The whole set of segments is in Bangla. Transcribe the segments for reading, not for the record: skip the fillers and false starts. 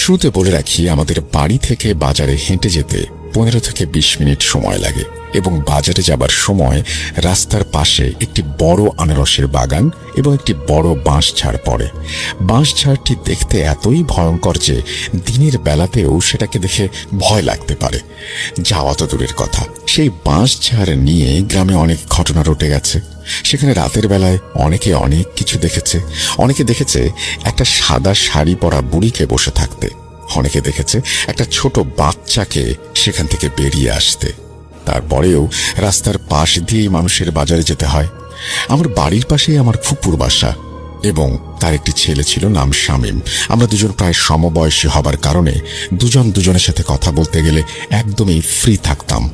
শুরুতে বলে রাখি, আমাদের বাড়ি থেকে বাজারে হেঁটে যেতে 15 থেকে 20 মিনিট সময় লাগে এবং বাজারে যাবার সময় রাস্তার পাশে একটি বড় আনারসের বাগান এবং একটি বড় বাঁশঝাড় পড়ে। বাঁশঝাড়টি দেখতে এতই ভয়ঙ্কর যে দিনের বেলাতেও সেটাকে দেখে ভয় লাগতে পারে। যাওয়া তো দূরের কথা, সেই বাঁশঝাড় নিয়ে গ্রামে অনেক ঘটনা রটে গেছে। সেখানে রাতের বেলায় অনেকে অনেক কিছু দেখেছে। অনেকে দেখেছে একটা সাদা শাড়ি পরা বুড়িকে বসে থাকতে, অনেকে দেখেছে একটা ছোট বাচ্চাকে সেখান থেকে বেরিয়ে আসতে। তারপরেও রাস্তার পাশ দিয়েই মানুষের বাজারে যেতে হয়। আমার বাড়ির পাশেই আমার ফুপুর বাসা এবং তার একটি ছেলে ছিল, নাম শামীম। আমরা দুজন প্রায় সমবয়সী হবার কারণে দুজন দুজনের সাথে কথা বলতে গেলে একদমই ফ্রি থাকতাম।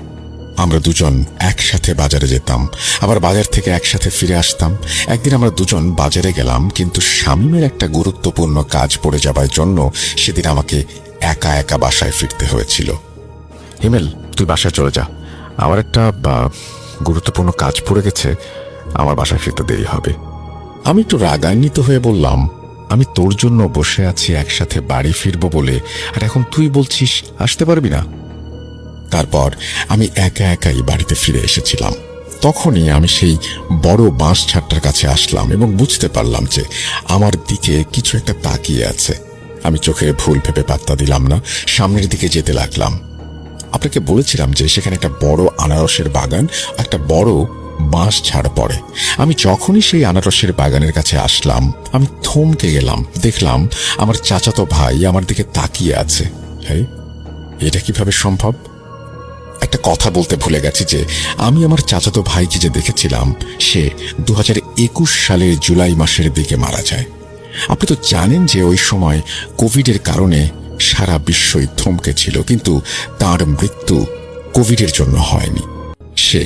আমরা দুজন একসাথে বাজারে যেতাম, আবার বাজার থেকে একসাথে ফিরে আসতাম। একদিন আমরা দুজন বাজারে গেলাম, কিন্তু শামীমের একটা গুরুত্বপূর্ণ কাজ পড়ে যাবার জন্য সেদিন আমাকে একা একা বাসায় ফিরতে হয়েছিল। হিমেল, তুই বাসায় চলে যা, আমার একটা গুরুত্বপূর্ণ কাজ পড়ে গেছে, আমার বাসায় ফিরতে দেরি হবে। আমি একটু রাগান্বিত হয়ে বললাম, আমি তোর জন্য বসে আছি একসাথে বাড়ি ফিরবো বলে, আর এখন তুই বলছিস আসতে পারবি না। তারপর আমি একা একাই বাড়িতে ফিরে এসেছিলাম। তখনই আমি সেই বড় বাঁশঝাড়টার কাছে আসলাম এবং বুঝতে পারলাম যে আমার দিকে কিছু একটা তাকিয়ে আছে। আমি চোখে ভুল ভেবে পাত্তা দিলাম না, সামনের দিকে যেতে লাগলাম। আপনাকে বলেছিলাম যে সেখানে একটা বড় আনারসের বাগান, একটা বড় বাঁশঝাড় পড়ে। আমি যখনই সেই আনারসের বাগানের কাছে আসলাম, আমি থমকে গেলাম। দেখলাম আমার চাচাতো ভাই আমার দিকে তাকিয়ে আছে। হ্যাঁ, এটা কিভাবে সম্ভব? একটা কথা বলতে ভুলে গেছি যে আমি আমার চাচাতো ভাইকে যে দেখেছিলাম সে 2021 সালের জুলাই মাসের দিকে মারা যায়। আপনি তো জানেন যে ওই সময় কোভিডের কারণে সারা বিশ্বই থমকে ছিল, কিন্তু তার মৃত্যু কোভিডের জন্য হয়নি। সে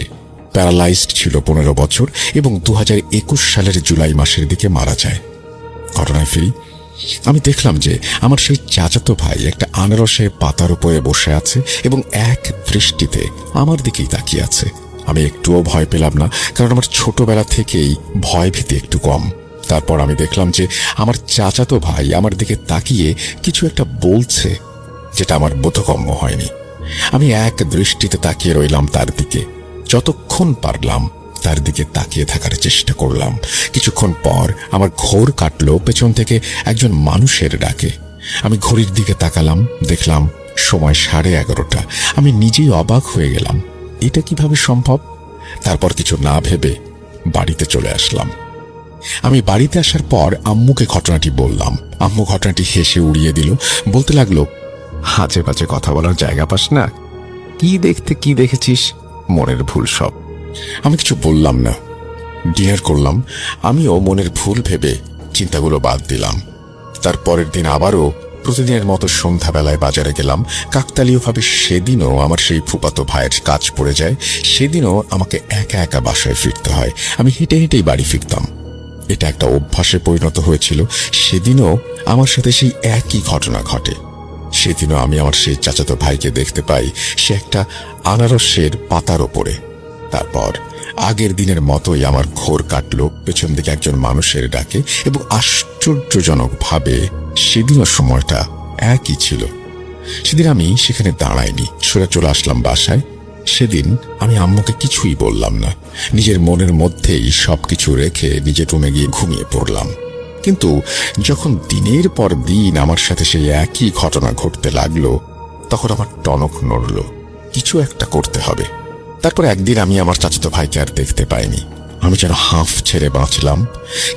প্যারালাইজড ছিল 15 বছর এবং 2021 সালের জুলাই মাসের দিকে মারা যায়। ঘটনায় ফিরি, আমি দেখলাম যে আমার সেই চাচাতো ভাই একটা আনারসের পাতার উপরে বসে আছে এবং এক দৃষ্টিতে আমার দিকেই তাকিয়ে আছে। আমি একটুও ভয় পেলাম না, কারণ আমার ছোটবেলা থেকেই ভয় ভীতি একটু কম। তারপর আমি দেখলাম যে আমার চাচাতো ভাই আমার দিকে তাকিয়ে কিছু একটা বলছে, যেটা আমার বোধগম্য হয়নি। আমি এক দৃষ্টিতে তাকিয়ে রইলাম তার দিকে, যতক্ষণ পারলাম তার দিকে তাকিয়ে থাকার চেষ্টা করলাম। কিছুক্ষণ পর আমার ঘোর কাটলো পেছন থেকে একজন মানুষের ডাকে। আমি ঘড়ির দিকে তাকালাম, দেখলাম সময় 11:30। আমি নিজেই অবাক হয়ে গেলাম, এটা কিভাবে সম্ভব? তারপর কিছু না ভেবে বাড়িতে চলে আসলাম। আমি বাড়িতে আসার পর আম্মুকে ঘটনাটি বললাম। আম্মু ঘটনাটি হেসে উড়িয়ে দিল, বলতে লাগলো, হাজে বাজে কথা বলার জায়গা পাস না, কি দেখতে কি দেখেছিস, মনের ভুল সব। আমি কিছু বললাম না, ডিনার করলাম। আমিও মনের ভুল ভেবে চিন্তাগুলো বাদ দিলাম। তার পরের দিন আবারও প্রতিদিনের মতো সন্ধ্যাবেলায় বাজারে গেলাম। কাকতালীয়ভাবে সেদিনও আমার সেই ফুপাতো ভাইয়ের কাজ পড়ে যায়। সেদিনও আমাকে একা একা বাসায় ফিরতে হয়। আমি হেঁটে হেঁটেই বাড়ি ফিরতাম। এটা একটা অভ্যাসে পরিণত হয়েছিল। সেদিনও আমার সাথে সেই একই ঘটনা ঘটে। সেদিনও আমি আমার সেই চাচাতো ভাইকে দেখতে পাই, সে একটা আনারসের পাতার ওপরে। তারপর আগের দিনের মতোই আমার ঘোর কাটল পেছন দিকে একজন মানুষের ডাকে, এবং আশ্চর্যজনকভাবে সেদিনও সময়টা একই ছিল। সেদিন আমি সেখানে দাঁড়াইনি, সরে চলে আসলাম বাসায়। সেদিন আমি আম্মুকে কিছুই বললাম না, নিজের মনের মধ্যেই সবকিছু রেখে নিজের রুমে গিয়ে ঘুমিয়ে পড়লাম। কিন্তু যখন দিনের পর দিন আমার সাথে সেই একই ঘটনা ঘটতে লাগলো, তখন আমার টনক নড়ল, কিছু একটা করতে হবে। তারপর একদিন আমি আমার চাচাতো ভাইকে আর দেখতে পাইনি। আমি যেন হাঁফ ছেড়ে বাঁচলাম।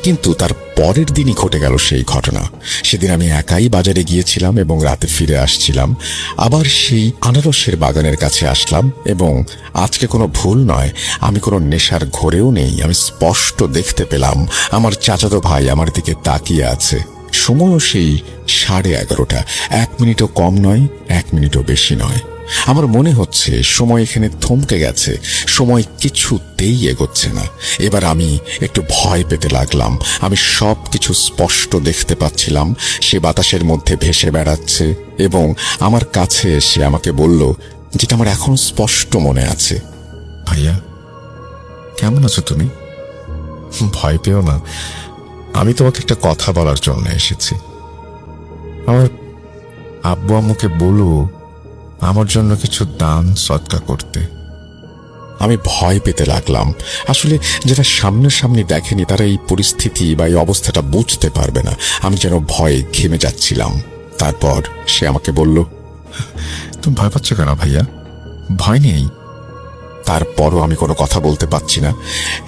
কিন্তু তার পরের দিনই ঘটে গেল সেই ঘটনা। সেদিন আমি একাই বাজারে গিয়েছিলাম এবং রাতে ফিরে আসছিলাম। আবার সেই আনারসের বাগানের কাছে আসলাম এবং আজকে কোনো ভুল নয়, আমি কোনো নেশার ঘোরেও নেই। আমি স্পষ্ট দেখতে পেলাম আমার চাচাতো ভাই আমার দিকে তাকিয়ে আছে। সময়ও সেই 11:30। 1 মিনিটও কম নয়, 1 মিনিটও বেশি নয়। আমার মনে হচ্ছে সময় এখানে থমকে গেছে, সময় কিছুতেই এগোচ্ছে না। এবার আমি একটু ভয় পেতে লাগলাম। আমি সব কিছু স্পষ্ট দেখতে পাচ্ছিলাম। সে বাতাসের মধ্যে ভেসে বেড়াচ্ছে এবং আমার কাছে এসে আমাকে বলল, যেটা আমার এখন স্পষ্ট মনে আছে, ভাইয়া কেমন আছো তুমি? ভয় পেও না, আমি তোমাকে একটা কথা বলার জন্য এসেছি। আমার আব্বু আম্মুকে বলো আমার জন্য কিছু দান সদকা করতে। আমি ভয় পেতে লাগলাম। আসলে যারা সামনাসামনি দেখেনি তারা এই পরিস্থিতি বা এই অবস্থাটা বুঝতে পারবে না। আমি যেন ভয়ে ঘেমে যাচ্ছিলাম। তারপর সে আমাকে বলল, তুমি ভয় পাচ্ছ কেন ভাইয়া? ভয় নেই। তারপরও আমি কোনো কথা বলতে পারছি না।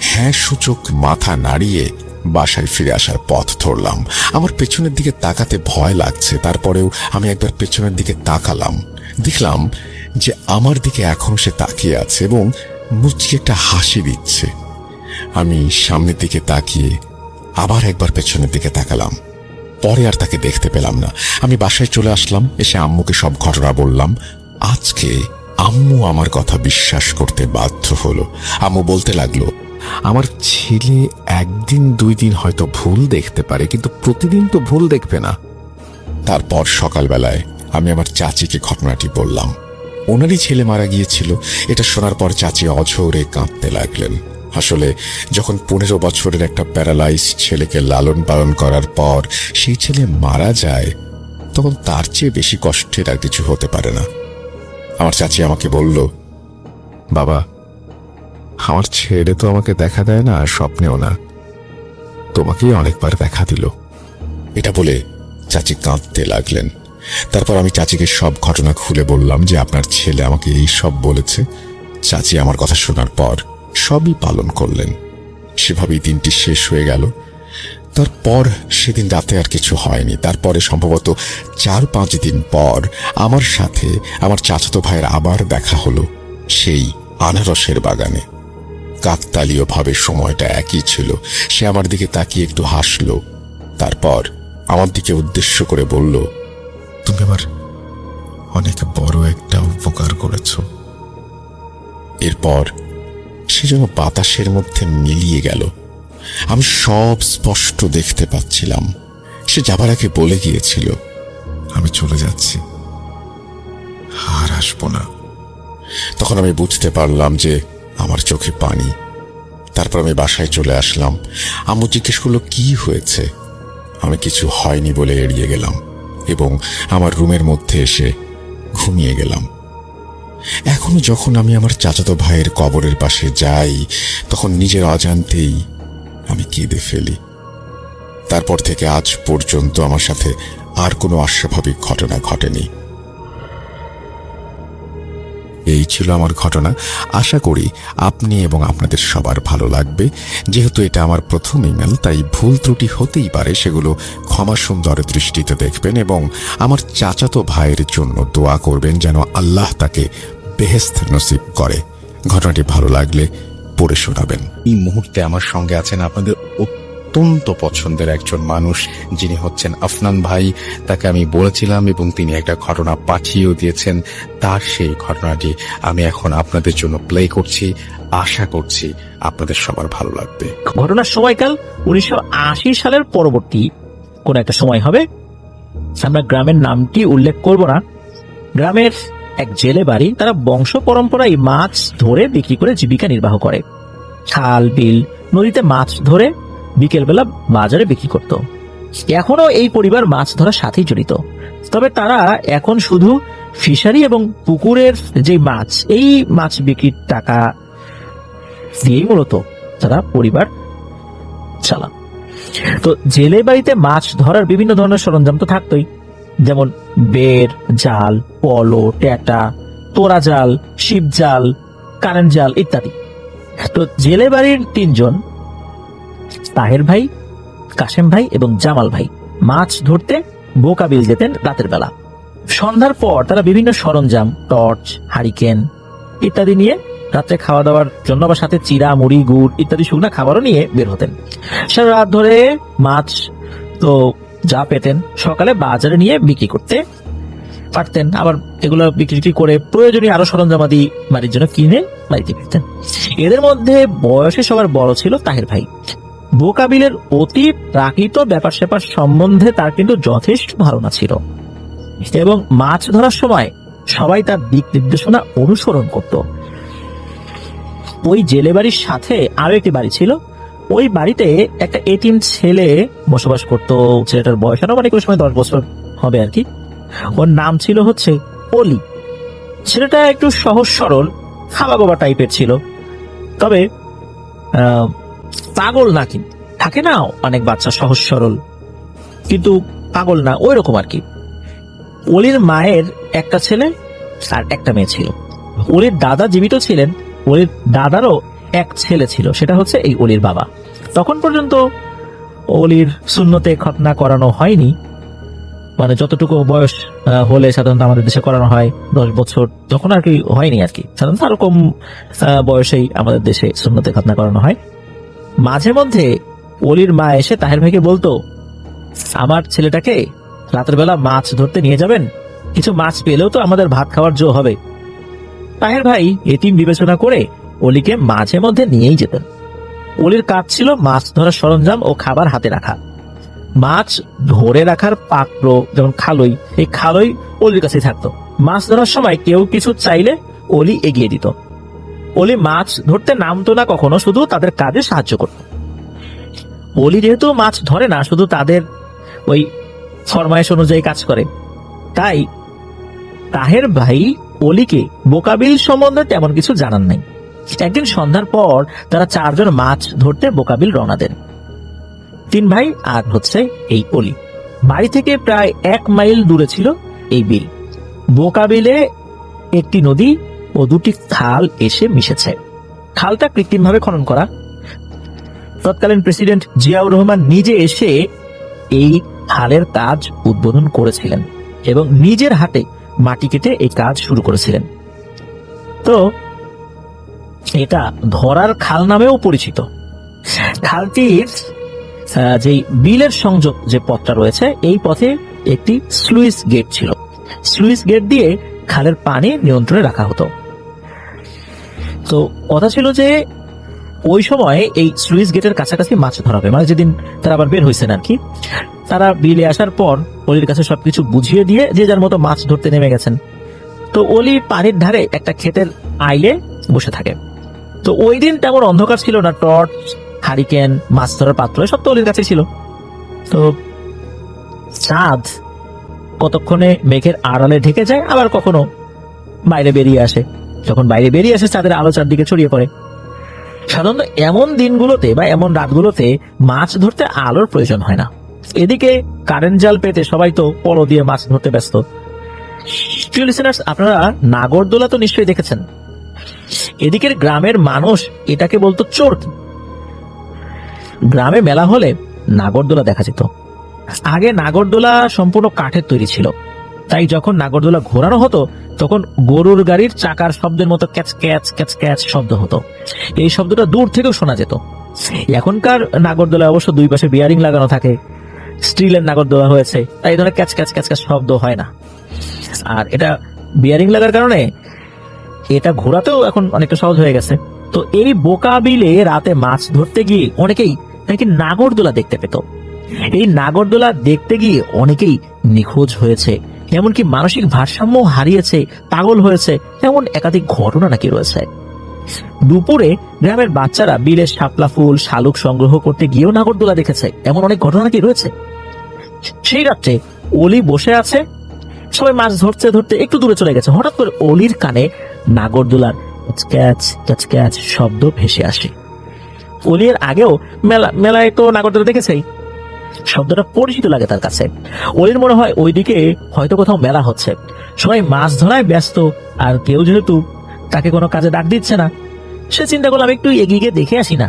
হ্যাঁ সূচক মাথা নাড়িয়ে বাসায় ফিরে আসার পথ ধরলাম। আমার পেছনের দিকে তাকাতে ভয় লাগছে, তারপরেও আমি একবার পেছনের দিকে তাকালাম। দেখলাম যে আমার দিকে এখনো সে তাকিয়ে আছে এবং মুচকি একটা হাসি দিচ্ছে। আমি সামনের দিকে তাকিয়ে আবার একবার পেছনের দিকে তাকালাম। পরে আর তাকে দেখতে পেলাম না। আমি বাসায় চলে আসলাম। এসে আম্মুকে সব ঘটনা বললাম। আজকে আম্মু আমার কথা বিশ্বাস করতে বাধ্য হলো। আম্মু বলতে লাগলো, আমার ছেলে একদিন দুই দিন হয়তো ভুল দেখতে পারে, কিন্তু প্রতিদিন তো ভুল দেখবে না। তারপর সকালবেলায় আমি আমার চাচিকে ঘটনাটি বললাম। ওনারই ছেলে মারা গিয়েছিল। এটা শোনার পর চাচি অঝোরে কাঁদতে লাগলেন। আসলে যখন 15 বছরের একটা প্যারালাইজ ছেলেকে লালন পালন করার পর সেই ছেলে মারা যায়, তখন তার চেয়ে বেশি কষ্টের আর কিছু হতে পারে না। আমার চাচি আমাকে বলল, বাবা, আমার ছেলে তো আমাকে দেখা দেয় না, স্বপ্নেও না, তোমাকেই অনেকবার দেখা দিল। এটা বলে চাচি কাঁদতে লাগলেন। তারপর আমি চাচিকে সব ঘটনা খুলে বললাম যে আপনার ছেলে আমাকে এই সব বলেছে। চাচি আমার কথা শোনার পর সবই পালন করলেন। সেভাবেই দিনটি শেষ হয়ে গেল। তারপর সেদিন রাতে আর কিছু হয়নি। তারপরে সম্ভবত 4-5 দিন পর আমার সাথে আমার চাচাতো ভাইয়ের আবার দেখা হলো সেই আনারসের বাগানে। কাকতালীয় ভাবে সময়টা একই ছিল। সে আমার দিকে তাকিয়ে একটু হাসলো। তারপর আমার দিকে উদ্দেশ্য করে বলল, তুমি আমার অনেক বড় একটা উপকার করেছ। এরপর সে যেন বাতাসের মধ্যে মিলিয়ে গেল। আমি সব স্পষ্ট দেখতে পাচ্ছিলাম। সে যাবার আগে বলে গিয়েছিল, আমি চলে যাচ্ছি, আর আসবো না। তখন আমি বুঝতে পারলাম যে আমার চোখে পানি। তারপর আমি বাসায় চলে আসলাম। আম্মু জিজ্ঞেস করলো কি হয়েছে। আমি কিছু হয়নি বলে এড়িয়ে গেলাম এবং আমার রুমের মধ্যে এসে ঘুমিয়ে গেলাম। এখনো যখন আমি আমার চাচাতো ভাইয়ের কবরের পাশে যাই, তখন নিজের অজান্তেই আমি কেঁদে ফেলি। তারপর থেকে আজ পর্যন্ত আমার সাথে আর কোনো অস্বাভাবিক ঘটনা ঘটেনি। এই ছিল আমার ঘটনা। আশা করি আপনি এবং আপনাদের সবার ভালো লাগবে। যেহেতু এটা আমার প্রথম ইমেল, তাই ভুল ত্রুটি হতেই পারে, সেগুলো ক্ষমা সুন্দর দৃষ্টিতে দেখবেন এবং আমার চাচাতো ভাইয়ের জন্য দোয়া করবেন যেন আল্লাহ তাকে বেহেশত নসিব করে। ঘটনাটি ভালো লাগলে পড়ে শোনাবেন। এই মুহূর্তে আমার সঙ্গে আছেন আপনাদের অত্যন্ত পছন্দের একজন মানুষ, যিনি হচ্ছেন আফনান ভাই। তাকে আমি বলেছিলাম এবং তিনি একটা ঘটনা পাঠিয়েও দিয়েছেন। তার সেই ঘটনাটি আমি এখন আপনাদের জন্য প্লে করছি। আশা করছি আপনাদের সবার ভালো লাগবে। ঘটনার সময়কাল 1980 সালের পরবর্তী কোন একটা সময় হবে। আমরা গ্রামের নামটি উল্লেখ করব না। গ্রামের এক জেলে বাড়ি, তারা বংশ পরম্পরায় মাছ ধরে বিক্রি করে জীবিকা নির্বাহ করে। খাল বিল নদীতে মাছ ধরে বিকেলবেলা বাজারে বিক্রি করত। এখনো এই পরিবার মাছ ধরার সাথেই জড়িত। তবে তারা এখন শুধু ফিশারি এবং পুকুরের যে মাছ, এই মাছ বিক্রির টাকা দিয়েই মূলত তারা পরিবার চালান। তো জেলে বাড়িতে মাছ ধরার বিভিন্ন ধরনের সরঞ্জাম তো থাকতোই, যেমন বের, জাল, পলো, ট্যাটা, তোরা জাল, শিব জাল, কারেন্ট জাল ইত্যাদি। তো জেলে বাড়ির 3 জন, তাহের ভাই, কাশেম ভাই এবং জামাল ভাই, মাছ ধরতে বোকাবিল যেতেন রাতের বেলা। সন্ধ্যার পর তারা বিভিন্ন সরঞ্জাম, টর্চ, হারিকেন ইত্যাদি নিয়ে রাত্রে খাওয়া দাওয়ার জন্য বা সাথে চিরা, মুড়ি, গুড় ইত্যাদি শুকনা খাবারও নিয়ে বের হতেন। সারা রাত ধরে মাছ তো যা পেতেন সকালে বাজারে নিয়ে বিক্রি করতে পারতেন। আবার এগুলো বিক্রি করে প্রয়োজনীয় আরো সরঞ্জামাদি বাড়ির জন্য কিনে বাড়িতে ফিরতেন। এদের মধ্যে বয়সে সবার বড় ছিল তাহের ভাই। বোকাবিলের অতি প্রাকৃত ব্যাপার স্যাপার সম্বন্ধে তার কিন্তু যথেষ্ট ধারণা ছিল এবং মাছ ধরার সময় সবাই তার দিক নির্দেশনা অনুসরণ করত। ওই জেলে বাড়ির সাথে আরো একটি বাড়ি ছিল। ওই বাড়িতে একটা এতিম ছেলে বসবাস করত। ছেলেটার বয়স আনুমানিক ওই সময় 10 বছর হবে আর কি। ওর নাম ছিল হচ্ছে অলি। ছেলেটা একটু সহজ সরল খাবাগোবা টাইপের ছিল, তবে পাগল না। কিন্তু থাকে না অনেক বাচ্চা সহজ সরল কিন্তু পাগল না, ওই রকম আর কি। অলির মায়ের একটা ছেলে আর একটা মেয়ে ছিল। অলির দাদা জীবিত ছিলেন, অলির দাদারও এক ছেলে ছিল, সেটা হচ্ছে এই অলির বাবা। তখন পর্যন্ত অলির সুন্নতে খতনা করানো হয়নি, মানে যতটুকু বয়স হলে সাধারণত আমাদের দেশে করানো হয় 10 বছর, তখন আর কি হয়নি আর কি। সাধারণত আরো কম বয়সেই আমাদের দেশে সুন্নতে খতনা করানো হয়। মাঝে মধ্যে অলির মা এসে তাহের ভাইকে বলতো, আমার ছেলেটাকে রাতের বেলা মাছ ধরতে নিয়ে যাবেন, কিছু মাছ পেলেও তো আমাদের ভাত খাওয়ার জো হবে। তাহের ভাই এতিম বিবেচনা করে অলিকে মাঝে মধ্যে নিয়েই যেতেন। অলির কাজ ছিল মাছ ধরার সরঞ্জাম ও খাবার হাতে রাখা। মাছ ধরে রাখার পাত্র যেমন খালই, এই খালই অলির কাছে থাকতো। মাছ ধরার সময় কেউ কিছু চাইলে অলি এগিয়ে দিত। অলি মাছ ধরতে নামতো না কখনো, শুধু তাদের কাজে সাহায্য করত। অলি যেহেতু মাছ ধরে না, শুধু তাদের ওই ফরমায়েশ অনুযায়ী কাজ করে, তাই তাহের ভাই অলিকে বোকাবিল সম্বন্ধে তেমন কিছু জানান নাই। একদিন সন্ধ্যার পর তারা 4 জন মাছ ধরতে বোকাবিল রওনা দেন। 3 ভাই আর হচ্ছে এই অলি। বাড়ি থেকে প্রায় 1 মাইল দূরে ছিল এই বিল। বোকাবিলে একটি নদী ও 2টি খাল এসে মিশেছে। খালটা কৃত্রিমভাবে খনন করা। তৎকালীন প্রেসিডেন্ট জিয়াউর রহমান নিজে এসে এই খালের কাজ উদ্বোধন করেছিলেন এবং নিজের হাতে মাটি কেটে এই কাজ শুরু করেছিলেন। তো এটা ধরার খাল নামেও পরিচিত। খালটির যে বিলের সংযোগ যে পথটা রয়েছে, এই পথে একটি স্লুইস গেট ছিল। স্লুইস গেট দিয়ে খালের পানি নিয়ন্ত্রণে রাখা হতো। তো কথা ছিল যে ওই সময় এই স্লুইস গেটের কাছাকাছি মাছ ধরা হবে, মানে যেদিন তারা আবার বের হয়েছেন আর কি, তারা বিলে আসার পর অলির কাছে সবকিছু বুঝিয়ে দিয়ে যে যার মতো মাছ ধরতে নেমে গেছেন। তো অলি পানির ধারে একটা ক্ষেতের আইলে বসে থাকে। তো ওই দিন তেমন অন্ধকার ছিল না, টর্চ, হারিকেন, মাছ ধরার পাত্র সব তো অলির কাছে ছিল। তো চাঁদ কতক্ষণে মেঘের আড়ালে ঢেকে যায়, আবার কখনো বাইরে বেরিয়ে আসে। যখন বাইরে বেরিয়ে আসে চাঁদের আলো চারদিকে ছড়িয়ে পড়ে। সাধারণত এমন দিনগুলোতে বা এমন রাতগুলোতে মাছ ধরতে আলোর প্রয়োজন হয় না। এদিকে কারেন্ট জাল পেতে সবাই তো পলো দিয়ে মাছ ধরতে ব্যস্ত। প্রিয় লিসেনার্স, আপনারা নাগরদোলা তো নিশ্চয়ই দেখেছেন। এদিকের গ্রামের মানুষ এটাকে বলতো চোরকি। গ্রামে মেলা হলে নাগরদোলা দেখা যেত। আগে নাগরদোলা সম্পূর্ণ কাঠের তৈরি ছিল, তাই যখন নাগরদোলা ঘোরানো হতো তখন গরুর গাড়ির চাকার শব্দের মতো ক্যাচ ক্যাচ ক্যাচ ক্যাচ শব্দ হতো। এই শব্দটা দূর থেকেও শোনা যেত। এখনকার নাগরদোলা অবশ্য 2 পাশে বিয়ারিং লাগানো থাকে, স্টিলের নাগরদোলা হয়েছে, তাই এই ধরনের ক্যাচ ক্যাচ ক্যাচ ক্যাচ শব্দ হয় না। আর এটা বিয়ারিং লাগার কারণে এটা ঘোরাতেও এখন অনেকটা সহজ হয়ে গেছে। তো এই বোকাবিলে রাতে মাছ ধরতে গিয়ে অনেকেই নাকি নাগরদোলা দেখতে পেত। এই নাগরদোলা দেখতে গিয়ে অনেকেই নিখোঁজ হয়েছে, এমনকি মানসিক ভারসাম্য হারিয়েছে, পাগল হয়েছে, এমন একাধিক ঘটনা নাকি রয়েছে। দুপুরে গ্রামের বাচ্চারা বিলে শাপলা ফুল, শালুক সংগ্রহ করতে গিয়েও নাগরদোলা দেখেছে, এমন অনেক ঘটনা নাকি রয়েছে। সেই রাত্রে অলি বসে আছে, সবাই মাছ ধরতে ধরতে একটু দূরে চলে গেছে। হঠাৎ করে অলির কানে নাগরদোলার ক্যাচ ক্যাচ ক্যাচ শব্দ ভেসে আসে। অলির আগেও মেলায় তো নাগরদোলা দেখেছেই, শব্দটা পরিচিত লাগে তার কাছে। অলির মনে হয় ওইদিকে হয়তো কোথাও মেলা হচ্ছে, সবাই মাছ ধরায় ব্যস্ত, আর কেউ যেহেতু তাকে কোনো কাজে ডাক দিচ্ছে না, সে চিন্তা করলাম একটু এগিয়ে গিয়ে দেখে আসি না।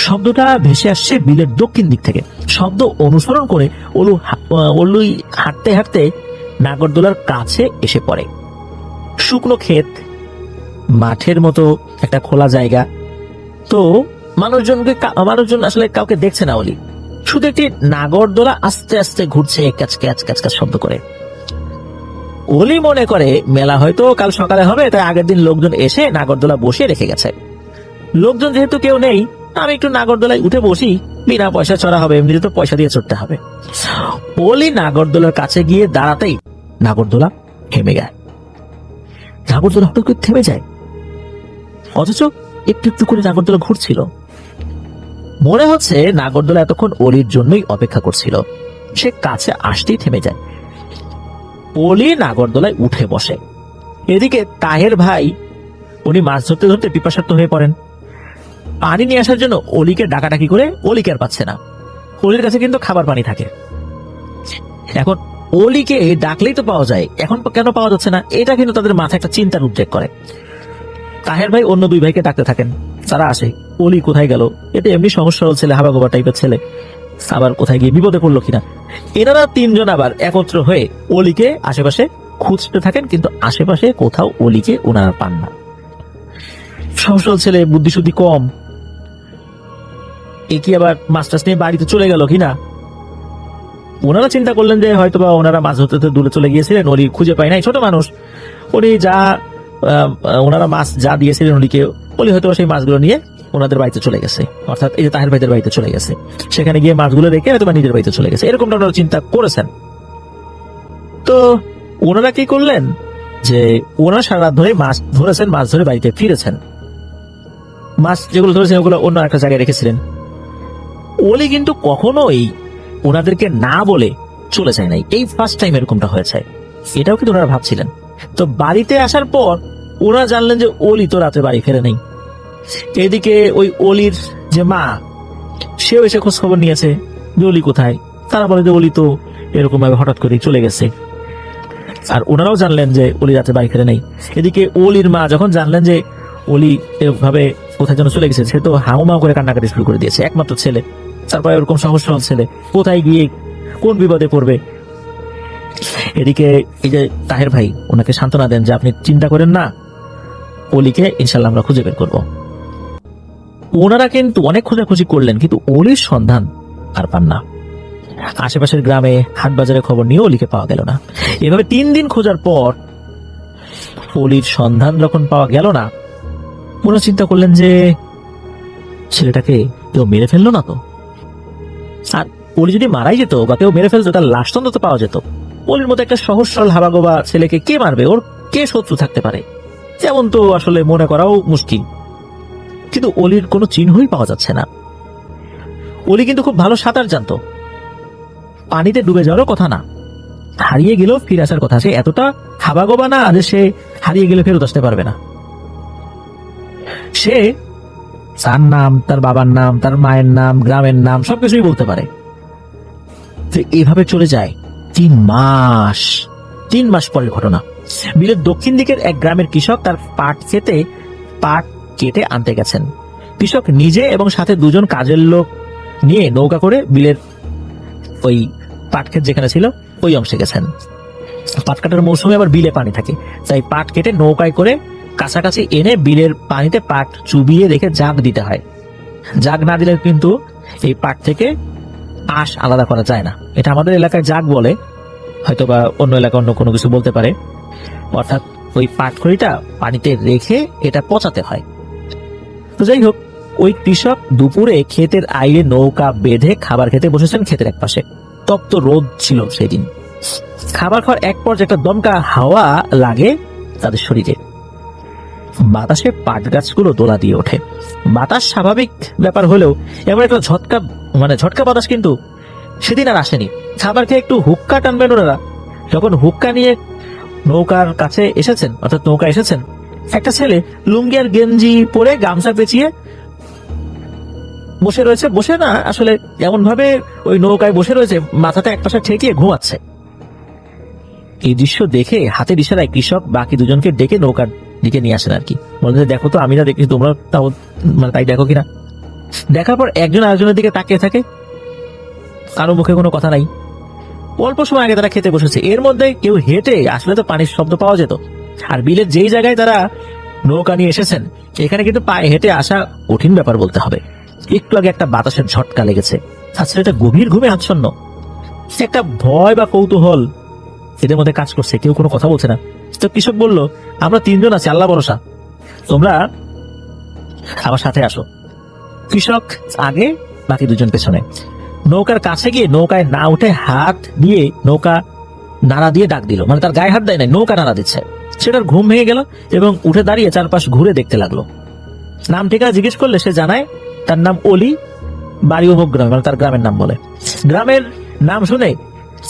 শব্দটা ভেসে আসছে বিলের দক্ষিণ দিক থেকে। শব্দ অনুসরণ করে অলি হাঁটতে হাঁটতে নাগরদোলার কাছে এসে পড়ে। শুকনো ক্ষেত, মাঠের মতো একটা খোলা জায়গা। তো মানুষজন আসলে কাউকে দেখছে না অলি, শুধু একটি নাগরদোলা আস্তে আস্তে ঘুরছে ক্যাচ ক্যাচ ক্যাচ ক্যাচ শব্দ করে। অলি মনে করে মেলা হয়তো কাল সকালে হবে, তাই আগের দিন লোকজন এসে নাগরদোলা বসিয়ে রেখে গেছে। লোকজন যেহেতু কেউ নেই, আমি একটু নাগরদোলায় উঠে বসি, বিনা পয়সা চড়া হবে, এমনিতে তো পয়সা দিয়ে চড়তে হবে। অলি নাগরদোলার কাছে গিয়ে দাঁড়াতেই নাগরদোলা থেমে যায়। নাগরদোলা হঠাৎ করে থেমে যায়, অথচ একটু একটু করে নাগরদোলা ঘুরছিল। মনে হচ্ছে নাগরদোলা এতক্ষণ অলির জন্যই অপেক্ষা করছিল। সে কাছে আসতেই থেমে যায়। অলি নাগরদোলায় উঠে বসে। এদিকে তাহের ভাই উনি মাছ ধরতে ধরতে পিপাসার্ত হয়ে পড়েন। পানি নিয়ে আসার জন্য অলিকে ডাকাডাকি করে অলিকে আর পাচ্ছে না। অলির কাছে কিন্তু খাবার পানি থাকে। এখন অলিকে ডাকলেই তো পাওয়া যায়, এখন কেন পাওয়া যাচ্ছে না, এটা কিন্তু তাদের মাথায় একটা চিন্তার উদ্রেক করে। তাহের ভাই অন্য দুই ভাইকে ডাকতে থাকেন, তারা আসে। অলি কোথায় গেল, এটা এমনি সমস্যা ছেলে, হাবাগোবা টাইপের ছেলে, আবার কোথায় গিয়ে বিপদে পড়লো কিনা। এনারা তিনজন আবার একত্র হয়ে অলিকে আশেপাশে খুঁজতে থাকেন, কিন্তু আশেপাশে কোথাও অলিকে ওনারা পান না। সমস্যা ছেলে, বুদ্ধিশুদ্ধি কম, এ কি আবার মাস্টার্স নিয়ে বাড়িতে চলে গেল কিনা। ওনারা চিন্তা করলেন যে হয়তোবা ওনারা মাছ ধরতে দূরে চলে গিয়েছিলেন, অলি খুঁজে পায় নাই, ছোট মানুষ, উনি যা ওনারা মাছ যা দিয়েছিলেন অলিকে, অলি হয়তো সেই মাছগুলো নিয়ে ওনাদের বাড়িতে চলে গেছে, অর্থাৎ এই যে তাহের ভাইদের বাড়িতে চলে গেছে, সেখানে গিয়ে মাছগুলো রেখে হয়তো নিজের বাড়িতে চলে গেছে, এরকমটা ওনারা চিন্তা করেছেন। তো ওনারা কি করলেন যে ওনারা সারা রাত ধরে মাছ ধরেছেন, মাছ ধরে বাড়িতে ফিরেছেন। মাছ যেগুলো ধরেছেন ওগুলো অন্য একটা জায়গায় রেখেছিলেন। অলি কিন্তু কখনোই ওনাদেরকে না বলে চলে যায় নাই, এই ফার্স্ট টাইম এরকমটা হয়েছে, এটাও কিন্তু ওনারা ভাবছিলেন। তো বাড়িতে আসার পর ওনারা জানলেন যে অলি তো রাতে বাড়ি ফেরে নেই। এদিকে ওই অলির যে মা, সেও এসে খোঁজ খবর নিয়েছে যে অলি কোথায়। তারা বলে যে অলি তো এরকম ভাবে হঠাৎ করে চলে গেছে। আর ওনারাও জানলেন যে অলি রাতে বাড়ি ফেরে নেই। এদিকে অলির মা যখন জানলেন যে অলি এরকম ভাবে কোথায় যেন চলে গেছে, সে তো হাউমাউ করে কান্নাকাটি শুরু করে দিয়েছে, একমাত্র ছেলে, তারপরে এরকম সমস্যা ছেলে, কোথায় গিয়ে কোন বিপদে পড়বে। এদিকে এই যে তাহের ভাই ওনাকে সান্ত্বনা দেন যে আপনি চিন্তা করেন না, অলিকে ইনশাল্লাহ আমরা খুঁজে বের করবো। ওনারা কিন্তু অনেক খোঁজাখুঁজি করলেন, কিন্তু অলির সন্ধান আর পান না। আশেপাশের গ্রামে হাট বাজারে খবর নিয়ে অলিকে পাওয়া গেল না। এভাবে 3 দিন খোঁজার পর অলির সন্ধান যখন পাওয়া গেল না, ওনারা চিন্তা করলেন যে ছেলেটাকে কেউ মেরে ফেললো না তো। আর অলি যদি মারাই যেত বা কেউ মেরে ফেলতো, তার লাশ তো পাওয়া যেত। অলির মতো একটা সহজ সরল হাবাগোবা ছেলেকে কে মারবে, ওর কে শত্রু থাকতে পারে, যেমন তো আসলে মনে করাও মুশকিল। কিন্তু অলির কোনো চিহ্নই পাওয়া যাচ্ছে না। অলি কিন্তু খুব ভালো সাঁতার জানতো, পানিতে ডুবে যাওয়ারও কথা না, হারিয়ে গেলেও ফিরে আসার কথা। সে এতটা হাবাগোবা না যে সে হারিয়ে গেলে ফেরত আসতে পারবে না। সে তার নাম, তার বাবার নাম, তার মায়ের নাম, গ্রামের নাম সবকিছুই বলতে পারে। এভাবে চলে যায় 3 মাস। 3 মাস পরের ঘটনা, বিলের দক্ষিণ দিকের এক গ্রামের কৃষক তার পাট কেটে আনতে গেছেন। কৃষক নিজে এবং সাথে 2 জন কাজের লোক নিয়ে নৌকা করে বিলের ওই পাট ক্ষেত যেখানে ছিল ওই অংশে গেছেন। পাট কাটার মৌসুমে আবার বিলে পানি থাকে, তাই পাট কেটে নৌকায় করে কাছাকাছি এনে বিলের পানিতে পাট চুবিয়ে রেখে জাগ দিতে হয়। জাগ না দিলে কিন্তু এই পাট থেকে আঁশ আলাদা করা যায় না। এটা আমাদের এলাকায় জাগ বলে, হয়তো বা অন্য এলাকায় অন্য কোনো কিছু বলতে পারে। অর্থাৎ ওই পাটখড়িটা পানিতে রেখে এটা পচাতে হয়। তো যাই হোক, ওই কৃষক দুপুরে ক্ষেতের আইলে নৌকা বেঁধে খাবার খেতে বসেছেন ক্ষেতের এক পাশে। তপ্ত রোদ ছিল সেদিন। খাবার খাওয়ার এক পর্যায়ে একটা দমকা হাওয়া লাগে তাদের শরীরে। বাতাসে পাট গাছগুলো দোলা দিয়ে ওঠে। বাতাস স্বাভাবিক ব্যাপার হলেও এবার একটা ঝটকা বাতাস কিন্তু সেদিন আর আসেনি। খাবার খেয়ে একটু হুক্কা টানবেন ওনারা। যখন হুক্কা নিয়ে নৌকার কাছে এসেছেন, অর্থাৎ নৌকা এসেছেন, একটা ছেলে লুঙ্গি আর গেঞ্জি পরে গামছা পেঁচিয়ে বসে রয়েছে। বসে না, আসলে এমন ভাবে ওই নৌকায় বসে রয়েছে, মাথাটা একপাশে ঠেকিয়ে ঘুমাচ্ছে। এই দৃশ্য দেখে হাতের ইশারায় কৃষক বাকি 2 জনকে ডেকে নৌকার দিকে নিয়ে আসেন আর কি। বলতে দেখো তো, আমি না দেখি, তোমরা তাও তাই দেখো কিনা। দেখার পর একজন আরেকজনের দিকে তাকিয়ে থাকে, কারো মুখে কোনো কথা নাই। অল্প সময় আগে তারা খেতে বসেছে, এর মধ্যে কেউ হেঁটে আসলে তো পানির শব্দ পাওয়া যেত। আর বিলের যেই জায়গায় তারা নৌকা নিয়ে এসেছেন এখানে কিন্তু পায়ে হেঁটে আসা কঠিন ব্যাপার বলতে হবে। একটু আগে একটা বাতাসের ঝটকা লেগেছে, তাছাড়া এটা গভীর ঘুমে আচ্ছন্ন। একটা ভয় বা কৌতূহল এদের মধ্যে কাজ করছে, কেউ কোনো কথা বলছে না। তো কৃষক বলল, আমরা 3 জন আছি, আল্লাহ ভরসা, তোমরা আমার সাথে আসো। কৃষক আগে, বাকি 2 জন পেছনে। নৌকার কাছে গিয়ে নৌকায় না উঠে হাত দিয়ে নৌকা নাড়া দিয়ে ডাক দিল, মানে তার গায়ে হাত দেয় নাই, নৌকা নাড়া দিচ্ছে। সেটার ঘুম ভেঙে গেল এবং উঠে দাঁড়িয়ে চারপাশ ঘুরে দেখতে লাগলো। নাম ঠিকানা জিজ্ঞেস করলে সে জানায় তার নাম অলি, বাড়ি অমুক গ্রামে, মানে তার গ্রামের নাম বলে। গ্রামের নাম শুনে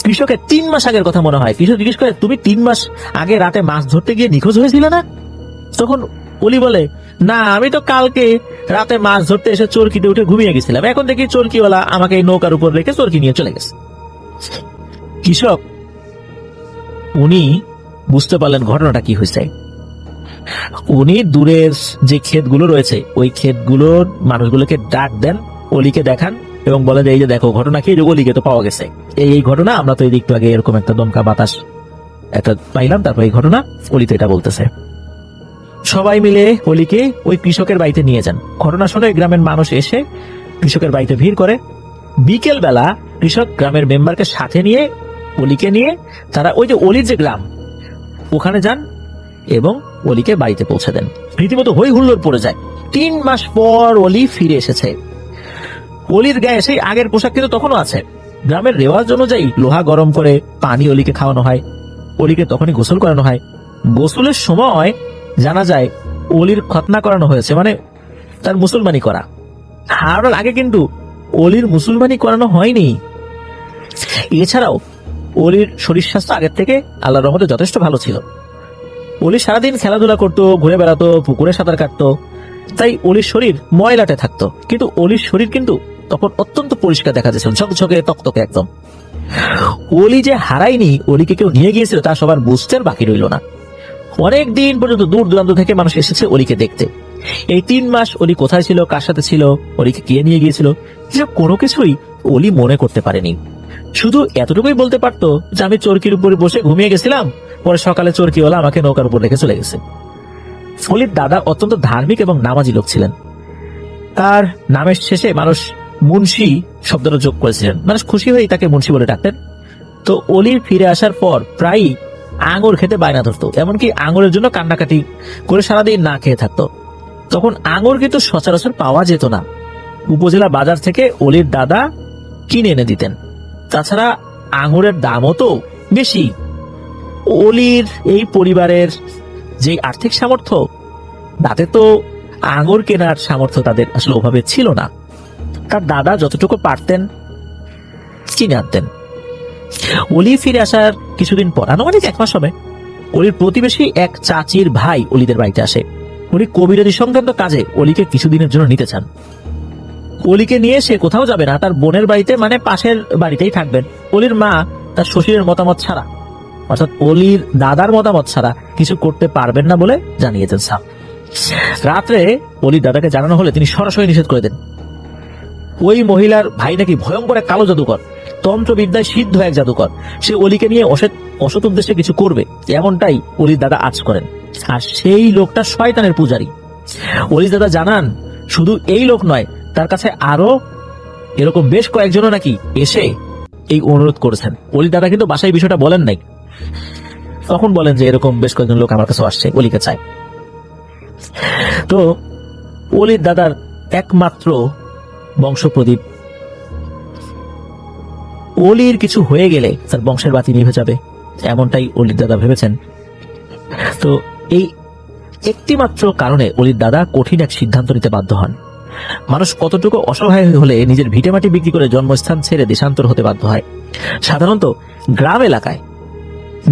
কৃষকের 3 মাস আগের কথা মনে হয়। কৃষক জিজ্ঞেস করে, তুমি 3 মাস আগে রাতে মাছ ধরতে গিয়ে নিখোঁজ হয়েছিল না? তখন অলি বলে, না, আমি তো কালকে রাতে মাছ ধরতে এসে চরকিতে উঠে ঘুমিয়ে গেছিলাম, এখন দেখি চরকিওয়ালা আমাকে এই নৌকার উপর রেখে চরকি নিয়ে চলে গেছে। কৃষক উনি বুঝতে পারলেন ঘটনাটা কি হয়েছে। উনি দূরের যে ক্ষেতগুলো রয়েছে ওই ক্ষেতগুলোর মানুষগুলোকে ডাক দেন, অলিকে দেখান এবং বলে যে, এই যে দেখো ঘটনা কি, অলিকে তো পাওয়া গেছে, এই ঘটনা, আমরা তো এই একটু আগে এরকম একটা দমকা বাতাস একটা পাইলাম, তারপর এই ঘটনা অলি তো এটা বলতেছে। সবাই মিলে অলিকে ওই কৃষকের বাড়িতে নিয়ে যান। ঘটনা শুনে গ্রামের মানুষ এসে কৃষকের বাড়িতে ভিড় করে। বিকেল বেলা কৃষক গ্রামের মেম্বারকে সাথে নিয়ে, অলিকে নিয়ে তারা ওই যে অলির যে গ্রাম ওখানে যান এবং অলিকে বাড়িতে পৌঁছে দেন। রীতিমতো হই হুল্লোড় পড়ে যায়। 3 মাস পর অলি ফিরে এসেছে। অলির গায়ে সেই আগের পোশাক কিন্তু তখনও আছে। গ্রামের রেওয়াজ অনুযায়ী লোহা গরম করে পানি অলিকে খাওয়ানো হয়, অলিকে তখনই গোসল করানো হয়। গোসলের সময় জানা যায় অলির খতনা করানো হয়েছে, মানে তার মুসলমানি করা। হারানোর আগে কিন্তু অলির মুসলমানি করানো হয়নি। এছাড়াও অলির শরীর স্বাস্থ্য আগের থেকে আল্লাহর রহমতে যথেষ্ট ভালো ছিল। অলি সারাদিন খেলাধুলা করতো, ঘুরে বেড়াতো, পুকুরে সাঁতার কাটতো, তাই অলির শরীর ময়লাটে থাকতো। কিন্তু অলির শরীর কিন্তু তখন অত্যন্ত পরিষ্কার দেখা যাচ্ছিল, ঝকঝকে তকতকে একদম। অলি যে হারায়নি, অলিকে কেউ নিয়ে গিয়েছিল তা সবার বুঝতে বাকি রইল না। অনেক দিন পর্যন্ত দূর দূরান্ত থেকে মানুষ এসেছে অলিকে দেখতে। এই 3 মাস অলি কোথায় ছিল, কার সাথে ছিল, অলিকে কে নিয়ে গিয়েছিল, এসব কোনো কিছুই অলি মনে করতে পারেনি। শুধু এতটুকুই বলতে পারতো যে আমি চরকির উপরে বসে ঘুমিয়ে গেছিলাম, পরে সকালে চরকিওয়ালা আমাকে নৌকার উপর রেখে চলে গেছে। অলির দাদা অত্যন্ত ধার্মিক এবং নামাজি লোক ছিলেন। তার নামের শেষে মানুষ মুন্সি শব্দটা যোগ করেছিলেন, মানুষ খুশি হয়ে তাকে মুন্সি বলে ডাকতেন। তো অলির ফিরে আসার পর প্রায়ই আঙুর খেতে বায়না ধরতো, এমনকি আঙুরের জন্য কান্নাকাটি করে সারাদিন না খেয়ে থাকতো। তখন আঙুর কিন্তু সচরাচর পাওয়া যেত না, উপজেলা বাজার থেকে অলির দাদা কিনে এনে দিতেন। তাছাড়া আঙুরের দামও তো বেশি। অলির এই পরিবারের যে আর্থিক সামর্থ্য, তাতে তো আঙুর কেনার সামর্থ্য তাদের আসলে ওভাবে ছিল না। তার দাদা যতটুকু পারতেন কিনে আনতেন। অলি ফিরে আসার কিছুদিন পর, আনুমানিক 1 মাস হবে, অলির প্রতিবেশী এক চাচির ভাই অলিদের বাড়িতে আসে। উনি কবিরাজি সংক্রান্ত কাজে অলিকে কিছুদিনের জন্য নিতে চান। অলিকে নিয়ে সে কোথাও যাবে না, তার বোনের বাড়িতে, মানে পাশের বাড়িতেই থাকবেন। অলির মা তার শ্বশুরের মতামত ছাড়া, অর্থাৎ অলির দাদার মতামত ছাড়া কিছু করতে পারবেন না বলে জানিয়েছেন সাপ। রাত্রে অলির দাদাকে জানানো হলে তিনি সরাসরি নিষেধ করে দেন। ওই মহিলার ভাই নাকি ভয়ঙ্কর এক কালো জাদুকর, তন্ত্রবিদ্যায় সিদ্ধ এক জাদুকর, সে অলিকে নিয়ে অসৎ উদ্দেশ্যে কিছু করবে, এমনটাই অলির দাদা আজ করেন। আর সেই লোকটা শয়তানের পূজারী। অলির দাদা জানান, শুধু এই লোক নয়, তার কাছে আরো এরকম বেশ কয়েকজনও নাকি এসে এই অনুরোধ করেছেন। অলির দাদা কিন্তু বাসায় বিষয়টা বলেন নাই, তখন বলেন যে এরকম বেশ কয়েকজন লোক আমার কাছে আসছে, অলিকে চায়। তো অলির দাদার একমাত্র বংশপ্রদীপ, অলির কিছু হয়ে গেলে তার বংশের বাতি নিভে যাবে, এমনটাই অলির দাদা ভেবেছেন। তো এই একটি মাত্র কারণে অলির দাদা কঠিন এক সিদ্ধান্ত নিতে বাধ্য হন। মানুষ কতটুকু অসহায় হলে নিজের ভিটেমাটি বিক্রি করে জন্মস্থান ছেড়ে দেশান্তর হতে বাধ্য হয়। সাধারণত গ্রাম এলাকায়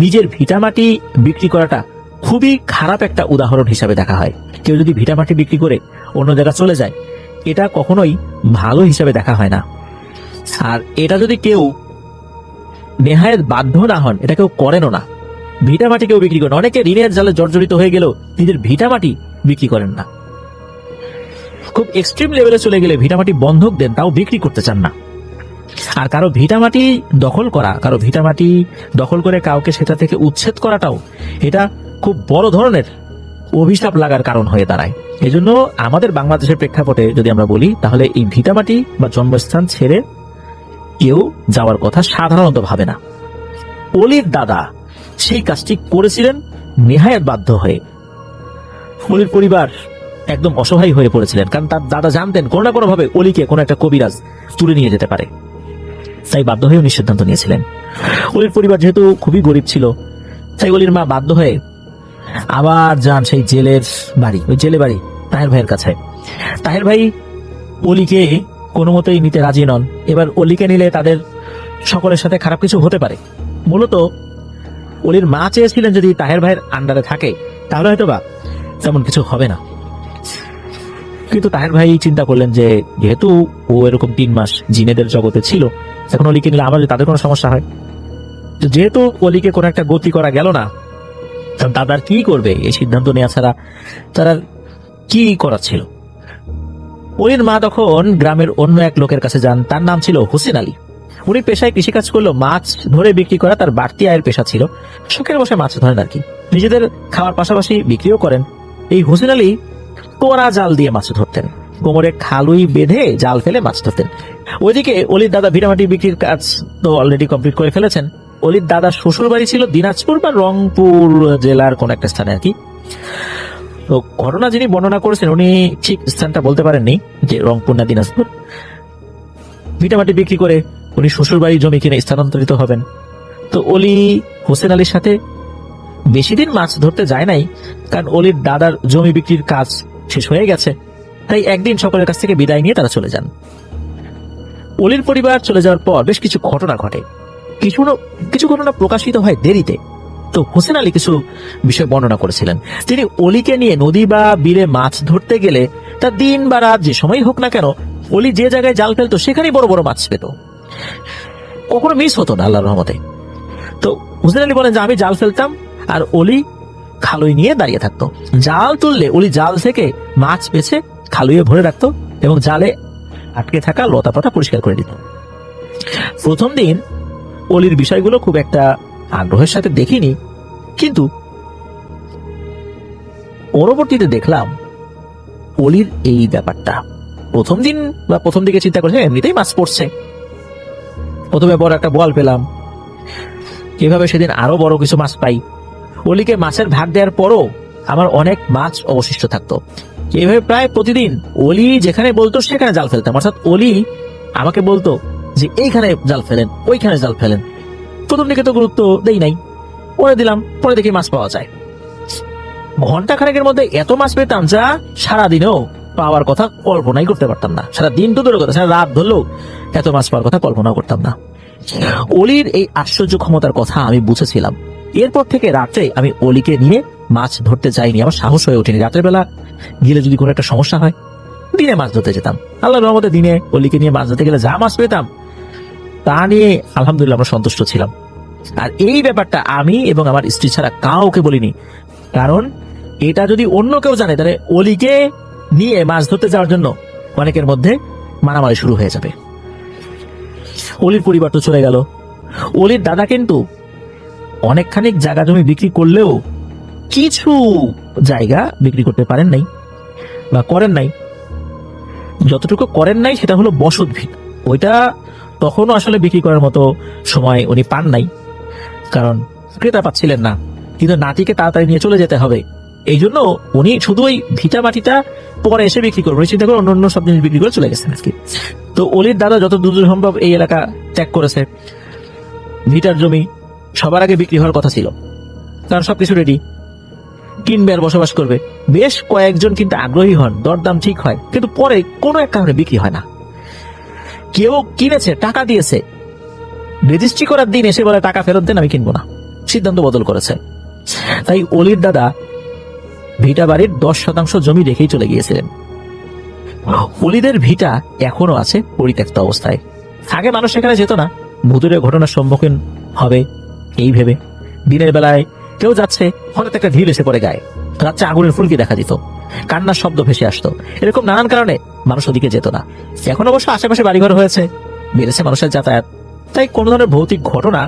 নিজের ভিটামাটি বিক্রি করাটা খুবই খারাপ একটা উদাহরণ হিসাবে দেখা হয়। কেউ যদি ভিটামাটি বিক্রি করে অন্য জায়গায় চলে যায়, এটা কখনোই ভালো হিসাবে দেখা হয় না। আর এটা যদি কেউ নেহায়েত বাধ্য না হন, এটা কেউ করেনও না। ভিটামাটি কেউ বিক্রি করেন, অনেকে ঋণের জালে জর্জরিত হয়ে গেলেও নিজের ভিটামাটি বিক্রি করেন না। খুব এক্সট্রিম লেভেলে চলে গেলে ভিটামাটি বন্ধক দেন, তাও বিক্রি করতে চান না। আর কারো ভিটামাটি দখল করা, কারো ভিটামাটি দখল করে কাউকে সেটা থেকে উচ্ছেদ করাটাও এটা খুব বড় ধরনের অভিশাপ লাগার কারণ হয়ে দাঁড়ায়। এজন্য আমাদের বাংলাদেশের প্রেক্ষাপটে যদি আমরা বলি, তাহলে এই ভিটামাটি বা জন্মস্থান ছেড়ে কেউ যাওয়ার কথা সাধারণত ভাবে না। অলির দাদা সেই কাজটি করেছিলেন নেহায়াত বাধ্য হয়ে। অলির পরিবার একদম অসহায় হয়ে পড়েছিলেন, কারণ তার দাদা জানতেন কোনো না কোনো ভাবে অলিকে কোনো একটা কবিরাজ তুলে নিয়ে যেতে পারে, তাই বাধ্য হয়ে উনি সিদ্ধান্ত নিয়েছিলেন। অলির পরিবার যেহেতু খুবই গরিব ছিল, তাই অলির মা বাধ্য হয়ে আবার যান সেই জেলের বাড়ি, ওই জেলে বাড়ি তাহের ভাইয়ের কাছে। তাহের ভাই অলিকে কোনো মতেই নিতে রাজি নন। এবার অলিকে নিলে তাদের সকলের সাথে খারাপ কিছু হতে পারে। মূলত অলির মা চেয়েছিলেন যদি তাহের ভাইয়ের আন্ডারে থাকে তাহলে হয়তো বা তেমন কিছু হবে না, কিন্তু তাহের ভাই চিন্তা করলেন যে যেহেতু ও এরকম 3 মাস জিনেদের জগতে ছিল, এখন অলিকে নিলে আবার যদি তাদের কোনো সমস্যা হয়, তো যেহেতু অলিকে কোনো একটা গতি করা গেল না, তখন দাদার কি করবে এই সিদ্ধান্ত নেওয়া ছাড়া তারা কি করার ছিল। অলির মা তখন গ্রামের অন্য এক লোকের কাছে যান, তার নাম ছিল হোসেন আলী। উনি পেশায় কৃষিকাজ করলো, মাছ ধরে বিক্রি করা তার বাড়তি আয়ের পেশা ছিল। শখের বসে মাছ ধরেন আর কি, নিজেদের খাওয়ার পাশাপাশি বিক্রিও করেন। এই হোসেন আলী তোরা জাল দিয়ে মাছ ধরতেন, কোমরে খালুই বেঁধে জাল ফেলে মাছ ধরতেন। ওইদিকে অলির দাদা ভিটামাটি বিক্রির কাজ তো অলরেডি কমপ্লিট করে ফেলেছেন। অলির দাদা শ্বশুর বাড়ি ছিল দিনাজপুর বা রংপুর জেলার কোন একটা স্থানে আর কি। তো ঘটনা যিনি বর্ণনা করেছেন উনি ঠিক স্থানটা বলতে পারেননি যে রংপুর না দিনাজপুর। ভিটামাটি বিক্রি করে উনি শ্বশুর বাড়ি জমি কিনে স্থানান্তরিত হবেন। তো অলি হোসেন আলীর সাথে বেশি দিন মাছ ধরতে যায় নাই, কারণ অলির দাদার জমি বিক্রির কাজ শেষ হয়ে গেছে। তাই একদিন সকলের কাছ থেকে বিদায় নিয়ে তারা চলে যান। অলির পরিবার চলে যাওয়ার পর বেশ কিছু ঘটনা ঘটে, কিছু ঘটনা প্রকাশিত হয় দেরিতে। তো হোসেন আলী কিছু বিষয় বর্ণনা করেছিলেন। তিনি অলিকে নিয়ে নদী বা বিলে মাছ ধরতে গেলে তার দিন বা রাত যে সময় হোক না কেন, অলি যে জায়গায় জাল ফেলতো সেখানেই বড় বড় মাছ পেত, কখনো মিস হতো না আল্লাহর রহমতে। তো হোসেন আলী বলেন যে আমি জাল ফেলতাম আর অলি খালুই নিয়ে দাঁড়িয়ে থাকতো। জাল তুললে অলি জাল থেকে মাছ বেছে খালুয়ে ভরে রাখতো এবং জালে আটকে থাকা লতা পাতা পরিষ্কার করে দিত। প্রথম দিন অলির বিষয়গুলো খুব একটা আগ্রহের সাথে দেখিনি, কিন্তু পরবর্তীতে দেখলাম অলির এই ব্যাপারটা প্রথম দিন বা প্রথম দিকে চিন্তা করেছে এমনিতেই মাছ পড়ছে, প্রথমে বড় একটা বল পেলাম, এভাবে সেদিন আরো বড় কিছু মাছ পাই। অলিকে মাছের ভাগ দেওয়ার পরও আমার অনেক মাছ অবশিষ্ট থাকতো। এইভাবে প্রায় প্রতিদিন অলি যেখানে বলতো সেখানে জাল ফেলতাম, অর্থাৎ অলি আমাকে বলতো যে এইখানে জাল ফেলেন, ওইখানে জাল ফেলেন। প্রথম দিকে তো গুরুত্ব দেই নাই, পরে দিলাম, পরে দেখি মাছ পাওয়া যায়। ঘন্টা খানেকের মধ্যে এত মাছ পেতাম যা সারাদিনেও পাওয়ার কথা কল্পনাই করতে পারতাম না। সারা দিন তো দূরের কথা, সারা রাত ধরলেও এত মাছ পাওয়ার কথা কল্পনা করতাম না। অলির এই আশ্চর্য ক্ষমতার কথা আমি বুঝেছিলাম। এরপর থেকে রাত্রে আমি অলিকে নিয়ে মাছ ধরতে যাইনি, আমার সাহস হয়ে ওঠেনি। রাতের বেলা গেলে যদি কোনো একটা সমস্যা হয়, দিনে মাছ ধরতে যেতাম। আল্লাহর রহমতে দিনে অলিকে নিয়ে মাছ ধরতে গেলে যা মাছ পেতাম তা নিয়ে আলহামদুলিল্লাহ আমরা সন্তুষ্ট ছিলাম। আর এই ব্যাপারটা আমি এবং আমার স্ত্রী ছাড়া কাউকে বলিনি, কারণ এটা যদি অন্য কেউ জানে তাহলে অলিকে নিয়ে মাছ ধরতে যাওয়ার জন্য অনেকের মধ্যে মারামারি শুরু হয়ে যাবে। অলির পরিবার তো চলে গেল। অলির দাদা কিন্তু অনেকখানি জায়গা জমি বিক্রি করলেও কিছু জায়গা বিক্রি করতে পারেন নাই বা করেন নাই। যতটুকু করেন নাই সেটা হলো বসত ভিট, ওইটা তখনও আসলে বিক্রি করার মতো সময় উনি পান নাই, কারণ ক্রেতা পাচ্ছিলেন না। কিন্তু নাতিকে তাড়াতাড়ি নিয়ে চলে যেতে হবে, এই জন্য উনি শুধু ওই ভিটা মাটিটা পরে এসে বিক্রি করবেন চিন্তা করে অন্য সব জিনিস বিক্রি করে চলে গেছেন আজকে। তো অলির দাদা যত দূর সম্ভব এই এলাকা ত্যাগ করেছে। ভিটার জমি সবার আগে বিক্রি হওয়ার কথা ছিল, কারণ সবকিছু রেডি, কিনবে আর বসবাস করবে। বেশ কয়েকজন কিন্তু আগ্রহী হন, দরদাম ঠিক হয়, কিন্তু পরে কোনো এক কারণে বিক্রি হয় না। কেউ কিনেছে, টাকা দিয়েছে, রেজিস্ট্রি করার দিন এসে বলে টাকা ফেরত দেন, আমি কিনবো না, সিদ্ধান্ত বদল করেছে। তাই অলির দাদা ভিটা বাড়ির 10% জমি রেখেই চলে গিয়েছিলেন। অলিদের ভিটা এখনো আছে পরিত্যক্ত অবস্থায়। আগে মানুষ সেখানে যেত না, ভুতুরে ঘটনার সম্মুখীন হবে এই ভেবে। দিনের বেলায় কেউ যাচ্ছে, হঠাৎ একটা ঢিল এসে পড়ে গায়ে, রাত্রে আগুনের ফুলকি দেখা দিত, কান্নার শব্দ ভেসে আসতো। এরকম নানান কারণে মানুষ ওদিকে যেত না। এখন অবশ্য আশেপাশে বাড়িঘর হয়েছে, বেড়েছে মানুষের যাতায়াত, তাই কোন ধরনের ভৌতিক ঘটনা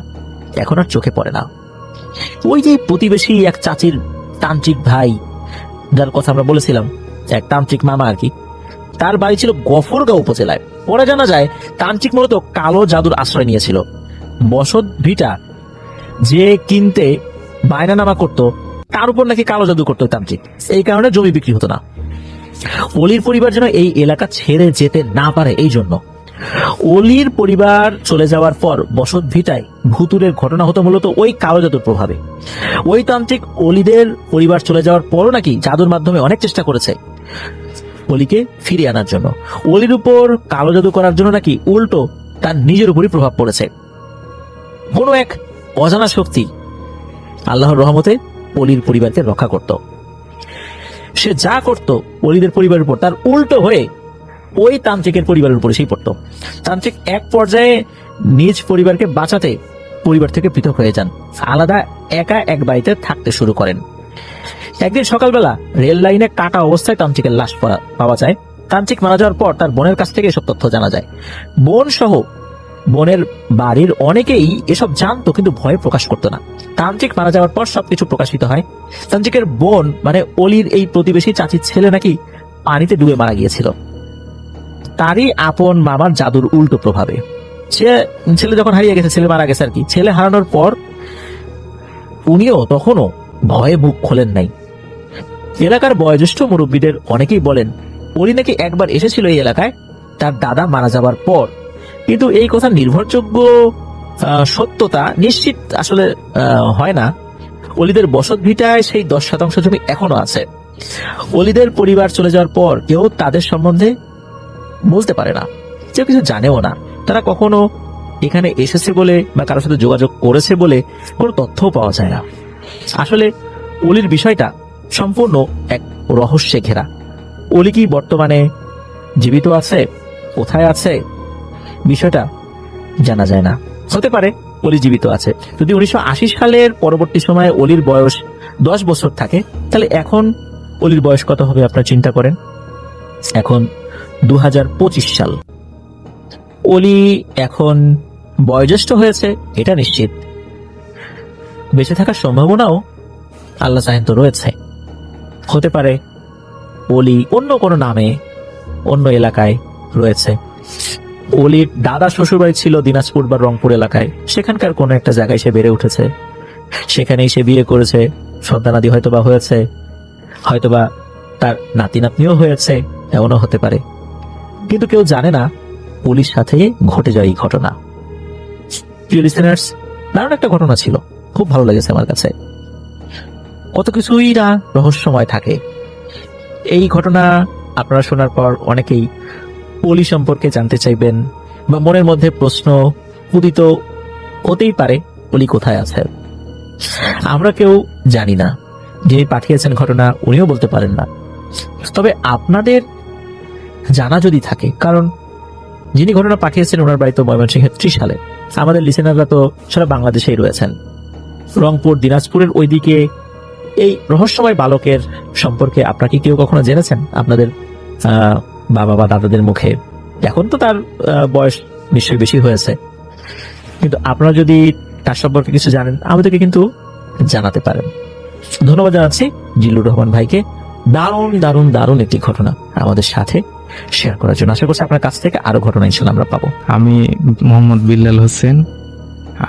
এখন আর চোখে পড়ে না। ওই যে প্রতিবেশী এক চাচির তান্ত্রিক ভাই, যার কথা আমরা বলেছিলাম, এক তান্ত্রিক মামা আর কি, তার বাড়ি ছিল গফরগাঁও উপজেলায়। পরে জানা যায় তান্ত্রিক মূলত কালো জাদুর আশ্রয় নিয়েছিল। বসত ভিটা যে কিনতে বায়নানামা করত তার উপর নাকি কালো জাদু করতো তান্ত্রিক, এই কারণে জমি বিক্রি হতো না। অলির পরিবার যেন এই এলাকা ছেড়ে যেতে না পারে, এই জন্য অলির পরিবার চলে যাওয়ার পর বসত ভিটায় ভুতুরের ঘটনা হতো মূলত ওই কালো জাদুর প্রভাবে। ওই তান্ত্রিক অলিদের পরিবার চলে যাওয়ার পরও নাকি জাদুর মাধ্যমে অনেক চেষ্টা করেছে অলিকে ফিরিয়ে আনার জন্য। অলির উপর কালো জাদু করার জন্য নাকি উল্টো তার নিজের উপরই প্রভাব পড়েছে। কোনো এক অজানা শক্তি আল্লাহর রহমতে অলির পরিবারকে রক্ষা করত। সে যা করত অলিদের পরিবারের উপর, তার উল্টো হয়ে ওই তান্ত্রিকের পরিবারের উপরে সেই পড়তো। তান্ত্রিক এক পর্যায়ে নিজ পরিবারকে বাঁচাতে পরিবার থেকে পৃথক হয়ে যান, আলাদা একা এক বাড়িতে থাকতে শুরু করেন। একদিন সকালবেলা রেল লাইনে কাটা অবস্থায় তান্ত্রিকের লাশ পাওয়া যায়। তান্ত্রিক মারা যাওয়ার পর তার বোনের কাছ থেকে এসব তথ্য জানা যায়। বোন সহ বোনের বাড়ির অনেকেই এসব জানতো, কিন্তু ভয়ে প্রকাশ করতো না। তান্ত্রিক মারা যাওয়ার পর সবকিছু প্রকাশিত হয়। তান্ত্রিকের বোন মানে অলির এই প্রতিবেশী চাচির ছেলে নাকি পানিতে ডুবে মারা গিয়েছিল, তারই আপন মামার জাদুর উল্টো প্রভাবে। ছেলে যখন হারিয়ে গেছে, ছেলে মারা গেছে আর কি, ছেলে হারানোর পর উনিও তখনও ভয়ে মুখ খোলেন নাই। এলাকার বয়োজ্যেষ্ঠ মুরব্বীদের অনেকেই বলেন অলি নাকি একবার এসেছিল এই এলাকায় তার দাদা মারা যাবার পর, কিন্তু এই কথা নির্ভরযোগ্য সত্যতা নিশ্চিত আসলে হয় না। অলিদের বসত ভিটায় সেই 10% জমি এখনো আছে। অলিদের পরিবার চলে যাওয়ার পর কেউ তাদের সম্বন্ধে বলতে পারে না, কেউ কিছু জানেও না। তারা কখনো এখানে এসেছে বলে বা কারোর সাথে যোগাযোগ করেছে বলে কোনো তথ্যও পাওয়া যায় না। আসলে অলির বিষয়টা সম্পূর্ণ এক রহস্যে ঘেরা। অলি কি বর্তমানে জীবিত আছে, কোথায় আছে, বিষয়টা জানা যায় না। হতে পারে অলি জীবিত আছে। যদি 1980 সালের পরবর্তী সময়ে অলির বয়স 10 বছর থাকে, তাহলে এখন অলির বয়স কত হবে আপনারা চিন্তা করেন। এখন 2025 সাল। অলি এখন বয়োজ্যেষ্ঠ হয়েছে এটা নিশ্চিত। বেঁচে থাকার সম্ভাবনাও আল্লাহ চাহেন তো রয়েছে। হতে পারে অলি অন্য কোনো নামে অন্য এলাকায় রয়েছে। অলির দাদা শ্বশুরবাড়ি ছিল দিনাজপুর বা রংপুর এলাকায়, সেখানকার কোনো একটা জায়গায় সে বেড়ে উঠেছে, সেখানেই সে বিয়ে করেছে, সন্তানাদি হয়তোবা হয়েছে, হয়তোবা তার নাতি নাতনিও হয়েছে, এমনও হতে পারে। কিন্তু কেউ জানে না অলির সাথে ঘটে যায় এই ঘটনা। প্রিয় লিসেনার্স, দারুণ একটা ঘটনা ছিল, খুব ভালো লেগেছে আমার কাছে। কত কিছুই না রহস্যময় থাকে। এই ঘটনা আপনারা শোনার পর অনেকেই অলি সম্পর্কে জানতে চাইবেন বা মনের মধ্যে প্রশ্ন উদিত হতেই পারে, অলি কোথায় আছে। আমরা কেউ জানি না, যিনি পাঠিয়েছেন ঘটনা উনিও বলতে পারেন না। তবে আপনাদের জানা যদি থাকে, কারণ যিনি ঘটনা পাঠিয়েছেন ওনার বাড়ি তো ময়মনসিংহের ত্রিশালে, আমাদের লিসেনাররা তো সারা বাংলাদেশেই রয়েছেন। রংপুর দিনাজপুরের ওইদিকে এই রহস্যময় বালকের সম্পর্কে আপনারা কি কেউ কখনো জেনেছেন আপনাদের বাবা বা দাদাদের মুখে? এখন তো তার বয়স নিশ্চয়ই বেশি হয়েছে, কিন্তু আপনারা যদি তার সম্পর্কে কিছু জানেন আমাদেরকে কিন্তু জানাতে পারেন। ধন্যবাদ জানাচ্ছি জিল্লুর রহমান ভাইকে দারুণ দারুণ দারুণ একটি ঘটনা আমাদের সাথে শেয়ার করার জন্য। আশা করছি আপনার কাছ থেকে আরো ঘটনা ইনশাল্লাহ আমরা পাবো। আমি মোহাম্মদ বিল্লাল হোসেন,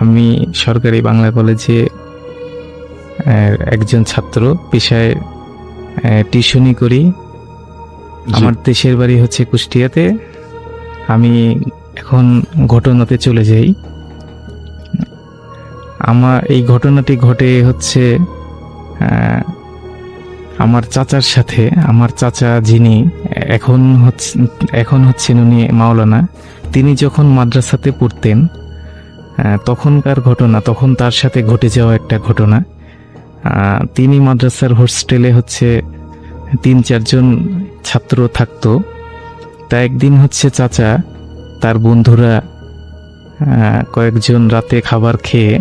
আমি সরকারি বাংলা কলেজে একজন ছাত্র, পেশায় টিউশনি করি। আমার দেশের বাড়ি হচ্ছে কুষ্টিয়াতে। আমি এখন ঘটনাতে চলে যাই। আমার এই ঘটনাটি ঘটে হচ্ছে আমার চাচার সাথে। আমার চাচা যিনি এখন হচ্ছেন উনি মাওলানা, তিনি যখন মাদ্রাসাতে পড়তেন তখনকার ঘটনা, তখন তার সাথে ঘটে যাওয়া একটা ঘটনা। তিনি মাদ্রাসার হোস্টেলে হচ্ছে 3-4 জন ছাত্র থাকতো। তা একদিন হচ্ছে চাচা তার বন্ধুরা কয়েকজন রাতে খাবার খেয়ে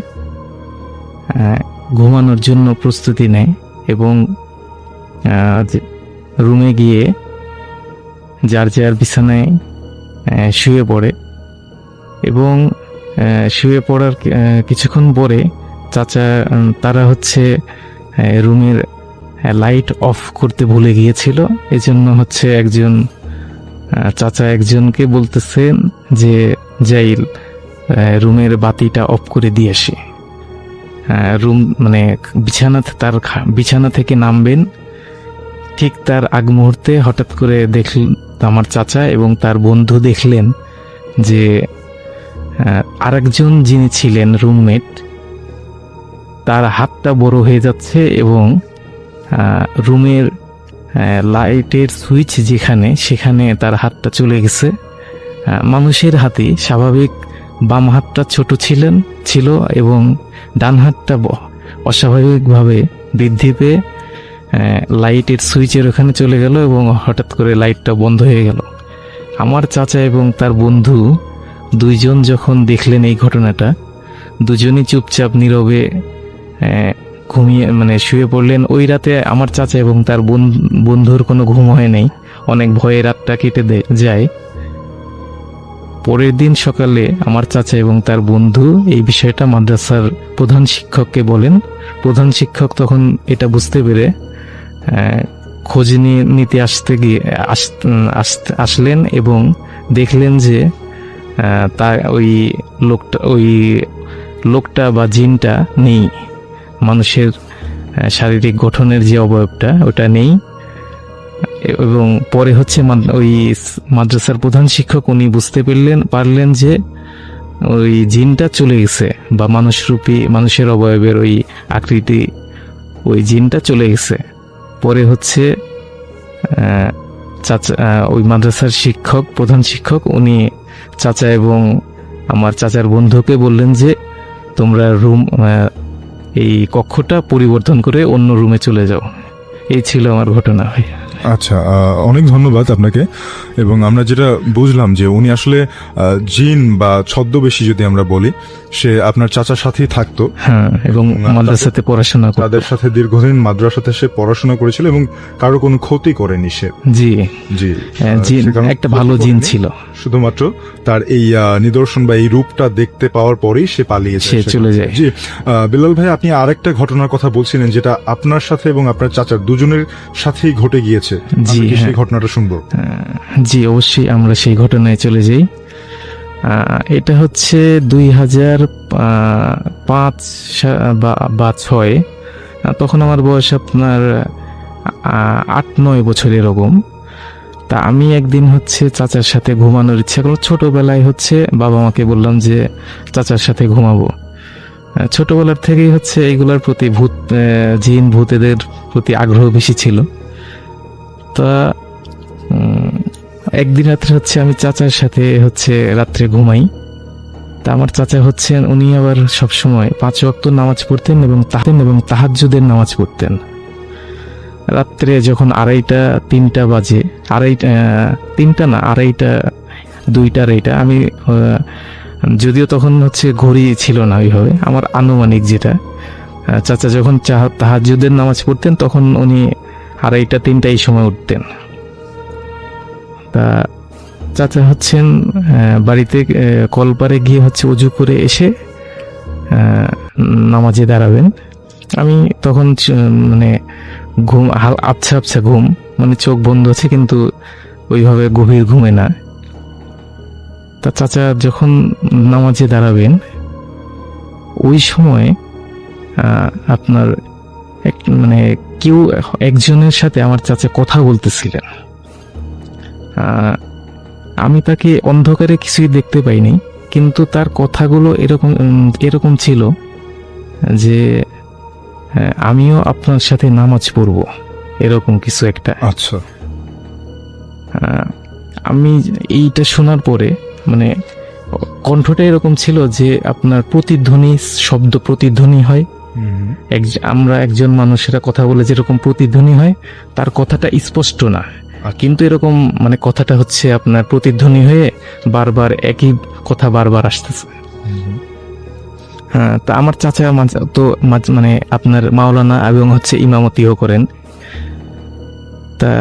ঘুমানোর জন্য প্রস্তুতি নেয় এবং রুমে গিয়ে যার যার বিছানায় শুয়ে পড়ে এবং শুয়ে পড়ার কিছুক্ষণ পরে তারা হচ্ছে রুমের লাইট অফ করতে ভুলে গিয়েছিল। এজন্য হচ্ছে চাচা একজনকে বলতেছেন যে যাই রুমের বাতিটা অফ করে দিয়ে আসি। বিছানা থেকে নামবেন, ঠিক তার আগ মুহূর্তে হঠাৎ করে দেখলেন আমার চাচা এবং তার বন্ধু দেখলেন যে আরেকজন যিনি ছিলেন রুমমেট, তার হাতটা বড় হয়ে যাচ্ছে এবং রুমের লাইটের সুইচ যেখানে, সেখানে তার হাতটা চলে গেছে। মানুষের হাতে স্বাভাবিক বাম হাতটা ছোট ছিল এবং ডান হাতটা অস্বাভাবিকভাবে বৃদ্ধি পেয়ে লাইটের সুইচের ওখানে চলে গেল এবং হঠাৎ করে লাইটটা বন্ধ হয়ে গেল। আমার চাচা এবং তার বন্ধু দুইজন যখন দেখলেন এই ঘটনাটা, দুজনই চুপচাপ নীরবে ঘুমিয়ে শুয়ে পড়লেন। ওই রাতে আমার চাচা এবং তার বন্ধুর কোনো ঘুম হয় নাই, অনেক ভয়ে রাতটা কেটে যায়। পরের দিন সকালে আমার চাচা এবং তার বন্ধু এই বিষয়টা মাদ্রাসার প্রধান শিক্ষককে বলেন। প্রধান শিক্ষক তখন এটা বুঝতে পেরে খোঁজ নিতে আসলেন এবং দেখলেন যে ওই লোকটা বা জিনটা নেই, মানুষের শারীরিক গঠনের যে অবয়বটা ওটা নেই। এবং পরে ওই মাদ্রাসার প্রধান শিক্ষক উনি বুঝতে পারলেন যে ওই জিনটা চলে গেছে, বা মানুষের অবয়বের ওই আকৃতি, ওই জিনটা চলে গেছে। পরে চাচা ওই মাদ্রাসার প্রধান শিক্ষক উনি চাচা এবং আমার চাচার বন্ধুকে বললেন যে তোমরা এই কক্ষটা পরিবর্তন করে অন্য রুমে চলে যাও। এই ছিল আমার ঘটনা ভাই। আচ্ছা, অনেক ধন্যবাদ আপনাকে। এবং আমরা যেটা বুঝলাম যে উনি আসলে জিন বা ছদ্মবেশী যদি আমরা বলি, সে আপনার চাচার সাথেই থাকতো। হ্যাঁ, এবং মাদ্রাসাতে পড়াশোনা করতো। তাদের সাথে দীর্ঘদিন মাদ্রাসাতে সে পড়াশোনা করেছিল এবং কারো কোনো ক্ষতি করেনি সে। জি জি, জিন একটা ভালো জিন ছিল। শুধুমাত্র তার এই নিদর্শন বা এই রূপটা দেখতে পাওয়ার পরেই সে পালিয়ে চলে যায়। জি, বিলাল ভাই, আপনি আরেকটা ঘটনার কথা বলছিলেন যেটা আপনার সাথে এবং আপনার চাচার দুজনের সাথেই ঘটে গিয়েছে। জি, সেই ঘটনাটা শুনবো। জি, অবশ্যই আমরা সেই ঘটনায় চলে যাই। এটা 2005 বা 6। তখন আমার বয়স আপনার 8-9 বছর এরকম। তা আমি একদিন চাচার সাথে ঘুমানোর ইচ্ছা করলো। ছোটবেলায় বাবা মাকে বললাম যে চাচার সাথে ঘুমাবো। ছোটবেলার থেকেই এইগুলার প্রতি জিন ভূতেদের প্রতি আগ্রহ বেশি ছিল। তা একদিন রাত্রে আমি চাচার সাথে রাত্রে ঘুমাই। তা আমার চাচা উনি আবার সবসময় 5 ওয়াক্ত নামাজ পড়তেন এবং তাহাজ্জুদের নামাজ পড়তেন। রাত্রে যখন 2:30-3টা বাজে, 2:30 আমি যদিও তখন ঘড়ি ছিল না ওইভাবে, আমার আনুমানিক যেটা, চাচা যখন তাহাজ্জুদের নামাজ পড়তেন তখন উনি 2:30-3টা এই সময় উঠতেন। তা চাচা বাড়িতে কলপারে গিয়ে অজু করে এসে নামাজে দাঁড়াবেন। আমি তখন ঘুম, আবছা ঘুম, চোখ বন্ধ আছে কিন্তু ওইভাবে গভীর ঘুমে না। তা চাচা যখন নামাজে দাঁড়াবেন ওই সময় আপনার কেউ একজনের সাথে আমার চাচা কথা বলতেছিলেন। আমি তাকে অন্ধকারে কিছুই দেখতে পাইনি, কিন্তু তার কথাগুলো এরকম ছিল যে আমিও আপনার সাথে নামাজ পড়ব, এরকম কিছু একটা। আচ্ছা, আমি এইটা শোনার পরে কণ্ঠটা এরকম ছিল যে আপনার শব্দ প্রতিধ্বনি হয়। আমরা একজন মানুষেরা কথা বলে যেরকম প্রতিধ্বনি হয়, তার কথাটা স্পষ্ট না, কিন্তু এরকম কথাটা আপনার প্রতিধ্বনি হয়ে বারবার একই কথা বারবার আসতেছে। হ্যাঁ, তা আমার চাচা তো আপনার মাওলানা এবং ইমামতিও করেন। তা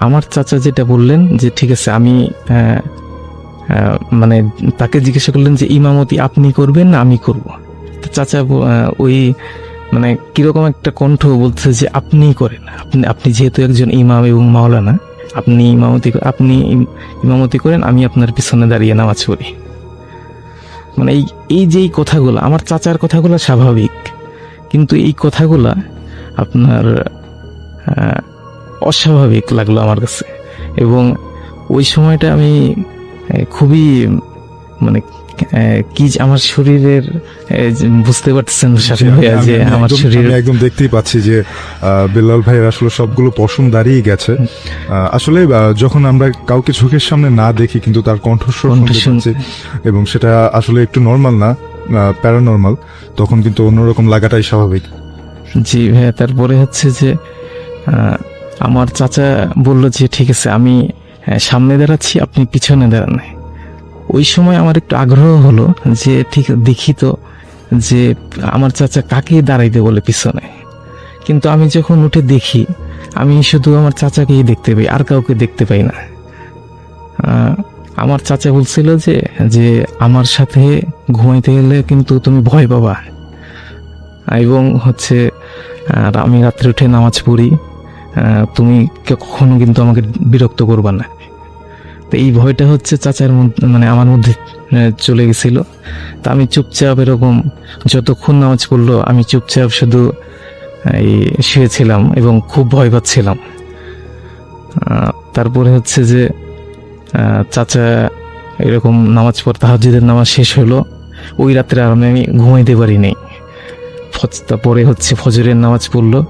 আমার চাচা যেটা বললেন যে ঠিক আছে, আমি তাকে জিজ্ঞাসা করলেন যে ইমামতি আপনি করবেন না আমি করব। তো চাচা ওই কিরকম একটা কণ্ঠ বলছে যে আপনি করেন, আপনি যেহেতু একজন ইমাম এবং মাওলানা, আপনি ইমামতি করেন, আমি আপনার পিছনে দাঁড়িয়ে নামাজ পড়ি। এই যে কথাগুলো, আমার চাচার কথাগুলো স্বাভাবিক, কিন্তু এই কথাগুলা আপনার অস্বাভাবিক লাগলো আমার কাছে। এবং ওই সময়টা আমি খুবই মানে কি যে আমার শরীরের বুঝতে পারতেছেন সাথে ভাইয়া যে আমার শরীর আমি একদম দেখতেই পাচ্ছি যে বেলাল ভাইয়ের আসলে সবগুলো পশম দাঁড়িয়ে গেছে। আসলে যখন আমরা কাউকে চোখের সামনে না দেখি কিন্তু তার কণ্ঠস্বর শুনতে পাচ্ছি, এবং সেটা আসলে একটু নর্মাল না, প্যারানর্মাল, তখন কিন্তু অন্যরকম লাগাটাই স্বাভাবিক। জি ভাইয়া, তারপরে হচ্ছে যে আমার চাচা বলল যে ঠিক আছে আমি সামনে দাঁড়াচ্ছি, আপনি পিছনে দাঁড়ান। ওই সময় আমার একটু আগ্রহ হলো যে ঠিক দেখি তো যে আমার চাচা কাকে দাঁড়াইতে বলে পিছনে। কিন্তু আমি যখন উঠে দেখি আমি শুধু আমার চাচাকেই দেখতে পাই, আর কাউকে দেখতে পাই না। আমার চাচা বলছিল যে যে আমার সাথে ঘুমাইতে গেলে কিন্তু তুমি ভয় পাবা, এবং হচ্ছে আমি রাত্রে উঠে নামাজ পড়ি, তুমি কখনো কিন্তু আমাকে বিরক্ত করবা না। তো এই ভয়টা হচ্ছে চাচার মধ্যে মানে আমার মধ্যে চলে গেছিল। তা আমি চুপচাপ এরকম যতক্ষণ নামাজ পড়লো আমি চুপচাপ শুধু এই শুয়েছিলাম এবং খুব ভয় পাচ্ছিলাম। তারপরে হচ্ছে যে চাচা এরকম নামাজ পড় তাহাজ্জুদের নামাজ শেষ হলো, ওই রাত্রে আর আমি ঘুমাইতে পারি নাই। তারপরে হচ্ছে ফজরের নামাজ পড়লো।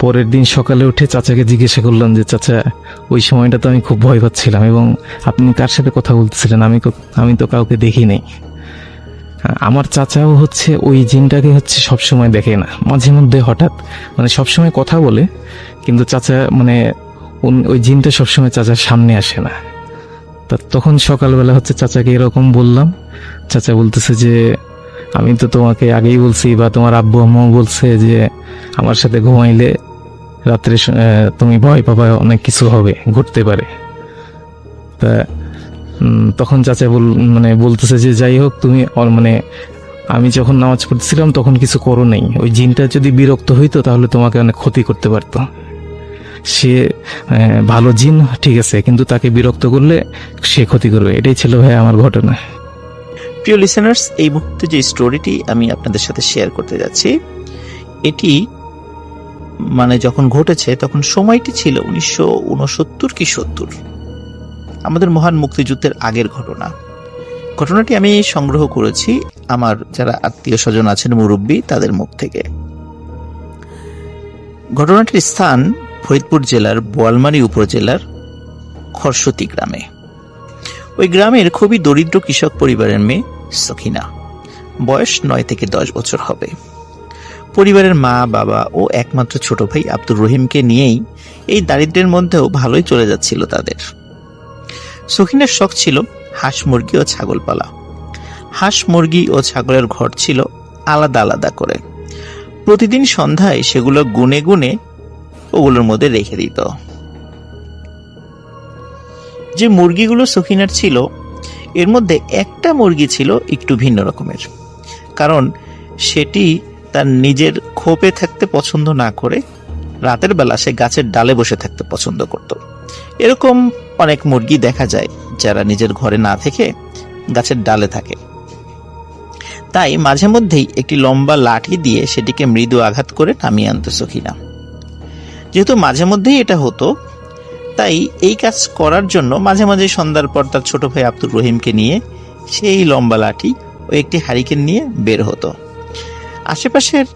পরের দিন সকালে উঠে চাচাকে জিজ্ঞাসা করলাম যে চাচা ওই সময়টা তো আমি খুব ভয় পাচ্ছিলাম এবং আপনি কার সাথে কথা বলতেছিলেন, আমি তো কাউকে দেখি নাই। আমার চাচাও হচ্ছে ওই জিনটাকে হচ্ছে সবসময় দেখে না, মাঝে মধ্যে হঠাৎ মানে সবসময় কথা বলে, কিন্তু চাচা মানে ওই জিনটা সবসময় চাচার সামনে আসে না। তখন সকালবেলা হচ্ছে চাচাকে এরকম বললাম, চাচা বলতেছে যে আমি তো তোমাকে আগেই বলছি বা তোমার আব্বু আম্মু বলছে যে আমার সাথে ঘুমাইলে রাত্রে তুমি ভয় পাবা, অনেক কিছু হবে, ঘটতে পারে। তা তখন চাচা বলতেছে যে যাই হোক তুমি মানে আমি যখন নামাজ পড়তেছিলাম তখন কিছু করো নাই, ওই জিনটা যদি বিরক্ত হইতো তাহলে তোমাকে অনেক ক্ষতি করতে পারতো। সে ভালো জিন ঠিক আছে, কিন্তু তাকে বিরক্ত করলে সে ক্ষতি করবে। এটাই ছিল ভাই আমার ঘটনা। প্রিয় লিসেনার্স, এই মুহূর্তে যে স্টোরিটি আমি আপনাদের সাথে শেয়ার করতে যাচ্ছি, এটি মানে যখন ঘটেছে তখন সময়টি ছিল 1969 কি 70, আমাদের মহান মুক্তিযুদ্ধের আগের ঘটনা। ঘটনাটি আমি সংগ্রহ করেছি আমার যারা আত্মীয় স্বজন আছেন মুরব্বী তাদের মুখ থেকে। ঘটনাটির স্থান ফরিদপুর জেলার বোয়ালমারী উপজেলার খরসতি গ্রামে। ওই গ্রামের খুবই দরিদ্র কৃষক পরিবারের মেয়ে সখিনা, বয়স 9 থেকে 10 বছর হবে। পরিবারের মা বাবা ও একমাত্র ছোট ভাই আব্দুর রহিমকে নিয়েই এই দারিদ্র্যের মধ্যেও ভালোই চলে যাচ্ছিল তাদের। সখিনার শখ ছিল হাঁস মুরগি ও ছাগল পালা। হাঁস মুরগি ও ছাগলের ঘর ছিল আলাদা আলাদা করে। প্রতিদিন সন্ধ্যায় সেগুলো গুনে গুনে ওগুলোর মধ্যে রেখে দিত। যে মুরগিগুলো সখিনার ছিল এর মধ্যে একটা মুরগি ছিল একটু ভিন্ন রকমের, কারণ সেটি তার নিজের খোপে থাকতে পছন্দ না করে রাতের বেলা সে গাছের ডালে বসে থাকতে পছন্দ করত। এরকম অনেক মুরগি দেখা যায় যারা নিজের ঘরে না থেকে গাছের ডালে থাকে। তাই মাঝে মধ্যেই একটি লম্বা লাঠি দিয়ে সেটিকে মৃদু আঘাত করে নামিয়ে আনত সখিনা। যেহেতু মাঝে মধ্যেই এটা হতো, তাই এই কাজ করার জন্য মাঝে মাঝে সন্ধ্যার পর তার ছোট ভাই আব্দুর রহিমকে নিয়ে সেই লম্বা লাঠি ও একটি হারিকেন নিয়ে বের হতো। আশেপাশের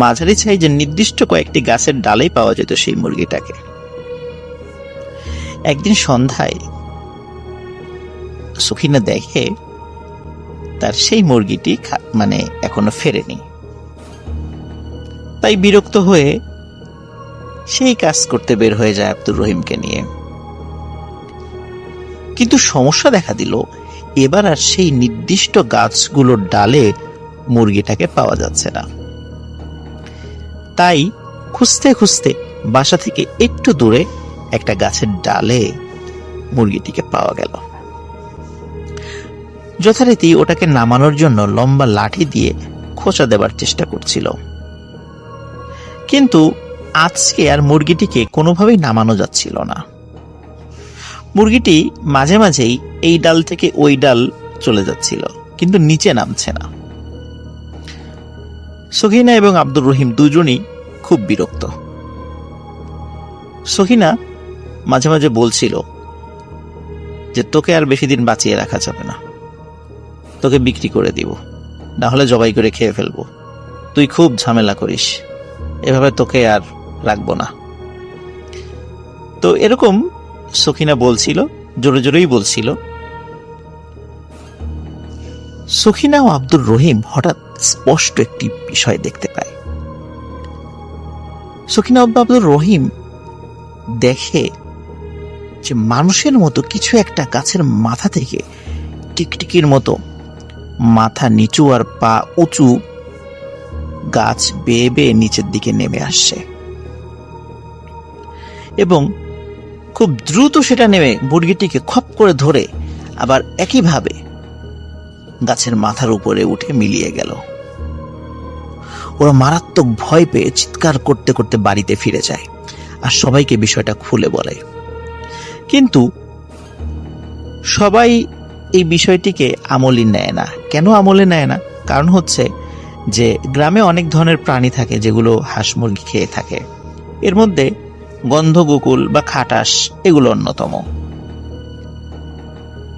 মাঝারি সাইজের নির্দিষ্ট কয়েকটি গাছের ডালেই পাওয়া যেত সেই মুরগিটাকে। একদিন সন্ধ্যায় সখিনা দেখে তার সেই মুরগিটি মানে এখনো ফেরেনি। তাই বিরক্ত হয়ে সেই কাজ করতে বের হয়ে যায় আব্দুর রহিমকে নিয়ে। কিন্তু সমস্যা দেখা দিল, এবার আর সেই নির্দিষ্ট গাছগুলোর ডালে মুরগিটাকে পাওয়া যাচ্ছে না। তাই খুঁজতে খুঁজতে বাসা থেকে একটু দূরে একটা গাছের ডালে মুরগিটিকে পাওয়া গেল। যথারীতি ওটাকে নামানোর জন্য লম্বা লাঠি দিয়ে খোঁচা দেবার চেষ্টা করছিল, কিন্তু আজকে আর মুরগিটিকে কোনোভাবেই নামানো যাচ্ছিল না। মুরগিটি মাঝে মাঝেই এই ডাল থেকে ওই ডাল চলে যাচ্ছিল, কিন্তু নিচে নামছে না। সখিনা এবং আব্দুর রহিম দুজনই খুব বিরক্ত। সখিনা মাঝে মাঝে বলছিল যে তোকে আর বেশি দিন বাঁচিয়ে রাখা যাবে না, তোকে বিক্রি করে দিব, না হলে জবাই করে খেয়ে ফেলবো। তুই খুব ঝামেলা করিস, এভাবে তোকে আর রাখবো না। তো এরকম সখিনা বলছিল, জোরে জোরেই বলছিল। সখিনা ও আব্দুর রহিম হঠাৎ স্পষ্ট একটি বিষয় দেখতে পায়। সখিনা ও আব্দুর রহিম দেখে যে মানুষের মতো কিছু একটা গাছের মাথা থেকে টিকটিকির মতো মাথা নিচু আর পা উঁচু গাছ বেয়ে বেয়ে নিচের দিকে নেমে আসছে, এবং খুব দ্রুত সেটা নেমে মুরগিটিকে খপ করে ধরে আবার একইভাবে গাছের মাথার উপরে উঠে মিলিয়ে গেল। ওরা মারাত্মক ভয় পেয়ে চিৎকার করতে করতে বাড়িতে ফিরে যায় আর সবাইকে বিষয়টা খুলে বলে। কিন্তু সবাই এই বিষয়টিকে আমলে নেয় না। কেন আমলে নেয় না? কারণ হচ্ছে যে গ্রামে অনেক ধরনের প্রাণী থাকে যেগুলো হাঁস মুরগি খেয়ে থাকে, এর মধ্যে গন্ধগোকুল বা খাটাস এগুলো অন্যতম।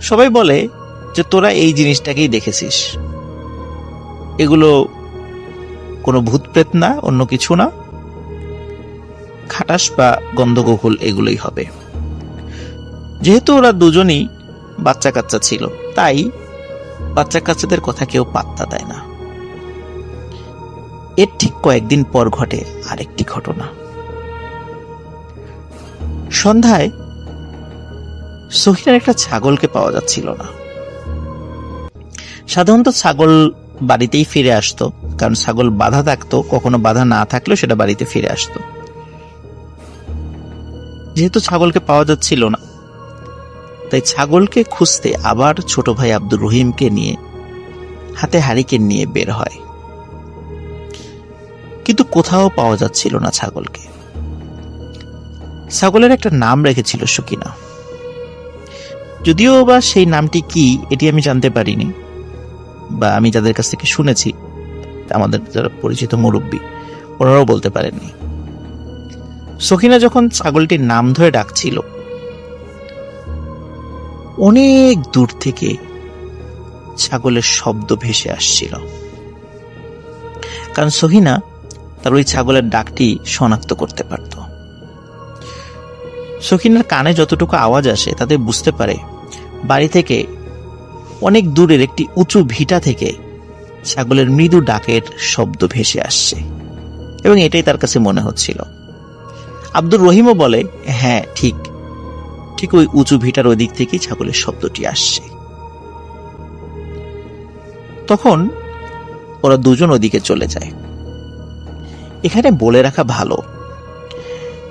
সবাই বলে যে তোরা এই জিনিসটাকেই দেখেছিস, এগুলো কোনো ভূত প্রেত না, অন্য কিছু না, খাটাস বা গন্ধগোকুল এগুলোই হবে। যেহেতু ওরা দুজনই বাচ্চা কাচ্চা ছিল, তাই বাচ্চা কাচ্চাদের কথা কেউ পাত্তা দেয় না। এর ঠিক কয়েকদিন পর ঘটে আরেকটি ঘটনা। সন্ধ্যায় সহিনার একটা ছাগলকে পাওয়া যাচ্ছিল না। সাধারণত ছাগল বাড়িতেই ফিরে আসতো, কারণ ছাগল বাধা থাকতো, কখনো বাধা না থাকলেও সেটা বাড়িতে ফিরে আসতো। যেহেতু ছাগলকে পাওয়া যাচ্ছিল না, তাই ছাগলকে খুঁজতে আবার ছোট ভাই আব্দুর রহিমকে নিয়ে হাতে হারিকেন নিয়ে বের হয়, কিন্তু কোথাও পাওয়া যাচ্ছিল না ছাগলকে। ছাগলের একটা নাম রেখেছিল সকিনা, যদিও বা সেই নামটি কি এটি আমি জানতে পারিনি, বা আমি যাদের কাছ থেকে শুনেছি, আমাদের যারা পরিচিত মুরব্বী ওনারাও বলতে পারেননি। সকিনা যখন ছাগলটির নাম ধরে ডাকছিল, অনেক দূর থেকে ছাগলের শব্দ ভেসে আসছিল, কারণ সহিনা তার ওই ছাগলের ডাকটি শনাক্ত করতে পারত। সখিনার কানে যতটুকু আওয়াজ আসে তাতে বুঝতে পারে বাড়ি থেকে অনেক দূরের একটি উঁচু ভিটা থেকে ছাগলের মৃদু ডাকের শব্দ ভেসে আসছে, এবং এটাই তার কাছে মনে হচ্ছিল। আব্দুর রহিমও বলে, হ্যাঁ ঠিক ঠিক ওই উঁচু ভিটার ওই দিক থেকেই ছাগলের শব্দটি আসছে। তখন ওরা দুজন ওদিকে চলে যায়। এখানে বলে রাখা ভালো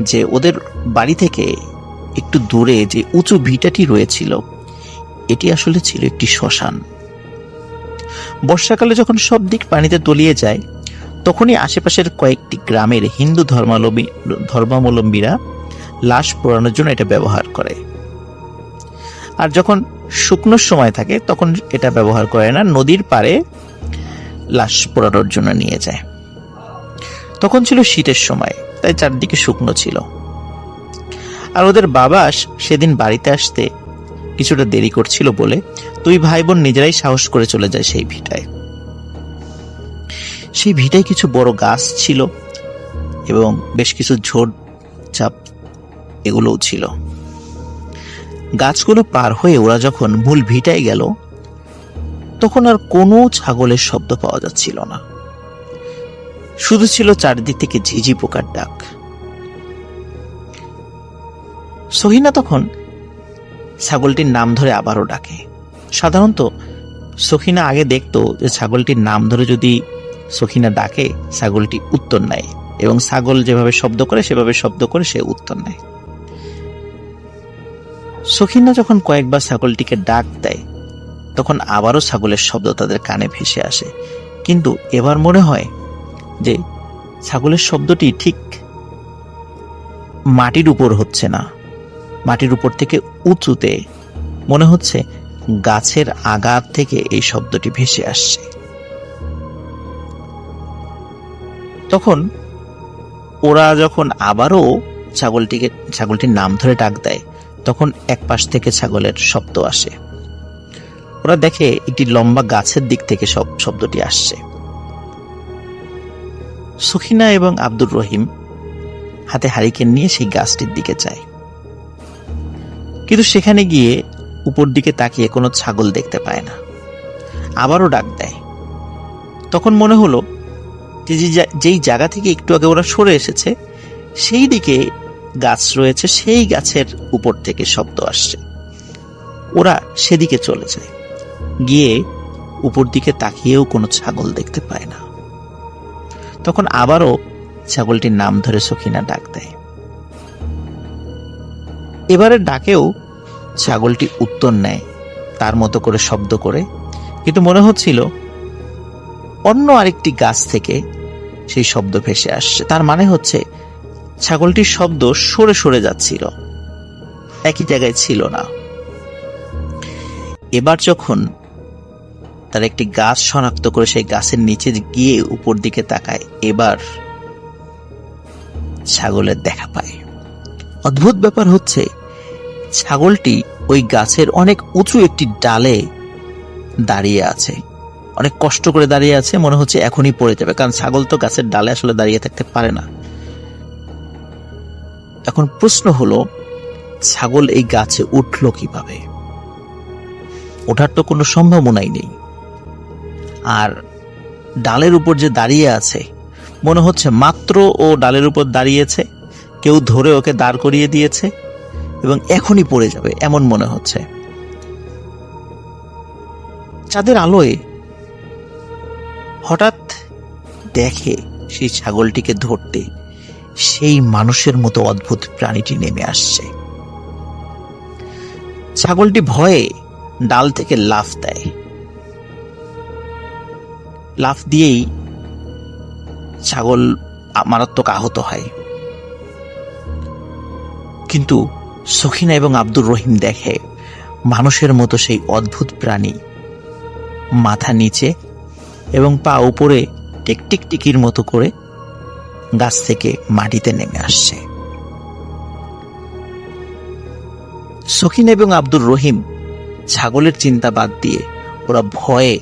যে ওদের বাড়ি থেকে একটু দূরে যে উঁচু ভিটাটি রয়েছিল, এটি আসলে ছিল একটি শ্মশান। বর্ষাকালে যখন সব দিক পানিতে তলিয়ে যায়, তখনই আশেপাশের কয়েকটি গ্রামের হিন্দু ধর্মাবলম্বীরা লাশ পোড়ানোর জন্য এটা ব্যবহার করে। আর যখন শুকনোর সময় থাকে তখন এটা ব্যবহার করে না, নদীর পাড়ে লাশ পোড়ানোর জন্য নিয়ে যায়। তখন ছিল শীতের সময়, তাই চারদিকে শুকনো ছিল। আর ওদের বাবা সেদিন বাড়িতে আসতে কিছুটা দেরি করছিল বলে দুই ভাই বোন নিজেরাই সাহস করে চলে যায় সেই ভিটায়। সেই ভিটায় কিছু বড় গাছ ছিল এবং বেশ কিছু ঝোড় চাপ এগুলোও ছিল। গাছগুলো পার হয়ে ওরা যখন মূল ভিটায় গেল, তখন আর কোনো ছাগলের শব্দ পাওয়া যাচ্ছিল না, শুধু ছিল চারদিক থেকে ঝিঝি পোকার ডাক। সহিনা তখন ছাগলটির নাম ধরে আবারও ডাকে। সাধারণত সখিনা আগে দেখতো যে ছাগলটির নাম ধরে যদি সখিনা ডাকে, ছাগলটি উত্তর নেয়, এবং ছাগল যেভাবে শব্দ করে সেভাবে শব্দ করে সে উত্তর নেয়। সখিনা যখন কয়েকবার ছাগলটিকে ডাক দেয়, তখন আবারও ছাগলের শব্দ তাদের কানে ভেসে আসে, কিন্তু এবার মনে হয় যে ছাগলের শব্দটি ঠিক মাটির উপর হচ্ছে না, মাটির উপর থেকে উঁচুতে, মনে হচ্ছে গাছের আগার থেকে এই শব্দটি ভেসে আসছে। তখন ওরা যখন আবারও ছাগলটির নাম ধরে ডাক দেয়, তখন এক পাশ থেকে ছাগলের শব্দ আসে। ওরা দেখে একটি লম্বা গাছের দিক থেকে শব্দটি আসছে। সখিনা এবং আব্দুর রহিম হাতে হারিকেন নিয়ে সেই গাছটির দিকে যায়, কিন্তু সেখানে গিয়ে উপর দিকে তাকিয়ে কোনো ছাগল দেখতে পায় না। আবারও ডাক দেয়। তখন মনে হলো যে যেই জায়গা থেকে একটু আগে ওরা সরে এসেছে সেই দিকে গাছ রয়েছে, সেই গাছের উপর থেকে শব্দ আসছে। ওরা সেদিকে চলে যায়, গিয়ে উপর দিকে তাকিয়েও কোনো ছাগল দেখতে পায় না। তখন আবারও ছাগলটির নাম ধরে সখিনা ডাক দেয়। এবারে ডাকেও ছাগলটি উত্তর নেয় তার মতো করে শব্দ করে, কিন্তু মনে হচ্ছিল অন্য আরেকটি গাছ থেকে সেই শব্দ ভেসে আসছে। তার মানে হচ্ছে ছাগলটির শব্দ সরে সরে যাচ্ছিল, একই জায়গায় ছিল না। এবার যখন তার একটি গাছ শনাক্ত করে সেই গাছের নিচে গিয়ে উপর দিকে তাকায়, এবার ছাগলের দেখা পায়। অদ্ভুত ব্যাপার হচ্ছে ছাগলটি ওই গাছের অনেক উঁচু একটি ডালে দাঁড়িয়ে আছে, অনেক কষ্ট করে দাঁড়িয়ে আছে, মনে হচ্ছে এখনই পড়ে যাবে, কারণ ছাগল তো গাছের ডালে আসলে দাঁড়িয়ে থাকতে পারে না। এখন প্রশ্ন হলো, ছাগল এই গাছে উঠলো কিভাবে? ওঠার তো কোনো সম্ভাবনাই নেই। আর ডালের উপর যে দাঁড়িয়ে আছে, মনে হচ্ছে মাত্র ও ডালের উপর দাঁড়িয়েছে, কেউ ধরে ওকে দাঁড় করিয়ে দিয়েছে এবং এখনই পড়ে যাবে এমন মনে হচ্ছে। চাঁদের আলোয় হঠাৎ দেখে সেই ছাগলটিকে ধরতে সেই মানুষের মতো অদ্ভুত প্রাণীটি নেমে আসছে। ছাগলটি ভয়ে ডাল থেকে লাফ দেয়, লাফ দিয়েই ছাগল মারাত্মক আহত হয়। কিন্তু সখিনা এবং আব্দুর রহিম দেখে মানুষের মতো সেই অদ্ভুত প্রাণী মাথা নিচে এবং পা উপরে টিকটিকির মতো করে গাছ থেকে মাটিতে নেমে আসছে। সখিনা এবং আব্দুর রহিম ছাগলের চিন্তা বাদ দিয়ে ওরা ভয়ে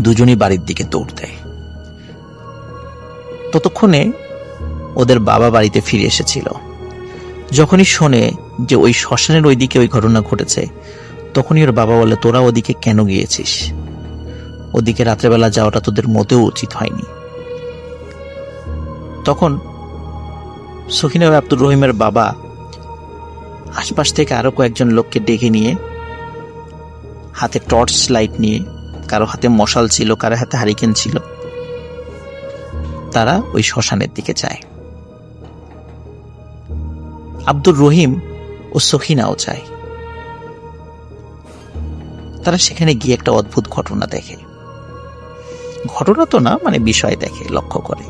দুজনই বাড়ির দিকে দৌড় দেয়। ততক্ষণে ওদের বাবা বাড়িতে ফিরে এসেছিল। যখনই শোনে যে ওই শ্মশানের ওইদিকে ওই ঘটনা ঘটেছে, তখনই ওর বাবা বলে, তোরা ওদিকে কেন গিয়েছিস? ওদিকে রাত্রেবেলা যাওয়াটা তোদের মোটেও উচিত হয়নি। তখন সখিনা ও আব্দুর রহিমের বাবা আশপাশ থেকে আরো কয়েকজন লোককে ডেকে নিয়ে, হাতে টর্চ লাইট নিয়ে, কারো হাতে মশাল ছিল, কারো হাতে হারিকেন ছিল, তারা ওই শ্মশানের দিকে যায়। আব্দুর রহিম ও সখিনাও যায়। তারা সেখানে গিয়ে একটা অদ্ভুত ঘটনা দেখে। ঘটনা তো না, মানে বিষয় দেখে, লক্ষ্য করে।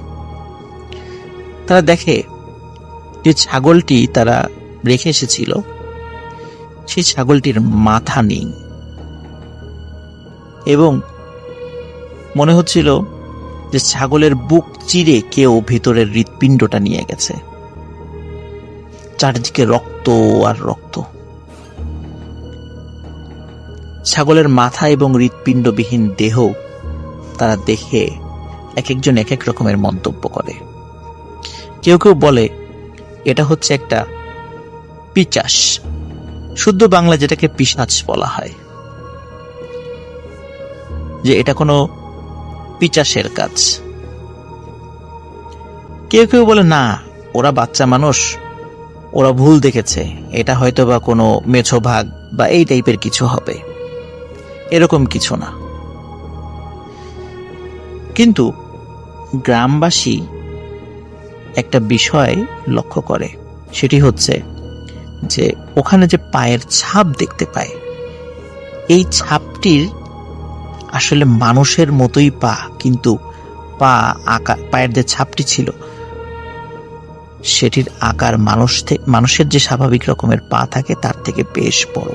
তারা দেখে যে ছাগলটি তারা রেখে এসেছিল, সেই ছাগলটির মাথা নেই এবং মনে হচ্ছিল যে ছাগলের বুক চিরে কেউ ভিতরের হৃৎপিণ্ডটা নিয়ে গেছে। চারিদিকে রক্ত আর রক্ত। ছাগলের মাথা এবং হৃৎপিণ্ডবিহীন দেহ তারা দেখে এক একজন এক এক রকমের মন্তব্য করে। কেউ কেউ বলে এটা হচ্ছে একটা পিচাস, শুদ্ধ বাংলা যেটাকে পিশাচ বলা হয়, যে এটা কোনো পিচাসের কাজ। কেউ কেউ বলে না, ওরা বাচ্চা মানুষ, ওরা ভুল দেখেছে, এটা হয়তো বা কোনো মেছো ভাগ বা এই টাইপের কিছু হবে, এরকম কিছু না। কিন্তু গ্রামবাসী একটা বিষয় লক্ষ্য করে, সেটি হচ্ছে যে ওখানে যে পায়ের ছাপ দেখতে পায়, এই ছাপটির আসলে মানুষের মতোই পা, কিন্তু পায়ের যে ছাপটি ছিল সেটির আকার মানুষের যে স্বাভাবিক রকমের পা থাকে তার থেকে বেশ বড়।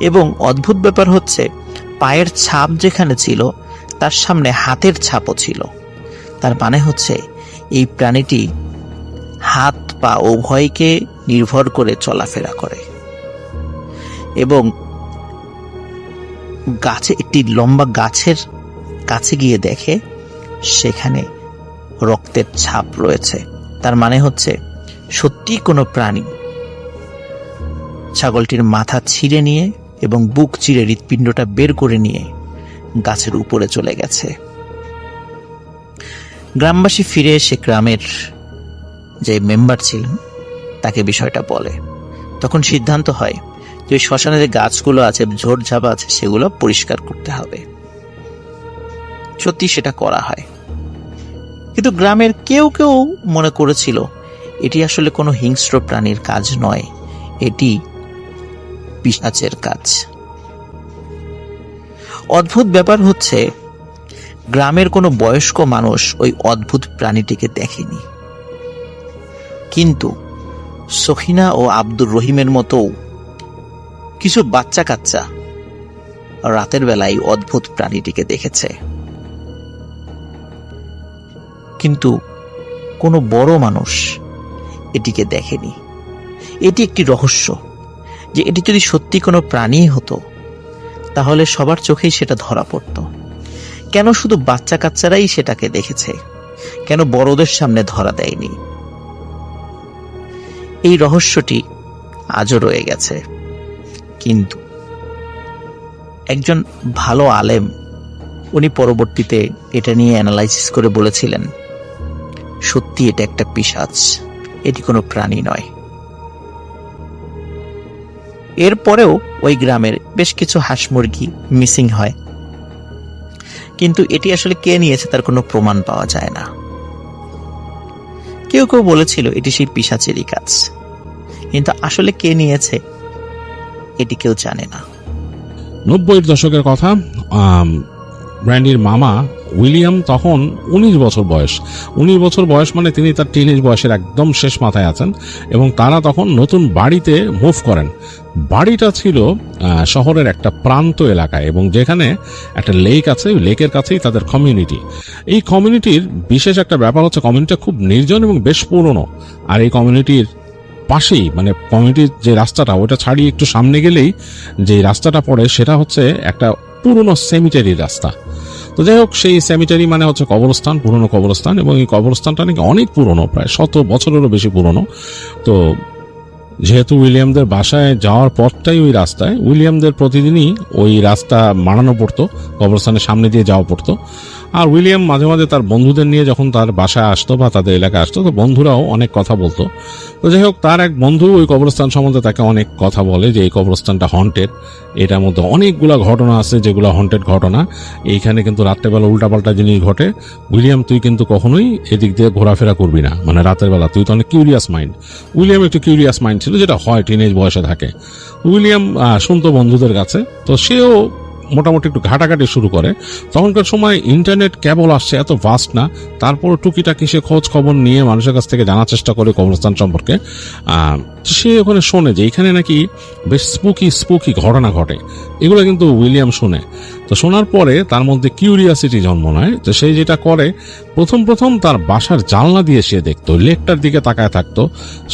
এবং অদ্ভুত ব্যাপার হচ্ছে পায়ের ছাপ যেখানে ছিল তার সামনে হাতের ছাপও ছিল। তার মানে হচ্ছে এই প্রাণীটি হাত পা উভয়কে নির্ভর করে চলাফেরা করে এবং একটি লম্বা গাছের কাছে গিয়ে দেখে সেখানে রক্তের ছাপ রয়েছে। তার মানে হচ্ছে সত্যি কোনো প্রাণী ছাগলটির মাথা ছিঁড়ে নিয়ে এবং বুক চিরে হৃৎপিণ্ডটা বের করে নিয়ে গাছের উপরে চলে গেছে। গ্রামবাসী ফিরে এসে গ্রামের যে মেম্বার ছিলেন তাকে বিষয়টা বলে। তখন সিদ্ধান্ত হয় যে ওই শ্মশানে যে গাছগুলো আছে, ঝোড়ঝাপা আছে, সেগুলো পরিষ্কার করতে হবে। সত্যি সেটা করা হয়, কিন্তু গ্রামের কেউ কেউ মনে করেছিল এটি আসলে কোনো হিংস্র প্রাণীর কাজ নয়, এটি পিশাচের কাজ। অদ্ভুত ব্যাপার হচ্ছে গ্রামের কোনো বয়স্ক মানুষ ওই অদ্ভুত প্রাণীটিকে দেখেনি, কিন্তু সখিনা ও আব্দুর রহিমের মতো কিছু বাচ্চা কাচ্চা রাতের বেলায় অদ্ভুত প্রাণীটিকে দেখেছে। কিন্তু কোনো বড় মানুষ এটিকে দেখেনি। এটি একটি রহস্য যে এটি যদি সত্যি কোনো প্রাণী হতো তাহলে সবার চোখেই সেটা ধরা পড়ত। কেন শুধু বাচ্চা কাচ্চারাই সেটাকে দেখেছে, কেন বড়দের সামনে ধরা দেয়নি? এই রহস্যটি আজও রয়ে গেছে। কিন্তু একজন ভালো আলেম উনি পরবর্তীতে এটা নিয়ে অ্যানালাইসিস করে বলেছিলেন, সত্যি এটা একটা পিশাচ, এটি কোনো প্রাণী নয়। এরপরেও ওই গ্রামের বেশ কিছু হাঁস মুরগি মিসিং হয়, কিন্তু এটি আসলে কে নিয়েছে তার কোনো প্রমাণ পাওয়া যায় না। কেউ কেউ বলেছিল এটি সেই পিশাচেরই কাজ, কিন্তু আসলে কে নিয়েছে এটি কেউ জানে না। 90-এর দশকের কথা। ব্র্যান্ডির মামা উইলিয়াম তখন 19 বছর বয়স। 19 বছর বয়স মানে তিনি তার টিনেজ বয়সের একদম শেষ মাথায় আছেন, এবং তারা তখন নতুন বাড়িতে মুভ করেন। বাড়িটা ছিল শহরের একটা প্রান্ত এলাকায়, এবং যেখানে একটা লেক আছে, ওই লেকের কাছেই তাদের কমিউনিটি। এই কমিউনিটির বিশেষ একটা ব্যাপার হচ্ছে কমিউনিটিটা খুব নির্জন এবং বেশ পুরনো। আর এই কমিউনিটির পাশেই, মানে কমিউনিটির যে রাস্তাটা ওটা ছাড়িয়ে একটু সামনে গেলেই যে রাস্তাটা পড়ে সেটা হচ্ছে একটা পুরনো সেমিটারির রাস্তা। তো যাই হোক, সেই সেমিটারি মানে হচ্ছে কবরস্থান, পুরনো কবরস্থান, এবং এই কবরস্থানটা নাকি অনেক পুরনো, প্রায় 100 বছরেরও বেশি পুরনো। তো যেহেতু উইলিয়ামদের বাসায় যাওয়ার পথটাই ওই রাস্তায়, উইলিয়ামদের প্রতিদিনই ওই রাস্তা মারানো পড়তো, কবরস্থানের সামনে দিয়ে যাওয়া পড়তো। আর উইলিয়াম মাঝে মাঝে তার বন্ধুদের নিয়ে যখন তার বাসায় আসতো বা তাদের এলাকায় আসতো, তো বন্ধুরাও অনেক কথা বলতো। তো যাই হোক, তার এক বন্ধু ওই কবরস্থান সম্বন্ধে তাকে অনেক কথা বলে যে এই কবরস্থানটা হন্টেড, এটার মধ্যে অনেকগুলো ঘটনা আছে যেগুলো হন্টেড ঘটনা, এইখানে কিন্তু রাত্রেবেলা উল্টাপাল্টা জিনিস ঘটে। উইলিয়াম, তুই কিন্তু কখনোই এদিক দিয়ে ঘোরাফেরা করবি না, মানে রাতের বেলা, তুই তো অনেক কিউরিয়াস মাইন্ড। উইলিয়াম একটু কিউরিয়াস মাইন্ড ছিল, যেটা হয় টিনেজ বয়সে থাকে। উইলিয়াম শুনতো বন্ধুদের কাছে, তো সেও মোটামুটি একটু ঘাটাঘাটি শুরু করে। তখনকার সময় ইন্টারনেট কেবল আসছে, এত ভাস্ট না, তারপর টুকিটাকি সে খোঁজ খবর নিয়ে মানুষের কাছ থেকে জানার চেষ্টা করে কবরস্থান সম্পর্কে। সে ওখানে শোনে যে এখানে নাকি বেশ স্পুকি ঘটনা ঘটে, এগুলো কিন্তু উইলিয়াম শুনে। তো শোনার পরে তার মধ্যে কিউরিয়াসিটি জন্ম নেয়। তো সে যেটা করে, প্রথম তার বাসার জানলা দিয়ে সে দেখতো, লেকটার দিকে তাকায় থাকতো,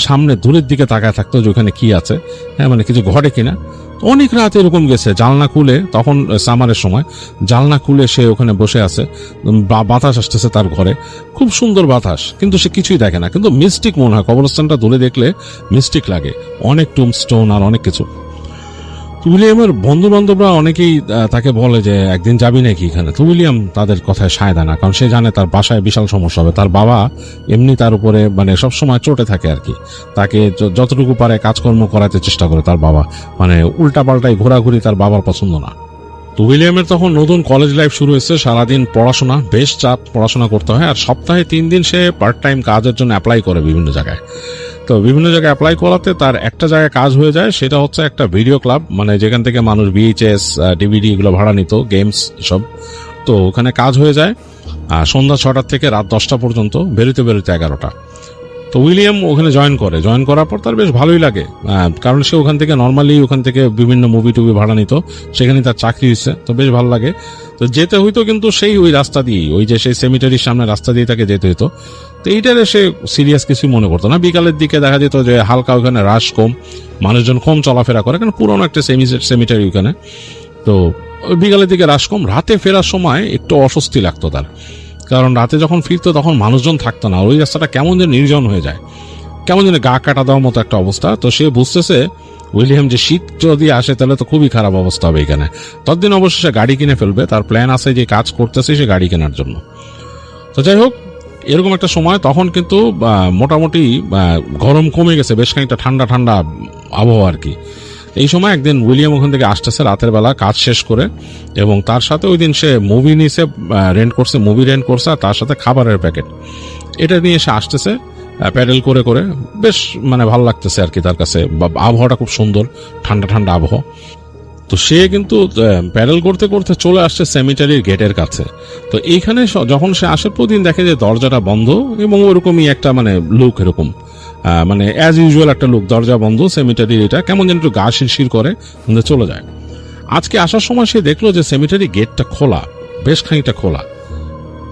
সামনে দূরের দিকে তাকায় থাকতো যে ওখানে কি আছে, হ্যাঁ মানে কিছু ঘটে কিনা। অনেক রাত এরকম গেছে, জানলা খুলে, তখন সামারের সময়, জানলা খুলে সে ওখানে বসে আছে, বাতাস আসতেছে তার ঘরে, খুব সুন্দর বাতাস, কিন্তু সে কিছুই দেখে না। কিন্তু মিস্টিক মনে হয়, কবরস্থানটা দূরে দেখলে মিস্টিক লাগে, অনেক টুমস্টোন আর অনেক কিছু। উইলিয়ামের বন্ধু বান্ধবরা অনেকেই তাকে বলে যে একদিন যাবি নাকি এখানে। তো উইলিয়াম তাদের কথায় সায় দেয় না, কারণ সে জানে তার বাসায় বিশাল সমস্যা হবে। তার বাবা এমনি তার উপরে মানে সবসময় চটে থাকে আর কি, তাকে যতটুকু পারে কাজকর্ম করাতে চেষ্টা করে তার বাবা, মানে উল্টাপাল্টাই ঘোরাঘুরি তার বাবার পছন্দ না। তো উইলিয়ামের তখন নতুন কলেজ লাইফ শুরু হয়েছে, সারাদিন পড়াশোনা, বেশ চাপ, পড়াশোনা করতে হয়। আর সপ্তাহে 3 দিন সে পার্ট টাইম কাজের জন্য অ্যাপ্লাই করে বিভিন্ন জায়গায়। তো বিভিন্ন জায়গায় অ্যাপ্লাই করাতে তার একটা জায়গায় কাজ হয়ে যায়, সেটা হচ্ছে একটা ভিডিও ক্লাব, মানে যেখান থেকে মানুষ VHS DVD এগুলো ভাড়া নিত, গেমস সব। তো ওখানে কাজ হয়ে যায় সন্ধ্যা 6টা থেকে রাত 10টা পর্যন্ত, বেরোতে 11টা। তো উইলিয়াম ওখানে জয়েন করার পর তার বেশ ভালোই লাগে, কারণ সে ওখান থেকে বিভিন্ন মুভি টুভি ভাড়া নিত, সেখানে তার চাকরি হয়েছে, তো বেশ ভালো লাগে। তো যেতে হইতো কিন্তু সেই ওই রাস্তা দিয়েই, ওই যে সেই সেমিটারির সামনে রাস্তা দিয়ে তাকে যেতে হইতো। তো এইটারে সে সিরিয়াস কিছু মনে করতো না। বিকালের দিকে দেখা যেত যে হালকা ওখানে রাশ কম, মানুষজন কম চলাফেরা করে, কারণ পুরোনো একটা সেমিটারি ওখানে। তো ওই বিকালের দিকে হ্রাস কম। রাতে ফেরার সময় একটু অস্বস্তি লাগতো তার, কারণ রাতে যখন ফিরতো তখন মানুষজন থাকতো না, ওই রাস্তাটা কেমন যেন নির্জন হয়ে যায়, কেমন যেন গা কাটা দেওয়ার মতো একটা অবস্থা। তো সে বুঝতেছে উইলিয়াম যে শীত যদি আসে তাহলে তো খুবই খারাপ অবস্থা হবে এখানে। ততদিন অবশ্য সে গাড়ি কিনে ফেলবে, তার প্ল্যান আছে যে কাজ করতেছে সে গাড়ি কেনার জন্য। তো যাই হোক, এরকম একটা সময় তখন কিন্তু মোটামুটি গরম কমে গেছে, বেশ খানিকটা ঠান্ডা ঠান্ডা আবহাওয়া আর কি। এই সময় একদিন উইলিয়াম ওখান থেকে আসতেছে রাতের বেলা কাজ শেষ করে, এবং তার সাথে ওই দিন সে মুভি রেন্ট করছে আর তার সাথে খাবারের প্যাকেট, এটা নিয়ে সে আসতেছে প্যাডেল করে করে। বেশ মানে ভালো লাগতেছে আর কি তার কাছে, আবহাওয়াটা খুব সুন্দর, ঠান্ডা ঠান্ডা আবহাওয়া। তো সে কিন্তু প্যাডেল করতে করতে চলে আসছে সেমিটারির গেটের কাছে। তো এইখানে যখন সে আসে প্রতিদিন দেখে যে দরজাটা বন্ধ, এবং ওরকমই একটা মানে লুক, এরকম মানে অ্যাজ ইউজুয়াল একটা লুক, দরজা বন্ধ সেমিটারির, এটা কেমন যেন একটু গা শিরশির করে চলে যায়। আজকে আসার সময় সে দেখলো যে সেমিটারি গেটটা খোলা, বেশ খানিকটা খোলা।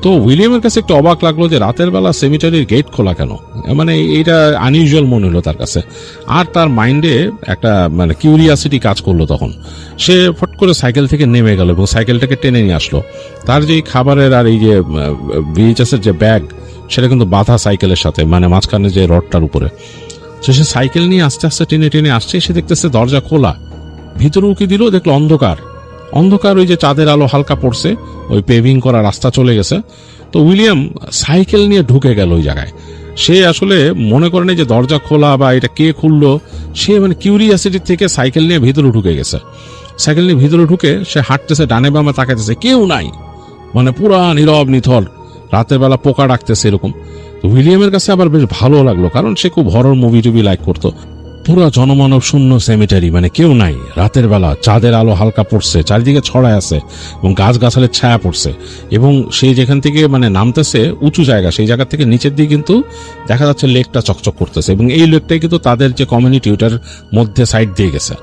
তো উইলিয়ামের কাছে একটু অবাক লাগলো যে রাতের বেলা সেমিটারির গেট খোলা কেন, মানে এটা আনইউজুয়াল মনে হলো তার কাছে। আর তার মাইন্ডে একটা মানে কিউরিয়াসিটি কাজ করলো তখন। সে ফট করে সাইকেল থেকে নেমে গেল এবং সাইকেলটাকে টেনে নিয়ে আসলো। তার যে খাবারের আর এই যে VHS এর যে ব্যাগ, সেটা কিন্তু বাঁধা সাইকেলের সাথে, মানে মাঝখানে যে রডটার উপরে। তো সে সাইকেল নিয়ে আস্তে আস্তে টেনে টেনে আসছে, সে দেখতেছে দরজা খোলা। ভিতরে উকি দিল, দেখলো অন্ধকার অন্ধকার, ওই যে চাঁদের আলো হালকা পড়ছে, ওই পেভিং করা রাস্তা চলে গেছে। তো উইলিয়াম সাইকেল নিয়ে ঢুকে গেল ওই জায়গায়। সে আসলে মনে করেনি যে দরজা খোলা বা এটা কে খুললো, সে মানে কিউরিয়াসিটি থেকে সাইকেল নিয়ে ভিতরে ঢুকে গেছে। সাইকেল নিয়ে ভিতরে ঢুকে সে হাঁটতেছে, ডানে বামে তাকাইতেছে, কেউ নাই, মানে পুরা নীরব নিথর, রাতের বেলা পোকা ডাকতেছে এরকম। তো উইলিয়ামের কাছে আবার বেশ ভালো লাগলো, কারণ সে খুব হরর মুভি টুভি লাইক করতো। পুরো জনমানব শূন্য সেমিটারি, মানে কেউ নাই, রাতের বেলা চাঁদের আলো হালকা পড়ছে, চারিদিকে ছড়ায় আছে এবং গাছগাছালের ছায়া পড়ছে। এবং সেই যেখান থেকে মানে নামতেছে উঁচু জায়গা, সেই জায়গা থেকে নিচের দিকে কিন্তু দেখা যাচ্ছে লেকটা চকচক করতেছে, এবং এই লেকটাই কিন্তু তাদের যে কমিউনিটি ওটার মধ্যে সাইড দিয়ে গেছে।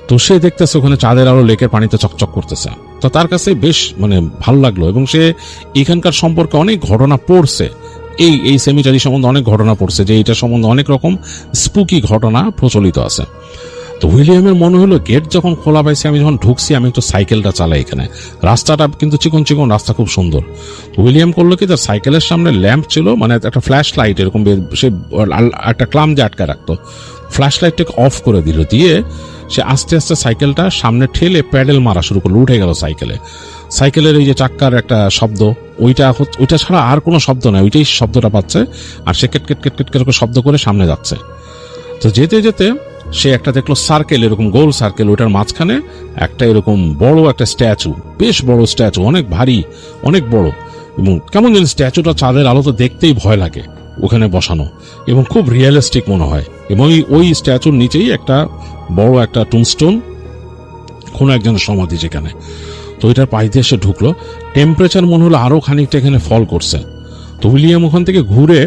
তো সে দেখতেছে ওখানে চাঁদের আলো লেকের পানিতে চকচক করতেছে। তো তার কাছে বেশ মানে ভালো লাগলো, এবং সে এখানকার সম্পর্কে অনেক ঘটনা পড়ছে, এই সেমিটারি সম্বন্ধে অনেক ঘটনা পড়ছে, যে এটা সম্বন্ধে অনেক রকম স্পুকি ঘটনা প্রচলিত আছে। তো উইলিয়ামের মনে হলো গেট যখন খোলা পাইছে, আমি যখন ঢুকছি আমি একটু সাইকেলটা চালাই এখানে, রাস্তাটা কিন্তু চিকন চিকন রাস্তা, খুব সুন্দর। উইলিয়াম করলো কি, তার সাইকেলের সামনে ল্যাম্প ছিল, মানে একটা ফ্ল্যাশ লাইট এরকম, সে একটা ক্লাম যে আটকে রাখতো, ফ্ল্যাশ লাইটটাকে অফ করে দিল, দিয়ে সে আস্তে আস্তে সাইকেলটা সামনে ঠেলে প্যাডেল মারা শুরু করলো, উঠে গেল সাইকেলে। সাইকেলের এই যে চাক্কার একটা শব্দ, ওইটা ছাড়া আর কোনো শব্দ নাই, ওইটাই শব্দটা পাচ্ছে, আর সে কেট কেট কেট কেট কেট শব্দ করে সামনে যাচ্ছে। তো যেতে যেতে সে একটা দেখলো সার্কেল, এরকম গোল সার্কেল, ওইটার মাঝখানে একটা এরকম বড় একটা স্ট্যাচু, বেশ বড় স্ট্যাচু, অনেক ভারী, অনেক বড়, এবং কেমন যেন স্ট্যাচুটা চাঁদের আলো তো দেখতেই ভয় লাগে ওখানে বসানো, এবং খুব রিয়েলিস্টিক মনে হয়। এবং ওই স্ট্যাচুর নিচেই একটা বড় একটা টুমস্টোন, কোনো একজনের সমাধি যেখানে। তো ওইটার পাশ দিয়ে সে ঢুকলো, টেম্পারেচার মনে হলো আরো খানিকটা এখানে ফল করছে। তো উইলিয়াম ওখান থেকে ঘুরে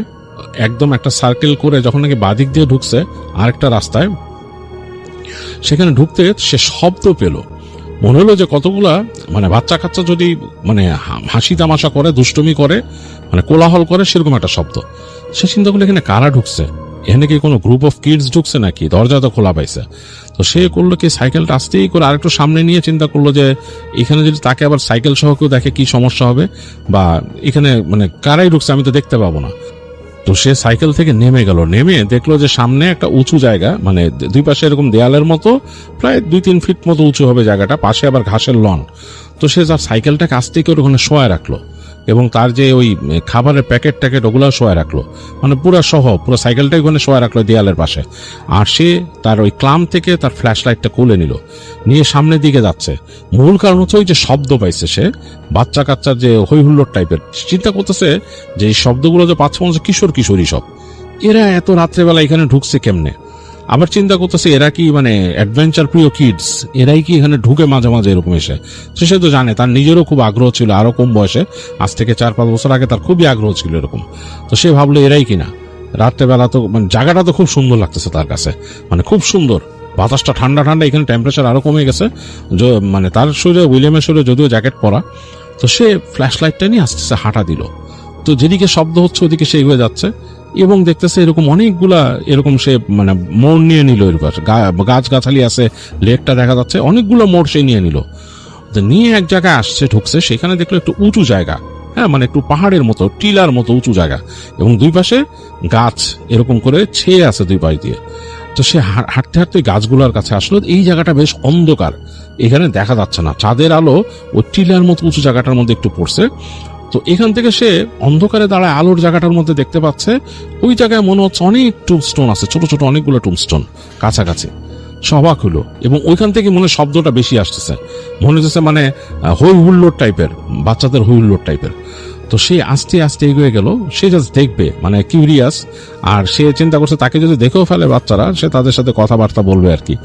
একদম একটা সার্কেল করে যখন নাকি বাদিক দিয়ে ঢুকছে আরেকটা রাস্তায়, সেখানে ঢুকতে সে শব্দ পেল। মনে হলো যে কতগুলা মানে বাচ্চা কাচ্চা যদি মানে হাসি তামাশা করে, দুষ্টমি করে, মানে কোলাহল করে, সেরকম একটা শব্দ। সে চিন্তা করলো এখানে কারা ঢুকছে, এখানে কি কোনো গ্রুপ অফ কিডস ঢুকছে নাকি, দরজা তো খোলা পাইছে। তো সে করলো কি, সাইকেলটা আস্তেই করে আরেকটু সামনে নিয়ে চিন্তা করলো যে এখানে যদি তাকে আবার সাইকেল সহ কেউ দেখে কি সমস্যা হবে, বা এখানে মানে কারাই ঢুকছে আমি তো দেখতে পাবো না। তো সে সাইকেল থেকে নেমে গেল, নেমে দেখলো যে সামনে একটা উঁচু জায়গা, মানে দুই পাশে এরকম দেয়ালের মতো, প্রায় 2-3 ফিট মতো উঁচু হবে জায়গাটা, পাশে আবার ঘাসের লন। তো সে তার সাইকেলটাকে আস্তে করে ওখানে শোয়ায় রাখলো, এবং তার যে ওই খাবারের প্যাকেট ট্যাকেট ওগুলো শোয়া রাখলো, মানে পুরো সাইকেলটাই ওখানে শোয়া রাখলো দেয়ালের পাশে। আর সে তার ওই ক্লাম থেকে তার ফ্ল্যাশ লাইটটা খুলে নিল, নিয়ে সামনের দিকে যাচ্ছে। মূল কারণ হচ্ছে ওই যে শব্দ পাইছে সে, বাচ্চা কাচ্চার যে হই হুল্লোড় টাইপের, চিন্তা করতেছে যে এই শব্দগুলো যে পাচ্ছে মনে হচ্ছে কিশোর কিশোরী সব, এরা এত রাত্রেবেলা এখানে ঢুকছে কেমনে। আবার চিন্তা করতেছে এরা কি মানে অ্যাডভেঞ্চার প্রিয় কিডস, এরাই কি এখানে ঢুকে মাঝে মাঝে এরকম এসে। সে তো জানে, তার নিজেরও খুব আগ্রহ ছিল, আরো কম বয়সে, আজ থেকে 4-5 বছর আগে তার খুবই আগ্রহ ছিল এরকম। তো সে ভাবলো এরাই কিনা। রাত্রেবেলা তো মানে জায়গাটা তো খুব সুন্দর লাগতেছে তার কাছে, মানে খুব সুন্দর, বাতাসটা ঠান্ডা ঠান্ডা, এখানে টেম্পারেচার আরো কমে গেছে, মানে তার শরীরে, উইলিয়ামের শরীরে যদিও জ্যাকেট পরা। তো সে ফ্ল্যাশ লাইটটা নিয়ে আস্তে আস্তে হাঁটা দিল। তো যেদিকে শব্দ হচ্ছে ওদিকে সে এগিয়ে যাচ্ছে, এবং দেখতেছে এরকম অনেকগুলা এরকম সে মানে মোড় নিয়ে নিল, এর পাশে গাছ গাছালি আছে, লেকটা দেখা যাচ্ছে, অনেকগুলো মোড় সে নিয়ে নিল। তো নিয়ে এক জায়গায় আসছে, ঢুকছে, সেখানে দেখলো একটু উঁচু জায়গা, হ্যাঁ মানে একটু পাহাড়ের মতো, টিলার মতো উঁচু জায়গা, এবং দুই পাশে গাছ এরকম করে ছেয়ে আছে দুই পাশ দিয়ে। তো সে হাঁটতে হাঁটতে গাছগুলোর কাছে আসলো। এই জায়গাটা বেশ অন্ধকার, এখানে দেখা যাচ্ছে না, চাঁদের আলো ওই টিলার মতো উঁচু জায়গাটার মধ্যে একটু পড়ছে। তো এখান থেকে সে অন্ধকারে দাঁড়ায় আলোর জায়গাটার মধ্যে দেখতে পাচ্ছে ওই জায়গায় মনে হচ্ছে অনেক টুমস্টোন আছে, ছোট ছোট অনেকগুলো টুমস্টোন কাছাকাছি। সে অবাক হলো, এবং ওইখান থেকে মনে শব্দটা বেশি আসতেছে, মনে হচ্ছে মানে হই হুল্লোড় টাইপের, বাচ্চাদের হই হুল্লোড় টাইপের। তো সে আস্তে আস্তে এগিয়ে গেল, সে জাস্ট দেখবে, মানে কিউরিয়াস। আর সে চিন্তা করছে তাকে যদি দেখেও ফেলে বাচ্চারা, সে তাদের সাথে কথাবার্তা বলবে আর কি,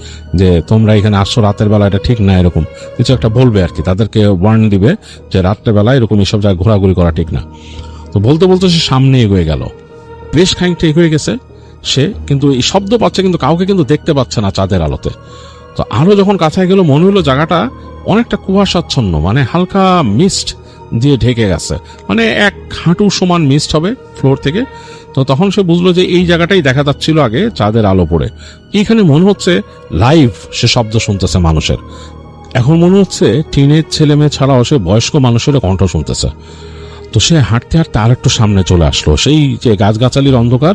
যে তোমরা এখানে আসছো রাতের বেলা, এটা ঠিক না, এরকম কিছু একটা বলবে আর কি, তাদেরকে ওয়ার্নিং দিবে যে রাত্রের বেলা এরকম এইসব জায়গায় ঘোরাঘুরি করা ঠিক না। তো বলতে বলতে সে সামনে এগিয়ে গেল, বেশ খানিকটা এগিয়ে গেছে সে, কিন্তু এই শব্দ পাচ্ছে কিন্তু কাউকে কিন্তু দেখতে পাচ্ছে না চাঁদের আলোতে। তো আলো যখন কাছায় গেল মনে হলো জায়গাটা অনেকটা কুয়াশাচ্ছন্ন, মানে হালকা মিস্ট দিয়ে ঢেকে গেছে, মানে এক হাঁটু সমান মিস্ট হবে ফ্লোর থেকে। তো তখন সে বুঝলো যে এই জায়গাটাই দেখা যাচ্ছিল আগে চাঁদের আলো পড়ে। এইখানে মনে হচ্ছে লাইভ সে শব্দ শুনতেছে মানুষের, এখন মনে হচ্ছে টিনের ছেলে মেয়ে ছাড়াও সে বয়স্ক মানুষের কণ্ঠ শুনতেছে। তো সে হাঁটতে হাঁটতে আর একটু সামনে চলে আসলো, সেই যে গাছগাছালির অন্ধকার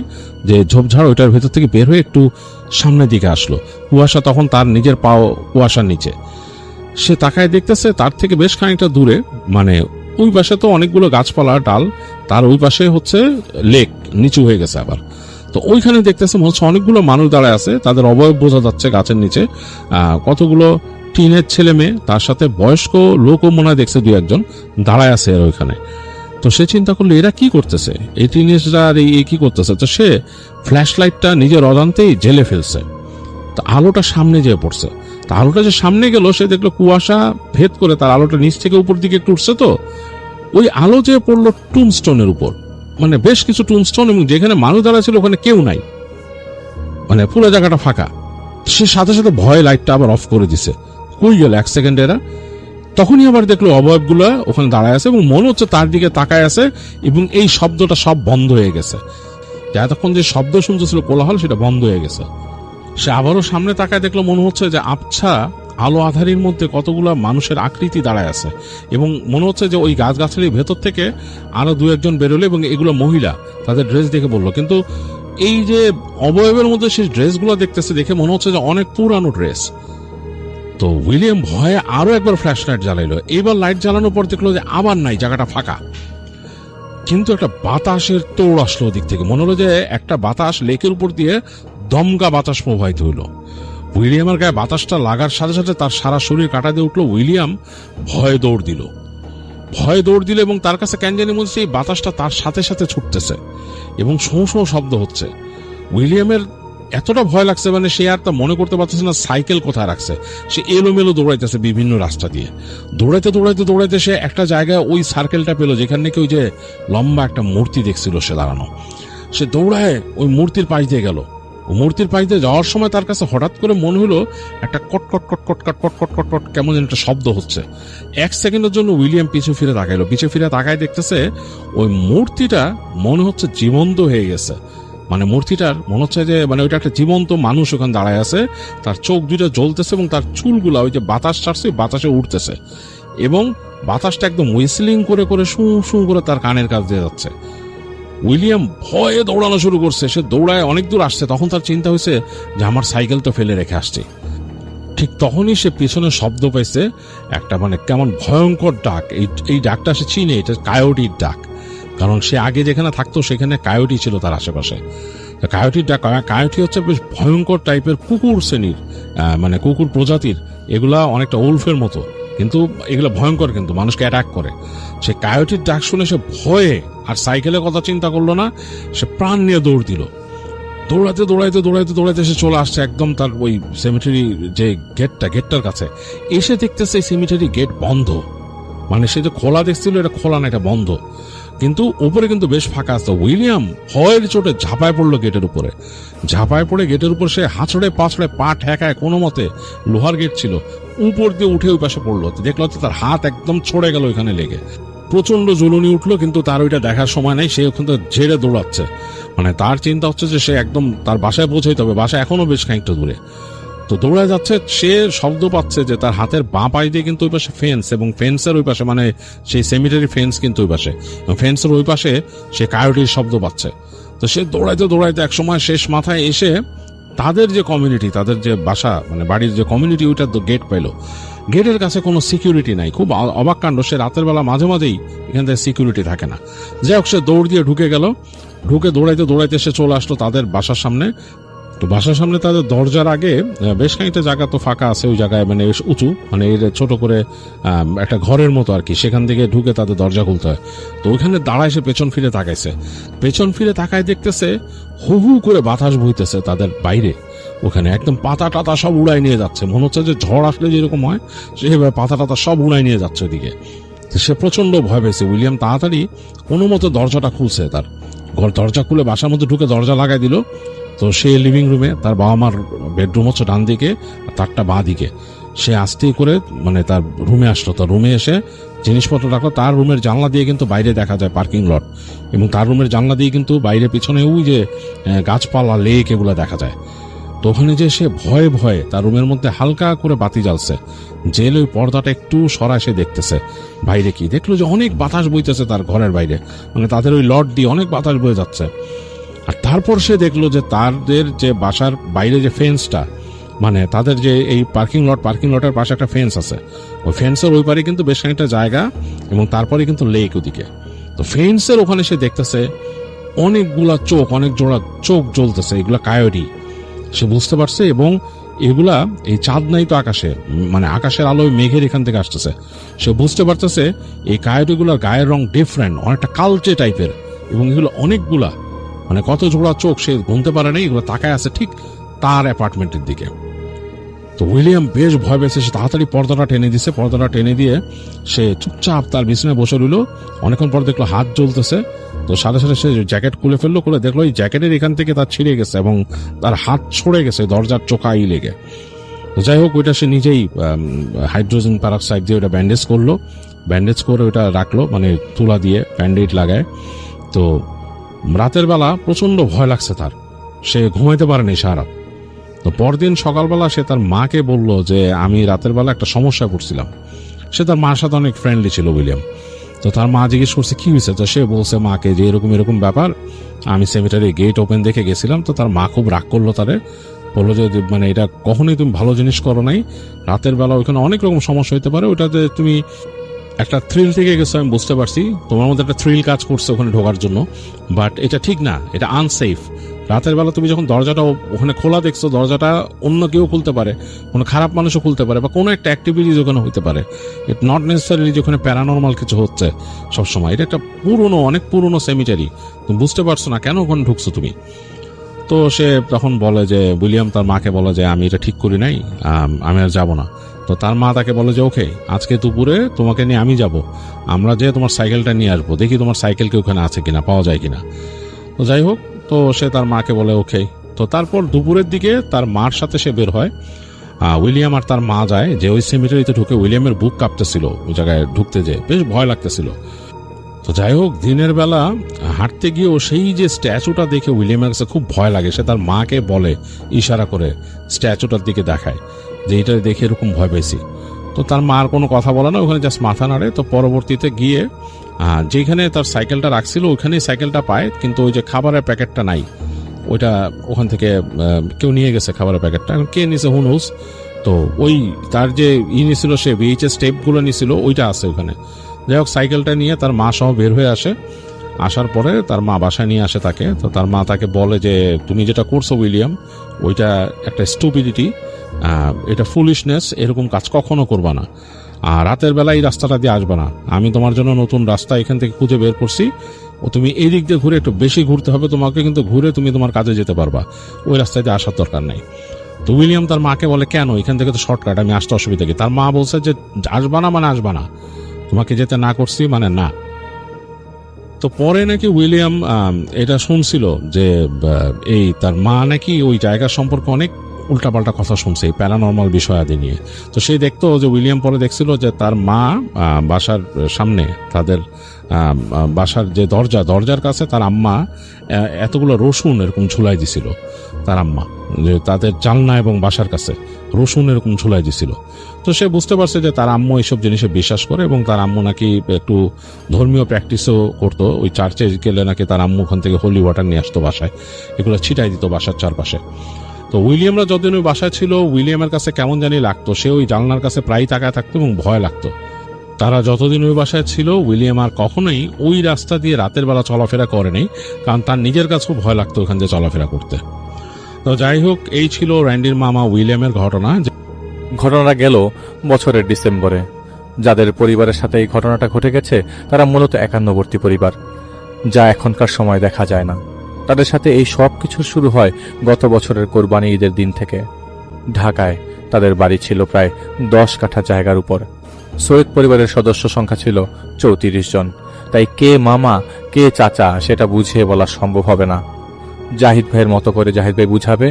যে ঝোপঝাড় ওইটার ভেতর থেকে বের হয়ে একটু সামনের দিকে আসলো। কুয়াশা তখন তার নিজের পাও কুয়াশার নিচে। সে তাকায় দেখতেছে তার থেকে বেশ খানিকটা দূরে, মানে ওই পাশে তো অনেকগুলো গাছপালা ডাল, তার ওই পাশে হচ্ছে লেক, নিচু হয়ে গেছে আবার। তো ওইখানে দেখতেছে মনে হচ্ছে অনেকগুলো মানুষ দাঁড়ায় আছে, তাদের অবয়ব বোঝা যাচ্ছে গাছের নিচে, কতগুলো টিনের ছেলে মেয়ে, তার সাথে বয়স্ক লোকও মনে হয় দেখছে দুই একজন দাঁড়ায় আছে এর ওইখানে। তো সে চিন্তা করলো এরা কি করতেছে, এই টিনেজরা আর এই কি করতেছে। তো সে ফ্ল্যাশ লাইটটা নিজের অজান্তেই জেলে ফেলছে। তো আলোটা সামনে যেয়ে পড়ছে, তা আলোটা যে সামনে গেল সে দেখলো কুয়াশা ভেদ করে তার আলোটা নিচ থেকে উপর দিকে একটু উঠছে। তো ওই আলো যে পড়লো টুমস্টোনের উপর, মানে বেশ কিছু টুমস্টোন, এবং যেখানে মানুষ দাঁড়া ছিল ওখানে কেউ নাই, মানে পুরো জায়গাটা ফাঁকা। সে সাথে সাথে ভয়ে লাইটটা আবার অফ করে দিছে। কই গেল এক সেকেন্ড এরা, তখনই আবার দেখলো অবয়বগুলো ওখানে দাঁড়ায় আছে এবং মনে হচ্ছে তার দিকে তাকায় আছে, এবং এই শব্দটা সব বন্ধ হয়ে গেছে, এতক্ষণ যে শব্দ শুনতেছিল কোলাহল সেটা বন্ধ হয়ে গেছে। সে আবারও সামনে তাকায় দেখলো মনে হচ্ছে যে আবছা আলো আধারির মধ্যে কতগুলো মানুষের আকৃতি দাঁড়ায় আছে, এবং মনে হচ্ছে যে ওই গাছগাছালির ভেতর থেকে আরো দু একজন বেরোলো, এবং এগুলো মহিলা, তাদের ড্রেস দেখে বললো। কিন্তু এই যে অবয়বের মধ্যে সেই ড্রেসগুলো দেখতেছে দেখে মনে হচ্ছে যে অনেক পুরানো ড্রেস। তো উইলিয়াম ভয়ে আরো একবার ফ্ল্যাশ লাইট জ্বালাইলো। এইবার লাইট জ্বালানোর পর দেখলো যে আবার নাই, জায়গাটা ফাঁকা। কিন্তু একটা বাতাসের তোড় আসলো ওদিক থেকে, মনে হলো যে একটা বাতাস লেকের উপর দিয়ে দমকা বাতাস প্রবাহিত হইল। উইলিয়ামের গায়ে বাতাসটা লাগার সাথে সাথে তার সারা শরীর কাটা দিয়ে উঠলো। উইলিয়াম ভয়ে দৌড় দিল, এবং তার কাছে কেন জানি মনে হচ্ছে এই বাতাসটা তার সাথে সাথে ছুটতেছে এবং শোঁ শোঁ শব্দ হচ্ছে। উইলিয়ামের এতটা ভয় লাগছে, মানে সে আর তা মনে করতে পারতেছে না সাইকেল কোথায় রাখছে। সে এলোমেলো দৌড়াইতেছে বিভিন্ন রাস্তা দিয়ে, দৌড়াইতে সে একটা জায়গায় ওই সার্কেলটা পেলো যেখানে নাকি ওই যে লম্বা একটা মূর্তি দেখছিল সে দাঁড়ানো। সে দৌড়ায় ওই মূর্তির পাশ দিয়ে গেল। মূর্তির পাশ দিয়ে যাওয়ার সময় তার কাছে হঠাৎ করে মনে হলো একটা কটকট কটকট কটকট কটকট কট কেমন যেন একটা শব্দ হচ্ছে। এক সেকেন্ডের জন্য উইলিয়াম পিছু ফিরে তাকায় দেখতেছে ওই মূর্তিটা মনে হচ্ছে জীবন্ত হয়ে গেছে। মানে মূর্তিটার মনে হচ্ছে যে মানে ওইটা একটা জীবন্ত মানুষ ওখানে দাঁড়ায় আছে, তার চোখ দুইটা জ্বলতেছে এবং তার চুলগুলা ওই যে বাতাস ছাড়ছে বাতাসে উঠতেছে, এবং বাতাসটা একদম হুইসলিং করে করে শু শু করে তার কানের কাছ দিয়ে যাচ্ছে। উইলিয়াম ভয়ে দৌড়ানো শুরু করছে। সে দৌড়ায় অনেক দূর আসছে, তখন তার চিন্তা হয়েছে যে আমার সাইকেল তো ফেলে রেখে আসছে। ঠিক তখনই সে পিছনে শব্দ পাইছে একটা, মানে কেমন ভয়ঙ্কর ডাক। এই ডাকটা সে চিনে, এটা কায়োটির ডাক, কারণ সে আগে যেখানে থাকতো সেখানে কায়োটি ছিল তার আশেপাশে। কায়োটির ডাক, কায়োটি হচ্ছে বেশ ভয়ঙ্কর টাইপের কুকুর শ্রেণীর, মানে কুকুর প্রজাতির। এগুলা অনেকটা উলফের মতো, কিন্তু এগুলো ভয়ঙ্কর, কিন্তু মানুষকে অ্যাটাক করে। সে কায়োটির ডাক শুনে সে ভয়ে আর সাইকেলের কথা চিন্তা করলো না, সে প্রাণ নিয়ে দৌড় দিল। দৌড়াইতে সে চলে আসছে একদম তার ওই সেমিটারি যে গেটটার কাছে। এসে দেখতেছে এই সেমিটারি গেট বন্ধ, মানে সে যে খোলা দেখছিল এটা খোলা না, এটা বন্ধ, কিন্তু উপরে কিন্তু বেশ ফাঁকা আছে। উইলিয়াম ভয়ের চোটে ঝাঁপায় পড়লো গেটের উপরে। গেটের উপর সে হাঁচড়ে পাছড়ে পা ঠেকায় কোনো মতে, লোহার গেট ছিল, উপর দিয়ে উঠে ওই পাশে পড়লো। দেখলো তার হাত একদম ছড়ে গেল ওইখানে লেগে, প্রচন্ড জ্বলুনি উঠলো, কিন্তু তার ওইটা দেখার সময় নাই। সে ওখান থেকে ঝেড়ে দৌড়াচ্ছে, মানে তার চিন্তা হচ্ছে যে সে একদম তার বাসায় পৌঁছাইতে হবে। বাসা এখনো বেশ খানিকটা দূরে। তো দৌড়ায় যাচ্ছে, সে শব্দ পাচ্ছে যে তার হাতের বাঁ পাশ দিয়ে কিন্তু ওই পাশে ফেন্স, এবং ফেন্সের ওই পাশে মানে সেই সেমিটারি ফেন্স কিন্তু ওই পাশে, এবং ফেন্সের ওই পাশে সে কায়োটির শব্দ পাচ্ছে। তো সে দৌড়াইতে দৌড়াইতে এক সময় শেষ মাথায় এসে তাদের যে কমিউনিটি, তাদের যে বাসা মানে বাড়ির যে কমিউনিটি, ওইটার গেট পেলো। গেটের কাছে কোনো সিকিউরিটি নাই। খুব অবাক কাণ্ড, সে রাতের বেলা মাঝে মাঝেই এখান থেকে সিকিউরিটি থাকে না। যাই হোক, সে দৌড় দিয়ে ঢুকে গেল। ঢুকে দৌড়াইতে দৌড়াইতে সে চলে আসলো তাদের বাসার সামনে। তো বাসার সামনে তাদের দরজার আগে বেশ খানিকটা জায়গা তো ফাঁকা আছে, ওই জায়গায় মানে বেশ উঁচু, মানে ছোট করে একটা ঘরের মতো আর কি, সেখান থেকে ঢুকে তাদের দরজা খুলতে হয়। তো ওইখানে দাঁড়ায় সে পেছন ফিরে তাকাইছে। পেছন ফিরে তাকায় দেখতেছে হু হু করে বাতাস বইতেছে তাদের বাইরে। ওখানে একদম পাতা টাতা সব উড়াই নিয়ে যাচ্ছে, মনে হচ্ছে যে ঝড় আসলে যেরকম হয় সেভাবে পাতা টাতা সব উড়াই নিয়ে যাচ্ছে ওইদিকে। সে প্রচন্ড ভয় পেয়েছে। উইলিয়াম তাড়াতাড়ি কোনো মতো দরজাটা খুলছে, তার ঘর দরজা খুলে বাসার মধ্যে ঢুকে দরজা লাগাই দিল। তো সে লিভিং রুমে, তার বাবা মার বেডরুম হচ্ছে ডান দিকে আর তারটা বাঁ দিকে, সে আস্তে করে মানে তার রুমে আসলো। তার রুমে এসে জিনিসপত্র রাখলো। তার রুমের জানলা দিয়ে কিন্তু বাইরে দেখা যায় পার্কিং লট, এবং তার রুমের জানলা দিয়ে কিন্তু বাইরে পিছনে ওই যে গাছপালা, লেক, এগুলো দেখা যায়। তো ওখানে যে সে ভয়ে ভয়ে তার রুমের মধ্যে হালকা করে বাতি জ্বালছে, জেল ওই পর্দাটা একটু সরায় সে দেখতেছে বাইরে কি। দেখলো যে অনেক বাতাস বইতেছে তার ঘরের বাইরে, মানে তাদের ওই লট দিয়ে অনেক বাতাস বয়ে যাচ্ছে। আর তারপর সে দেখলো যে তাদের যে বাসার বাইরে যে ফেন্সটা, মানে তাদের যে এই পার্কিং লটের পাশে একটা ফেন্স আছে, ওই ফেন্সের ওই পারে কিন্তু বেশ খানিকটা জায়গা, এবং তারপরে কিন্তু লেক ওদিকে। তো ফেন্সের ওখানে সে দেখতেছে অনেকগুলা চোখ, অনেক জোড়া চোখ জ্বলতেছে, এগুলা কায়োটি সে বুঝতে পারছে। এবং এগুলা এই চাঁদ নাই তো আকাশে, মানে আকাশের আলোয় মেঘের এখান থেকে আসতেছে। সে বুঝতে পারতেছে এই কায়োটিগুলোর গায়ের রং ডিফারেন্ট, অনেকটা কালচে টাইপের, এবং এগুলো অনেকগুলা, মানে কত জোড়া চোখ সে গুনতে পারে নাই, এগুলো তাকায় আছে ঠিক তার অ্যাপার্টমেন্টের দিকে। তো উইলিয়াম বেশ ভয় পেয়েছে, সে তাড়াতাড়ি পর্দাটা টেনে দিছে। পর্দাটা টেনে দিয়ে সে চুপচাপ তার বিছানায় বসে রইল। অনেকক্ষণ পর দেখলো হাত জ্বলতেছে। তো সাথে সাথে সে জ্যাকেট খুলে ফেললো, খুলে দেখলো এই জ্যাকেটের এখান থেকে তার ছিঁড়ে গেছে এবং তার হাত ছড়ে গেছে দরজার চোকাই লেগে। তো যাই হোক, ওইটা সে নিজেই হাইড্রোজেন প্যারক্সাইড দিয়ে ওটা ব্যান্ডেজ করলো, ব্যান্ডেজ করে ওটা রাখলো, মানে তুলা দিয়ে ব্যান্ডেড লাগায়। তো রাতের বেলা প্রচন্ড ভয় লাগছে তার, সে ঘুমাইতে পারেনি সারা। তো পরদিন সকালবেলা সে তার মাকে বলল যে আমি রাতের বেলা একটা সমস্যায় পড়ছিলাম। সে তার মার সাথে অনেক ফ্রেন্ডলি ছিল উইলিয়াম। তো তার মা জিজ্ঞেস করছে কি হয়েছে, তো সে বলছে মাকে যে এরকম এরকম ব্যাপার, আমি সেমিটারি গেট ওপেন দেখে গেছিলাম। তো তার মা খুব রাগ করলো, তারে বললো যে মানে এটা কখনোই তুমি ভালো জিনিস করো নাই, রাতের বেলা ওইখানে অনেক রকম সমস্যা হতে পারে, ওটাতে তুমি একটা থ্রিল থেকে গেছো, আমি বুঝতে পারছি তোমার মধ্যে একটা থ্রিল কাজ করছে ওখানে ঢোকার জন্য, বাট এটা ঠিক না, এটা আনসেফ। রাতের বেলা তুমি যখন দরজাটা ওখানে খোলা দেখছো, দরজাটা অন্য কেউ খুলতে পারে, কোনো খারাপ মানুষও খুলতে পারে, বা কোনো একটা অ্যাক্টিভিটিজ ওখানে হইতে পারে। ইট নট নেসেসারিলি যে ওখানে প্যারানর্মাল কিছু হচ্ছে সবসময়। এটা একটা পুরনো, অনেক পুরনো সেমিটারি, তুমি বুঝতে পারছো না কেন ওখানে ঢুকছো তুমি। তো সে তখন বলে যে উইলিয়াম তার মাকে বলে যে আমি এটা ঠিক করি নাই, আমি আর যাবো না। তো তার মা তাকে বলে যে ওকে, আজকে দুপুরে তোমাকে নিয়ে আমি যাব, আমরা যে তোমার সাইকেলটা নিয়ে আসবো, দেখি তোমার সাইকেল কি ওখানে আছে কিনা, পাওয়া যায় কিনা। তো যাই হোক, তো সে তার মাকে বলে ওকে। তো তারপর দুপুরের দিকে তার মার সাথে সে বের হয়। উইলিয়াম আর তার মা যায়, যে ওই সেমিটারিতে ঢুকে উইলিয়ামের বুক কাঁপতেছিল, ওই জায়গায় ঢুকতে যে বেশ ভয় লাগতেছিল। তো যাই হোক, দিনের বেলা হাঁটতে গিয়েও সেই যে স্ট্যাচুটা দেখে উইলিয়ামের কাছে খুব ভয় লাগে। সে তার মাকে বলে, ইশারা করে স্ট্যাচুটার দিকে দেখায় যে এটা দেখে এরকম ভয় পেয়েছি। তো তার মা আর কোনো কথা বলে না, ওখানে জাস্ট মাথা নাড়ে। তো পরবর্তীতে গিয়ে যেখানে তার সাইকেলটা রাখছিল ওইখানেই সাইকেলটা পায়, কিন্তু ওই যে খাবারের প্যাকেটটা নাই, ওইটা ওখান থেকে কেউ নিয়ে গেছে খাবারের প্যাকেটটা। এখন কে নিছে হু নোস। তো ওই তার যে নিছিল, সে VHS টেপগুলো নিছিল, ওইটা আছে ওখানে। যাই হোক, সাইকেলটা নিয়ে তার মা সহ বের হয়ে আসে। আসার পরে তার মা বাসায় নিয়ে আসে তাকে। তো তার মা তাকে বলে যে তুমি যেটা করছো উইলিয়াম, ওইটা একটা স্টুপিডিটি, এটা ফুলিশনেস, এরকম কাজ কখনো করবা না। আর রাতের বেলা এই রাস্তাটা দিয়ে আসবা না, আমি তোমার জন্য নতুন রাস্তা এখান থেকে খুঁজে বের করছি, ও তুমি এই দিক দিয়ে ঘুরে, একটু বেশি ঘুরতে হবে তোমাকে, কিন্তু ঘুরে তুমি তোমার কাজে যেতে পারবা, ওই রাস্তায় দিয়ে আসার দরকার নেই। তো উইলিয়াম তার মাকে বলে কেন, এখান থেকে তো শর্টকাট, আমি আসতে অসুবিধা কি। তার মা বলছে যে আসবা না মানে আসবা না, তোমাকে যেতে না করছি মানে না। তো পরে নাকি উইলিয়াম এটা শুনছিল যে এই তার মা নাকি ওই জায়গা সম্পর্কে অনেক উল্টাপাল্টা কথা শুনছে এই প্যারানর্মাল বিষয়াদি নিয়ে। তো সে দেখতো যে উইলিয়াম পরে দেখছিল যে তার মা বাসার সামনে, তাদের বাসার যে দরজার কাছে তার আম্মা এতগুলো রসুন এরকম ঝুলাই দিছিল তার আম্মা। যে তাদের জানলা এবং বাসার কাছে রসুন এরকম ঝুলাই দিছিল। তো সে বুঝতে পারছে যে তার আম্মু এইসব জিনিসে বিশ্বাস করে এবং তার আম্মু নাকি একটু ধর্মীয় প্র্যাকটিসও করতো। ওই চার্চে গেলে নাকি তার আম্মু ওখান থেকে হোলি ওয়াটার নিয়ে আসতো বাসায়, এগুলো ছিটাই দিত বাসার চারপাশে। তো উইলিয়ামরা যতদিন ওই বাসায় ছিল, উইলিয়ামের কাছে কেমন জানি লাগতো, সে ওই জানলার কাছে প্রায় তাকায় থাকতো এবং ভয় লাগতো। তারা যতদিন ওই বাসায় ছিল, উইলিয়াম আর কখনোই ওই রাস্তা দিয়ে রাতের বেলা চলাফেরা করেনি, কারণ তার নিজের কাছেও ভয় লাগতো ওখান দিয়ে চলাফেরা করতে। তো যাই হোক, এই ছিল র্যান্ডির মামা উইলিয়ামের ঘটনা। ঘটনাটা গেল বছরের ডিসেম্বরে। যাদের পরিবারের সাথে এই ঘটনাটা ঘটে গেছে তারা মূলত একান্নবর্তী পরিবার, যা এখনকার সময় দেখা যায় না। তাদের সাথে এই সব কিছু শুরু হয় গত বছরের কোরবানি ঈদের দিন থেকে। ঢাকায় তাদের বাড়ি ছিল প্রায় 10 কাঠা জায়গার উপর। সৈয়দ পরিবারের সদস্য সংখ্যা ছিল 34 জন, তাই কে মামা কে চাচা সেটা বুঝিয়ে বলা সম্ভব হবে না। জাহিদ ভাইয়ের মতো করে জাহিদ ভাই বুঝাবে,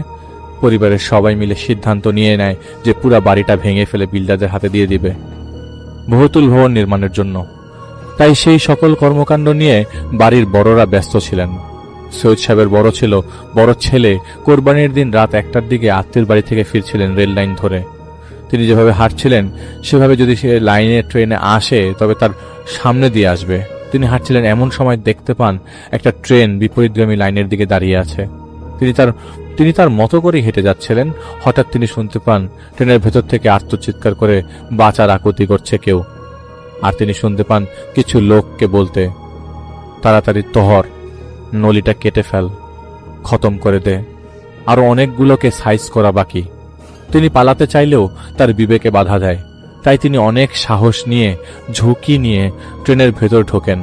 পরিবারের সবাই মিলে সিদ্ধান্ত নিয়ে নেয় যে পুরা বাড়িটা ভেঙে ফেলে বিল্ডারদের হাতে দিয়ে দিবে বহুতল ভবন নির্মাণের জন্য। তাই সেই সকল কর্মকাণ্ড নিয়ে বাড়ির বড়রা ব্যস্ত ছিলেন। সৈয়দ সাহেবের বড় ছেলে কোরবানির দিন রাত 1টার দিকে আত্মীয় বাড়ি থেকে ফিরছিলেন রেল লাইন ধরে। তিনি যেভাবে হাঁটছিলেন সেভাবে যদি সে লাইনে ট্রেনে আসে তবে তার সামনে দিয়ে আসবে। তিনি হাঁটছিলেন, এমন সময় দেখতে পান একটা ট্রেন বিপরীতগামী লাইনের দিকে দাঁড়িয়ে আছে। তিনি তার মতো করে হেঁটে যাচ্ছিলেন। হঠাৎ তিনি শুনতে পান ট্রেনের ভেতর থেকে আর্তচিৎকার করে বাঁচার আকুতি করছে কেউ। আর তিনি শুনতে পান কিছু লোককে বলতে, তাড়াতাড়ি তহর, নলিটা কেটে ফেল, খতম করে দে, আরো অনেকগুলোকে সাইজ করা বাকি। তিনি পালাতে চাইলেও তার বিবেকে বাধা দেয়। তাই তিনি অনেক সাহস নিয়ে, ঝুঁকি নিয়ে ট্রেনের ভেতর ঢোকেন,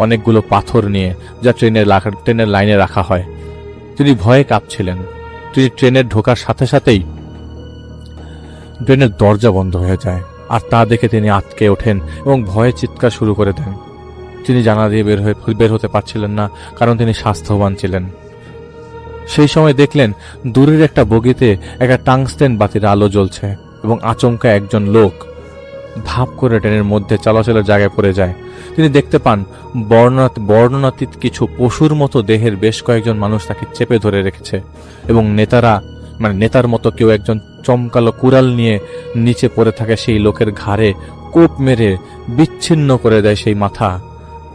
অনেকগুলো পাথর নিয়ে, যা ট্রেনের লাইনে রাখা হয়। তিনি ভয়ে কাঁপছিলেন। তিনি ট্রেনের ঢোকার সাথে সাথেই ট্রেনের দরজা বন্ধ হয়ে যায়, আর তা দেখে তিনি আটকে ওঠেন এবং ভয়ে চিৎকার শুরু করে দেন। তিনি জানালা দিয়ে বের হতে পারছিলেন না, কারণ তিনি স্বাস্থ্যবান ছিলেন। সেই সময় দেখলেন দূরের একটা বগিতে একটা টাংস্টেন বাতির আলো জ্বলছে এবং আচমকা একজন লোক ধাপ করে ট্রেনের মধ্যে চলাচলের জায়গায় পড়ে যায়। তিনি দেখতে পান বর্ণনাতীত কিছু পশুর মতো দেহের বেশ কয়েকজন মানুষ তাকে চেপে ধরে রেখেছে এবং নেতার মতো কেউ একজন চমকালো কুড়াল নিয়ে নিচে পড়ে থাকে সেই লোকের ঘাড়ে কোপ মেরে বিচ্ছিন্ন করে দেয় সেই মাথা,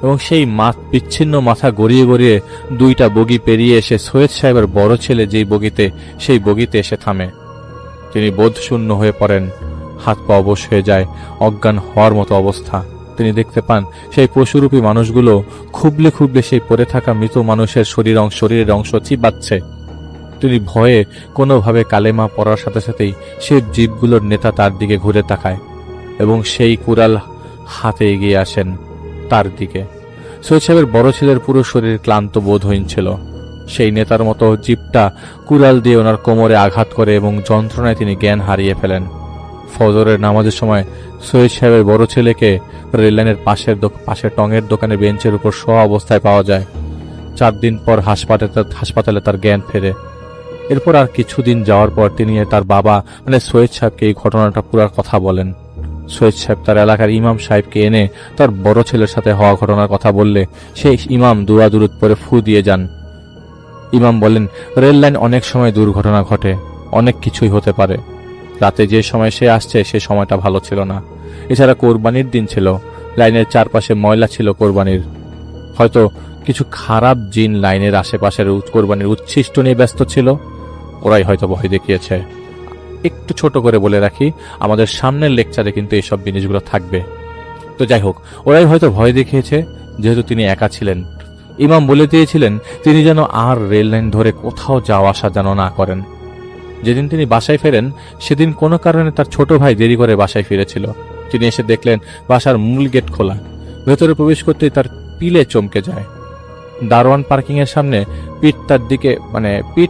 এবং সেই বিচ্ছিন্ন মাথা গড়িয়ে গড়িয়ে 2টা বগি পেরিয়ে এসে সৈয়দ সাহেবের বড় ছেলে যেই বগিতে, সেই বগিতে এসে থামে। তিনি বোধশূন্য হয়ে পড়েন, হাত পা অবশ হয়ে যায়, অজ্ঞান হওয়ার মতো অবস্থা। তিনি দেখতে পান সেই পশুরূপী মানুষগুলো খুবলে খুবলে সেই পড়ে থাকা মৃত মানুষের শরীরের অংশ চিবাচ্ছে। তিনি ভয়ে কোনোভাবে কালেমা পড়ার সাথে সাথেই সেই জীবগুলোর নেতা তার দিকে ঘুরে তাকায় এবং সেই কুড়াল হাতে এগিয়ে আসেন তার দিকে। সৈয়দ সাহেবের বড় ছেলের পুরো শরীর ক্লান্ত বোধহীন ছিল। সেই নেতার মতো জিপটা কুড়াল দিয়ে ওনার কোমরে আঘাত করে এবং যন্ত্রণায় তিনি জ্ঞান হারিয়ে ফেলেন। ফজরের নামাজের সময় সৈয়দ সাহেবের বড় ছেলেকে রেললাইনের পাশে টঙের দোকানে বেঞ্চের উপর শোয়া অবস্থায় পাওয়া যায়। 4 দিন পর হাসপাতালে তার জ্ঞান ফেরে। এরপর আর কিছুদিন যাওয়ার পর তিনি তার বাবা সৈয়দ সাহেবকে এই ঘটনাটা পুরার কথা বলেন। সৈয়দ সাহেব তার এলাকার ইমাম সাহেবকে এনে তার বড় ছেলের সাথে হওয়া ঘটনার কথা বললে সেই ইমাম দুরুদ পরে ফু দিয়ে যান। ইমাম বলেন, রেল লাইন অনেক সময় দুর্ঘটনা ঘটে, অনেক কিছুই হতে পারে। রাতে যে সময় সে আসছে সে সময়টা ভালো ছিল না। এছাড়া কোরবানির দিন ছিল, লাইনের চারপাশে ময়লা ছিল কোরবানির। হয়তো কিছু খারাপ জিন লাইনের আশেপাশের কোরবানির উচ্ছিষ্ট নিয়ে ব্যস্ত ছিল, ওরাই হয়তো ভয় দেখিয়েছে। একটু ছোট করে বলে রাখি, আমাদের সামনের লেকচারে কিন্তু এইসব জিনিসগুলো থাকবে। তো যাই হোক, ওরাই হয়তো ভয় দেখিয়েছে, যেহেতু তিনি একা ছিলেন। ইমাম বলে দিয়েছিলেন তিনি যেন আর রেল লাইন ধরে কোথাও যাওয়া আসা যেন না করেন। যেদিন তিনি বাসায় ফেরেন সেদিন কোনো কারণে তার ছোট ভাই দেরি করে বাসায় ফিরেছিল। তিনি এসে দেখলেন বাসার মূল গেট খোলা। ভেতরে প্রবেশ করতেই তার পিলে চমকে যায়। দারোয়ান পার্কিং এর সামনে পিঠ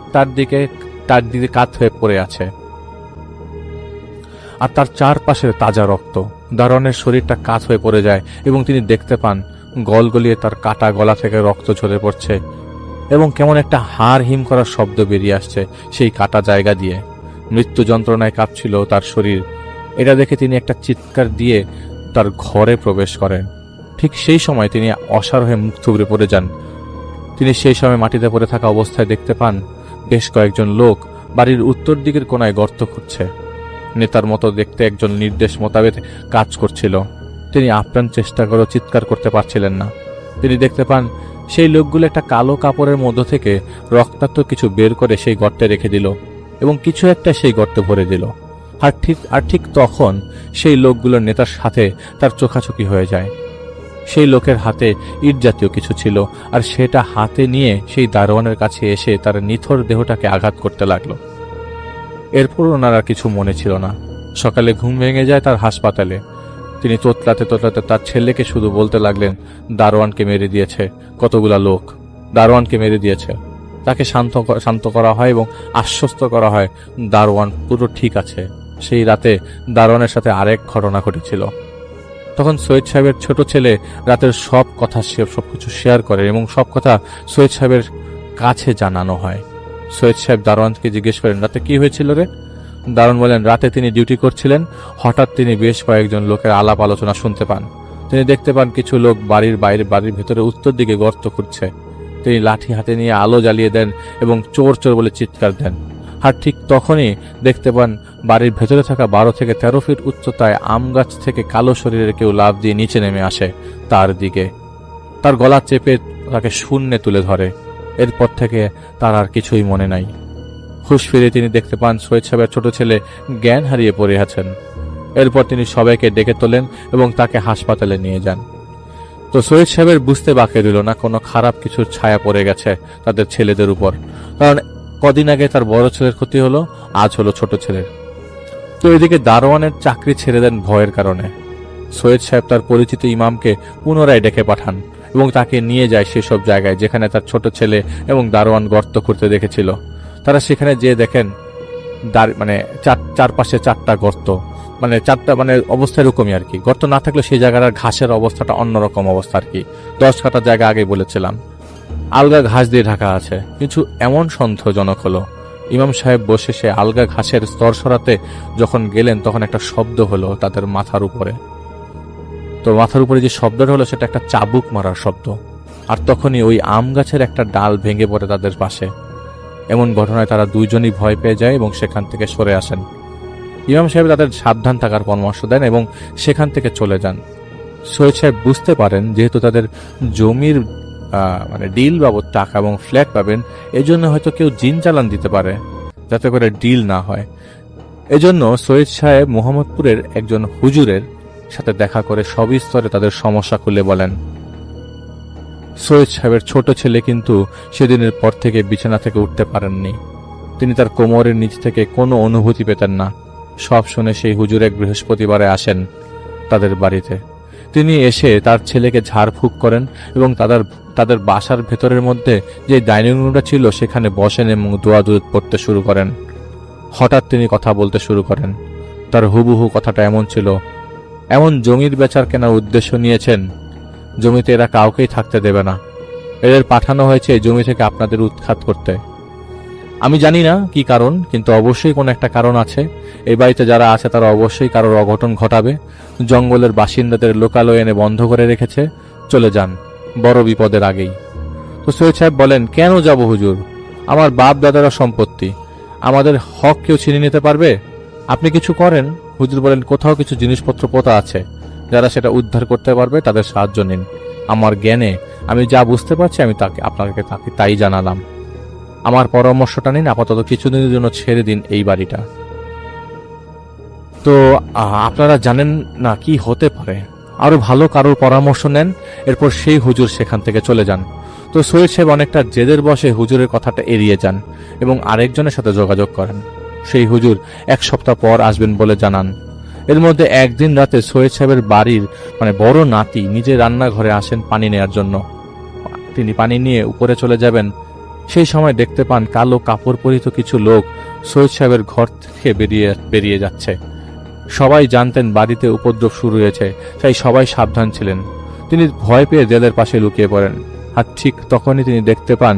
তার দিকে কাত হয়ে পড়ে আছে, আর তার চারপাশে তাজা রক্ত। দারোয়ানের শরীরটা কাত হয়ে পড়ে যায় এবং তিনি দেখতে পান গলগলিয়ে তার কাটা গলা থেকে রক্ত ঝরে পড়ছে এবং কেমন একটা হাড় হিম করার শব্দ বেরিয়ে আসছে সেই কাটা জায়গা দিয়ে। মৃত্যু যন্ত্রণায় কাঁপছিল তার শরীর। এটা দেখে তিনি একটা চিৎকার দিয়ে তার ঘরে প্রবেশ করেন। ঠিক সেই সময় তিনি অসাড় হয়ে মুখ থুবড়ে পড়ে যান। তিনি সেই সময় মাটিতে পড়ে থাকা অবস্থায় দেখতে পান বেশ কয়েকজন লোক বাড়ির উত্তর দিকের কোনায় গর্ত খুঁড়ছে। নেতার মতো দেখতে একজন নির্দেশ মোতাবেক কাজ করছিল। তিনি আপ্রাণ চেষ্টা করে চিৎকার করতে পারছিলেন না। তিনি দেখতে পান সেই লোকগুলো একটা কালো কাপড়ের মধ্য থেকে রক্তাক্ত কিছু বের করে সেই গর্তে রেখে দিল এবং কিছু একটা সেই গর্তে ভরে দিল। আর ঠিক তখন সেই লোকগুলোর নেতার সাথে তার চোখাচোখি হয়ে যায়। সেই লোকের হাতে ইট জাতীয় কিছু ছিল, আর সেটা হাতে নিয়ে সেই দারোয়ানের কাছে এসে তার নিথর দেহটাকে আঘাত করতে লাগলো। এরপর ওনার আর কিছু মনে ছিল না। সকালে ঘুম ভেঙে যায় তার হাসপাতালে। তিনি তোতলাতে তোতলাতে তার ছেলেকে শুধু বলতে লাগলেন, দারোয়ানকে মেরে দিয়েছে কতগুলা লোক, দারোয়ানকে মেরে দিয়েছে। তাকে শান্ত করা হয় এবং আশ্বস্ত করা হয় দারোয়ান পুরো ঠিক আছে। সেই রাতে দারোয়ানের সাথে আরেক ঘটনা ঘটেছিল। তখন সৈয়দ সাহেবের ছোট ছেলে রাতের সবকিছু শেয়ার করে এবং সব কথা সৈয়দ সাহেবের কাছে জানানো হয়। সৈয়দ সাহেব দারোয়ানকে জিজ্ঞেস করেন, রাতে কি হয়েছিল রে? দারোয়ান বলেন, রাতে তিনি ডিউটি করছিলেন, হঠাৎ তিনি বেশ কয়েকজন লোকের আলাপ আলোচনা শুনতে পান। তিনি দেখতে পান কিছু লোক বাড়ির ভেতরে উত্তর দিকে গর্ত খুঁড়ছে। তিনি লাঠি হাতে নিয়ে আলো জ্বালিয়ে দেন এবং চোর চোর বলে চিৎকার দেন। আর ঠিক তখনই দেখতে পান বাড়ির ভেতরে থাকা 12 থেকে 13 ফিট উচ্চতায় আম গাছ থেকে কালো শরীরের কেউ লাফ দিয়ে নিচে নেমে আসে তার দিকে। তার গলা চেপে তাকে শূন্যে তুলে ধরে। এরপর থেকে তার আর কিছুই মনে নাই। হুঁশ ফিরে তিনি দেখতে পান সৈয়দ সাহেবের ছোট ছেলে জ্ঞান হারিয়ে পড়ে আছেন। এরপর তিনি সবাইকে ডেকে তোলেন এবং তাকে হাসপাতালে নিয়ে যান। তো সৈয়দ সাহেবের বুঝতে বাকি রইল না কোনো খারাপ কিছুর ছায়া পড়ে গেছে তাদের ছেলেদের উপর। কারণ কদিন আগে তার বড় ছেলের ক্ষতি হলো, আজ হলো ছোট ছেলের। তো এদিকে দারোয়ানের চাকরি ছেড়ে দেন ভয়ের কারণে। সৈয়দ সাহেব তার পরিচিত ইমামকে পুনরায় ডেকে পাঠান এবং তাকে নিয়ে যায় সেসব জায়গায় যেখানে তার ছোট ছেলে এবং দারোয়ান গর্ত করতে দেখেছিল। তারা সেখানে যেয়ে দেখেন চারপাশে 4টা গর্ত, চারটা অবস্থা এরকমই আর কি। গর্ত না থাকলে সেই জায়গার ঘাসের অবস্থাটা অন্যরকম অবস্থা আর কি। 10 কাঠা জায়গা আগে বলেছিলাম, আলগা ঘাস দিয়ে ঢাকা আছে। কিছু এমন সন্দেহজনক হলো, ইমাম সাহেব বসে সে আলগা ঘাসের স্তর সরাতে যখন গেলেন তখন একটা শব্দ হলো তাদের মাথার উপরে। তো মাথার উপরে যে শব্দটা হলো সেটা একটা চাবুক মারার শব্দ। আর তখনই ওই আম গাছের একটা ডাল ভেঙে পড়ে তাদের পাশে। এমন ঘটনায় তারা দুইজনই ভয় পেয়ে যায় এবং সেখান থেকে সরে আসেন। ইমাম সাহেব তাদের সাবধান থাকার পরামর্শ দেন এবং সেখান থেকে চলে যান। সৈয়দ সাহেব বুঝতে পারেন যেহেতু তাদের জমির ডিল বাবদ টাকা এবং ফ্ল্যাট পাবেন, এজন্য হয়তো কেউ জিন চালান দিতে পারে যাতে করে ডিল না হয়। এজন্য সৈয়দ সাহেব মোহাম্মদপুরের একজন হুজুরের সাথে দেখা করে সবিস্তরে তাদের সমস্যা খুলে বলেন। সৈয়দ সাহেবের ছোট ছেলে কিন্তু সেদিনের পর থেকে বিছানা থেকে উঠতে পারেননি। তিনি তার কোমরের নিচ থেকে কোনো অনুভূতি পেতেন না। সব শুনে সেই হুজুর এক বৃহস্পতিবারে আসেন তাদের বাড়িতে। তিনি এসে তার ছেলেকে ঝাড়ফুঁক করেন এবং তাদের বাসার ভেতরের মধ্যে যে ডাইনিং রুমটা ছিল সেখানে বসেন এবং দোয়া দুরূদ পড়তে শুরু করেন। হঠাৎ তিনি কথা বলতে শুরু করেন। তার হুবহু কথাটা এমন ছিল, এমন জমির বেচার কেনার উদ্দেশ্য নিয়েছেন, জমিতে এরা কাউকেই থাকতে দেবে না। এদের পাঠানো হয়েছে এই জমি থেকে আপনাদের উৎখাত করতে। আমি জানি না কি কারণ, কিন্তু অবশ্যই কোনো একটা কারণ আছে। এই বাড়িতে যারা আছে তারা অবশ্যই কারোর অঘটন ঘটাবে। জঙ্গলের বাসিন্দাদের লোকালয়ে এনে বন্ধ করে রেখেছে। চলে যান বড় বিপদের আগেই। তো সৈয়দ সাহেব বলেন, কেন যাব হুজুর? আমার বাপ দাদারা সম্পত্তি, আমাদের হক কেউ ছিনিয়ে নিতে পারবে? আপনি কিছু করেন। হুজুর বলেন, কোথাও কিছু জিনিসপত্র পোতা আছে, যারা সেটা উদ্ধার করতে পারবে তাদের সাহায্য নিন। আমার জ্ঞানে আমি যা বুঝতে পারছি আমি আপনাকে তাই জানালাম। আমার পরামর্শটা নিন, আপাতত কিছুদিনের জন্য ছেড়ে দিন এই বাড়িটা। তো আপনারা জানেন না কি হতে পারে, আরো ভালো কারোর পরামর্শ নেন। এরপর সেই হুজুর সেখান থেকে চলে যান। তো সৈয়দ সাহেব অনেকটা জেদের বসে হুজুরের কথাটা এড়িয়ে যান এবং আরেকজনের সাথে যোগাযোগ করেন। সেই হুজুর 1 সপ্তাহ পর আসবেন বলে জানান। এর মধ্যে একদিন রাতে সৈয়দ সাহেবের বাড়ির বড় নাতি নিজে রান্নাঘরে আসেন পানি নেয়ার জন্য। তিনি পানি নিয়ে উপরে চলে যাবেন। সেই সময় দেখতে পান কালো কাপড় পরিহিত কিছু লোক সৈয়দ সাহেবের ঘর থেকে বেরিয়ে যাচ্ছে। সবাই জানতেন বাড়িতে উপদ্রব শুরু হয়েছে, তাই সবাই সাবধান ছিলেন। তিনি ভয় পেয়ে দেয়ালের পাশে লুকিয়ে পড়েন। আর ঠিক তখনই তিনি দেখতে পান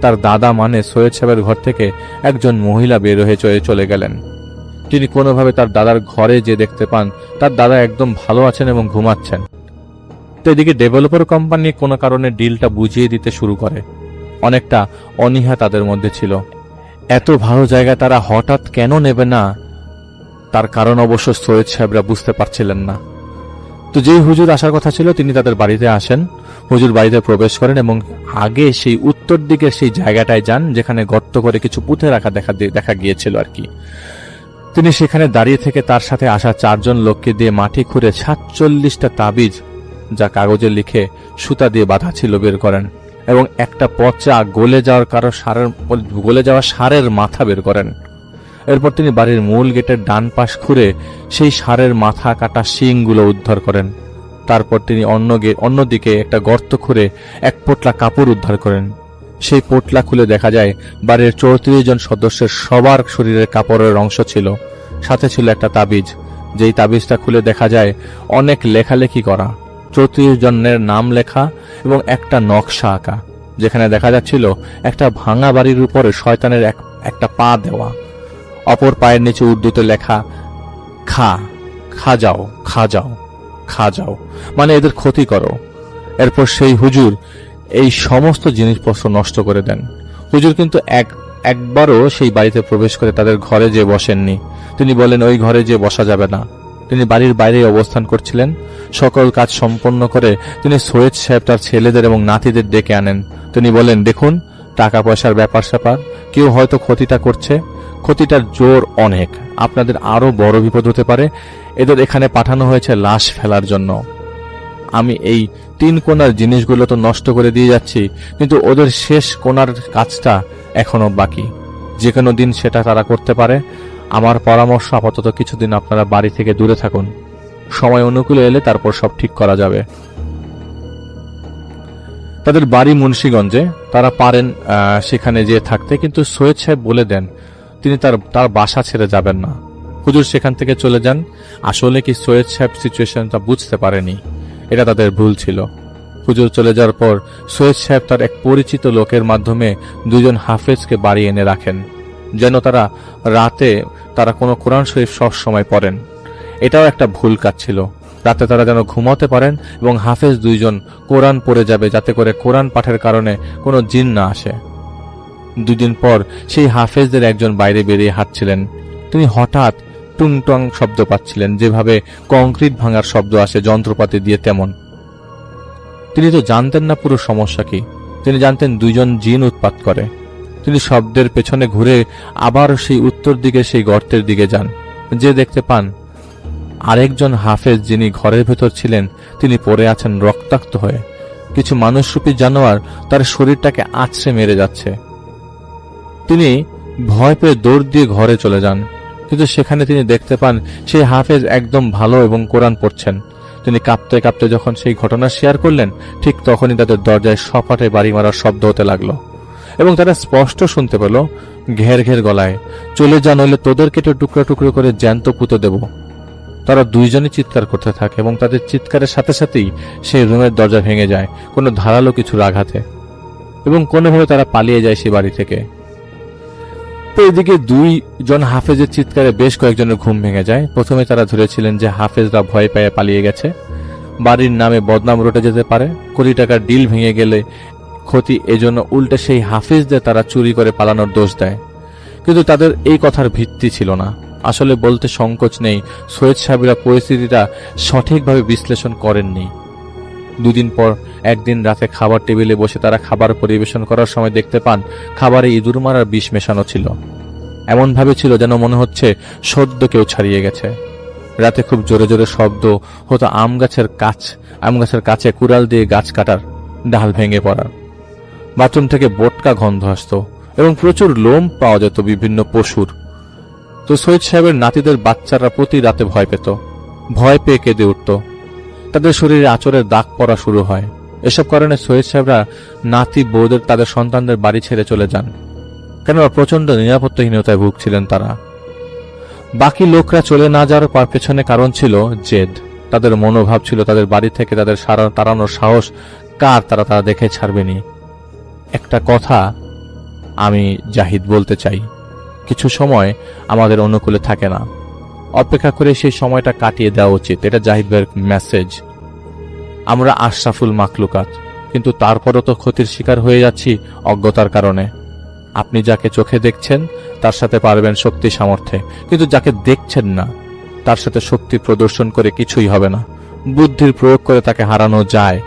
তার দাদা সৈয়দ সাহেবের ঘর থেকে একজন মহিলা বের হয়ে চলে গেলেন। তিনি কোনোভাবে তার দাদার ঘরে যে দেখতে পান তার দাদা একদম ভালো আছেন এবং ঘুমাচ্ছেন। তো এদিকে ডেভেলপার কোম্পানি কোনো কারণে ডিলটা বুঝিয়ে দিতে শুরু করে। অনেকটা অনীহা তাদের মধ্যে ছিল। এত ভালো জায়গা তারা হঠাৎ কেন নেবে না, তার কারণ অবশ্য সৈয়দ সাহেবরা বুঝতে পারছিলেন না। তো যেই হুজুর আসার কথা ছিল তিনি তাদের বাড়িতে আসেন, হুজুর বাড়িতে প্রবেশ করেন এবং আগে সেই উত্তর দিকের সেই জায়গাটায় যান যেখানে গর্ত করে কিছু পুঁতে রাখা দেখা গিয়েছিল আর কি। তিনি সেখানে দাঁড়িয়ে থেকে তার সাথে আসা 4 জন লোককে দিয়ে মাটি খুঁড়ে 47টা তাবিজ, যা কাগজে লিখে সুতা দিয়ে বাঁধা ছিল, বের করেন এবং একটা পচা গলে যাওয়া ষাঁড়ের মাথা বের করেন। এরপর তিনি বাড়ির মূল গেটের ডান পাশ খুঁড়ে সেই ষাঁড়ের মাথা কাটা শিংগুলো উদ্ধার করেন। তারপর তিনি অন্যদিকে একটা গর্ত খুঁড়ে এক পোটলা কাপড় উদ্ধার করেন। সেই পোটলা খুলে দেখা যায় বাড়ির 34 জন সদস্যের সবার শরীরের কাপড়ের অংশ ছিল, সাথে ছিল একটা তাবিজ। যেই তাবিজটা খুলে দেখা যায় অনেক লেখালেখি করা, 34 জনের নাম লেখা এবং একটা নকশা আঁকা, যেখানে দেখা যাচ্ছিল একটা ভাঙা বাড়ির উপরে শয়তানের একটা পা দেওয়া, অপর পায়ের নিচে উর্দুতে লেখা খা যাও, মানে এদের ক্ষতি করো। এরপর সেই হুজুর এই সমস্ত জিনিসপত্র নষ্ট করে দেন। হুজুর কিন্তু একবারও সেই বাড়িতে প্রবেশ করে তাদের ঘরে যে বসেননি। তিনি বলেন ওই ঘরে যে বসা যাবে না। তিনি বাড়ির বাইরে অবস্থান করছিলেন। সকল কাজ সম্পন্ন করে তিনি সৈয়দ সাহেব তার ছেলেদের এবং নাতিদের ডেকে আনেন। তিনি বলেন, দেখুন, টাকা পয়সার ব্যাপার স্যাপার, কেউ হয়তো ক্ষতিটা করছে, ক্ষতিটার জোর অনেক, আপনাদের আরো বড় বিপদ হতে পারে। এদের এখানে পাঠানো হয়েছে লাশ ফেলার জন্য। আমি এই 3 কোণার জিনিসগুলো তো নষ্ট করে দিয়ে যাচ্ছি, কিন্তু ওদের শেষ কোণার কাজটা এখনো বাকি। যে কোনো দিন সেটা তারা করতে পারে। আমার পরামর্শ, আপাতত কিছুদিন আপনারা বাড়ি থেকে দূরে থাকুন, সময় অনুকূলে এলে তারপর সব ঠিক করা যাবে। তাদের বাড়ি মুন্সিগঞ্জে, তারা পারেন সেখানে যেয়ে থাকতে, কিন্তু সৈয়দ সাহেব বলে দেন তিনি তার বাসা ছেড়ে যাবেন না। হুজুর সেখান থেকে চলে যান। আসলে কি সৈয়দ সাহেব সিচুয়েশনটা বুঝতে পারেনি, এটা তাদের ভুল ছিল। হুজুর চলে যাওয়ার পর সৈয়দ সাহেব তার এক পরিচিত লোকের মাধ্যমে 2 জন হাফেজকে বাড়ি এনে রাখেন, যেন রাতে তারা কোনো কোরআন শরীফ সব সময় পড়েন। এটাও একটা ভুল কাজ ছিল। রাতে তারা যেন ঘুমাতে পারেন এবং হাফেজ 2 জন কোরআন পড়ে যাবে, যাতে করে কোরআন পাঠের কারণে কোনো জিন না আসে। 2 দিন পর সেই হাফেজদের একজন বাইরে বেরিয়ে হাঁটছিলেন। তিনি হঠাৎ টুংটং শব্দ পাচ্ছিলেন, যেভাবে কংক্রিট ভাঙার শব্দ আসে যন্ত্রপাতি দিয়ে, তেমন। তিনি তো জানতেন না পুরো সমস্যা কি। তিনি জানতেন 2 জন জিন উৎপাত করে। তিনি শব্দের পেছনে ঘুরে আবার সেই উত্তর দিকে সেই গর্তের দিকে যান, যে দেখতে পান আরেকজন হাফেজ যিনি ঘরের ভেতর ছিলেন তিনি পড়ে আছেন রক্তাক্ত হয়ে। কিছু মানুষরূপী জানোয়ার তার শরীরটাকে আছড়ে মেরে যাচ্ছে। তিনি ভয় পেয়ে দৌড় দিয়ে ঘরে চলে যান, কিন্তু সেখানে তিনি দেখতে পান সেই হাফেজ একদম ভালো এবং কোরআন পড়ছেন। তিনি কাঁপতে কাঁপতে যখন সেই ঘটনা শেয়ার করলেন, ঠিক তখনই তাদের দরজায় সপাটে বাড়ি মারার শব্দ হতে লাগলো এবং তারা স্পষ্ট শুনতে পেল ঘের ঘের গলায়, চলে যা, নইলে তোদের কেটে টুকরো টুকরো করে জ্যান্ত পুঁতে দেব। তারা 2 জনই চিৎকার করতে থাকে এবং তাদের চিৎকারের সাথে সাথেই সেই রুমের দরজা ভেঙে যায় কোনো ধারালো কিছুর আঘাতে, এবং কোনোভাবে তারা পালিয়ে যায় সেই বাড়ি থেকে। তো এদিকে 2 জন হাফেজের চিৎকারে বেশ কয়েকজনের ঘুম ভেঙে যায়। প্রথমে তারা ধরেছিলেন যে হাফেজরা ভয় পেয়ে পালিয়ে গেছে, বাড়ির নামে বদনাম রটে যেতে পারে, কোটি টাকার ডিল ভেঙে গেলে ক্ষতি, এজন্য উল্টে সেই হাফেজদের তারা চুরি করে পালানোর দোষ দেয়। কিন্তু তাদের এই কথার ভিত্তি ছিল না। আসলে বলতে সংকোচ নেই, সৈয়দ সাহেবরা পরিস্থিতিটা সঠিকভাবে বিশ্লেষণ করেননি। 2 দিন পর একদিন রাতে খাবার টেবিলে বসে তারা খাবার পরিবেশন করার সময় দেখতে পান খাবারে ইঁদুর মারার বিষ মেশানো ছিল। এমন ভাবে ছিল যেন মনে হচ্ছে সদ্য কেউ ছাড়িয়ে গেছে। রাতে খুব জোরে জোরে শব্দ হতো আম গাছের কাছে কুড়াল দিয়ে গাছ কাটার, ডাল ভেঙে পড়ার। বাথরুম থেকে বোটকা গন্ধ আসত এবং প্রচুর লোম পাওয়া যেত বিভিন্ন পশুর। তো সৈয়দ সাহেবের নাতিদের বাচ্চারা প্রতি রাতে ভয় পেত, ভয় পেয়ে কেঁদে উঠত। তাদের শরীরে আঁচড়ের দাগ পড়া শুরু হয়। এসব কারণে সৈয়দ সাহেবরা নাতি বউদের তাদের সন্তানদের বাড়ি ছেড়ে চলে যান, কেননা প্রচন্ড নিরাপত্তাহীনতায় ভুগছিলেন তারা। বাকি লোকরা চলে না যাওয়ার পেছনে কারণ ছিল জেদ। তাদের মনোভাব ছিল তাদের বাড়ি থেকে তাদের তাড়ানোর সাহস কার তারা দেখে ছাড়বেনি। একটা কথা আমি জাহিদ বলতে চাই, কিছু সময় আমাদের অনুকূলে থাকে না, অপেক্ষা করে সেই সময়টা কাটিয়ে দেওয়া উচিত। এটা জাহিদ ভাইয়ের মেসেজ। আমরা আশরাফুল মাখলুকাত, কিন্তু তারপরও তো ক্ষতির শিকার হয়ে যাচ্ছি অজ্ঞতার কারণে। আপনি যাকে চোখে দেখছেন তার সাথে পারবেন শক্তি সামর্থ্যে, কিন্তু যাকে দেখছেন না তার সাথে শক্তি প্রদর্শন করে কিছুই হবে না। বুদ্ধির প্রয়োগ করে তাকে হারানো যায়।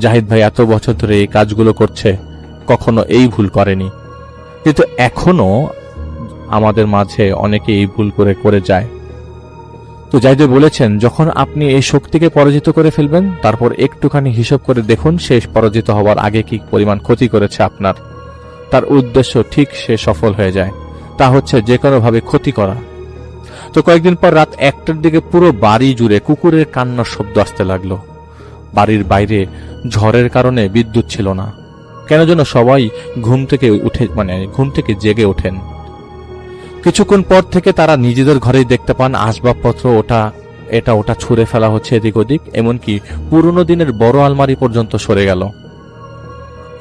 জাহিদ ভাই এত বছর ধরে এই কাজগুলো করছে, কখনো এই ভুল করেনি, কিন্তু এখনো আমাদের মাঝে অনেকে এই ভুল করে যায়। তো জাহিদ ভাই বলেছেন, যখন আপনি এই শক্তিকে পরাজিত করে ফেলবেন, তারপর একটুখানি হিসাব করে দেখুন শেষ পরাজিত হওয়ার আগে কি পরিমাণ ক্ষতি করেছে আপনার। তার উদ্দেশ্য ঠিক সে সফল হয়ে যায়, তা হচ্ছে যে কোনোভাবে ক্ষতি করা। তো কয়েকদিন পর রাত 1টার দিকে পুরো বাড়ি জুড়ে কুকুরের কান্নার শব্দ আসতে লাগলো। বাড়ির বাইরে ঝড়ের কারণে বিদ্যুৎ ছিল না, কেন যেন সবাই ঘুম থেকে জেগে ওঠেন। কিছুক্ষণ পর থেকে তারা নিজেদের ঘরেই দেখতে পান আসবাবপত্র ওটা ছুঁড়ে ফেলা হচ্ছে এদিক ওদিক, এমনকি পুরনো দিনের বড় আলমারি পর্যন্ত সরে গেল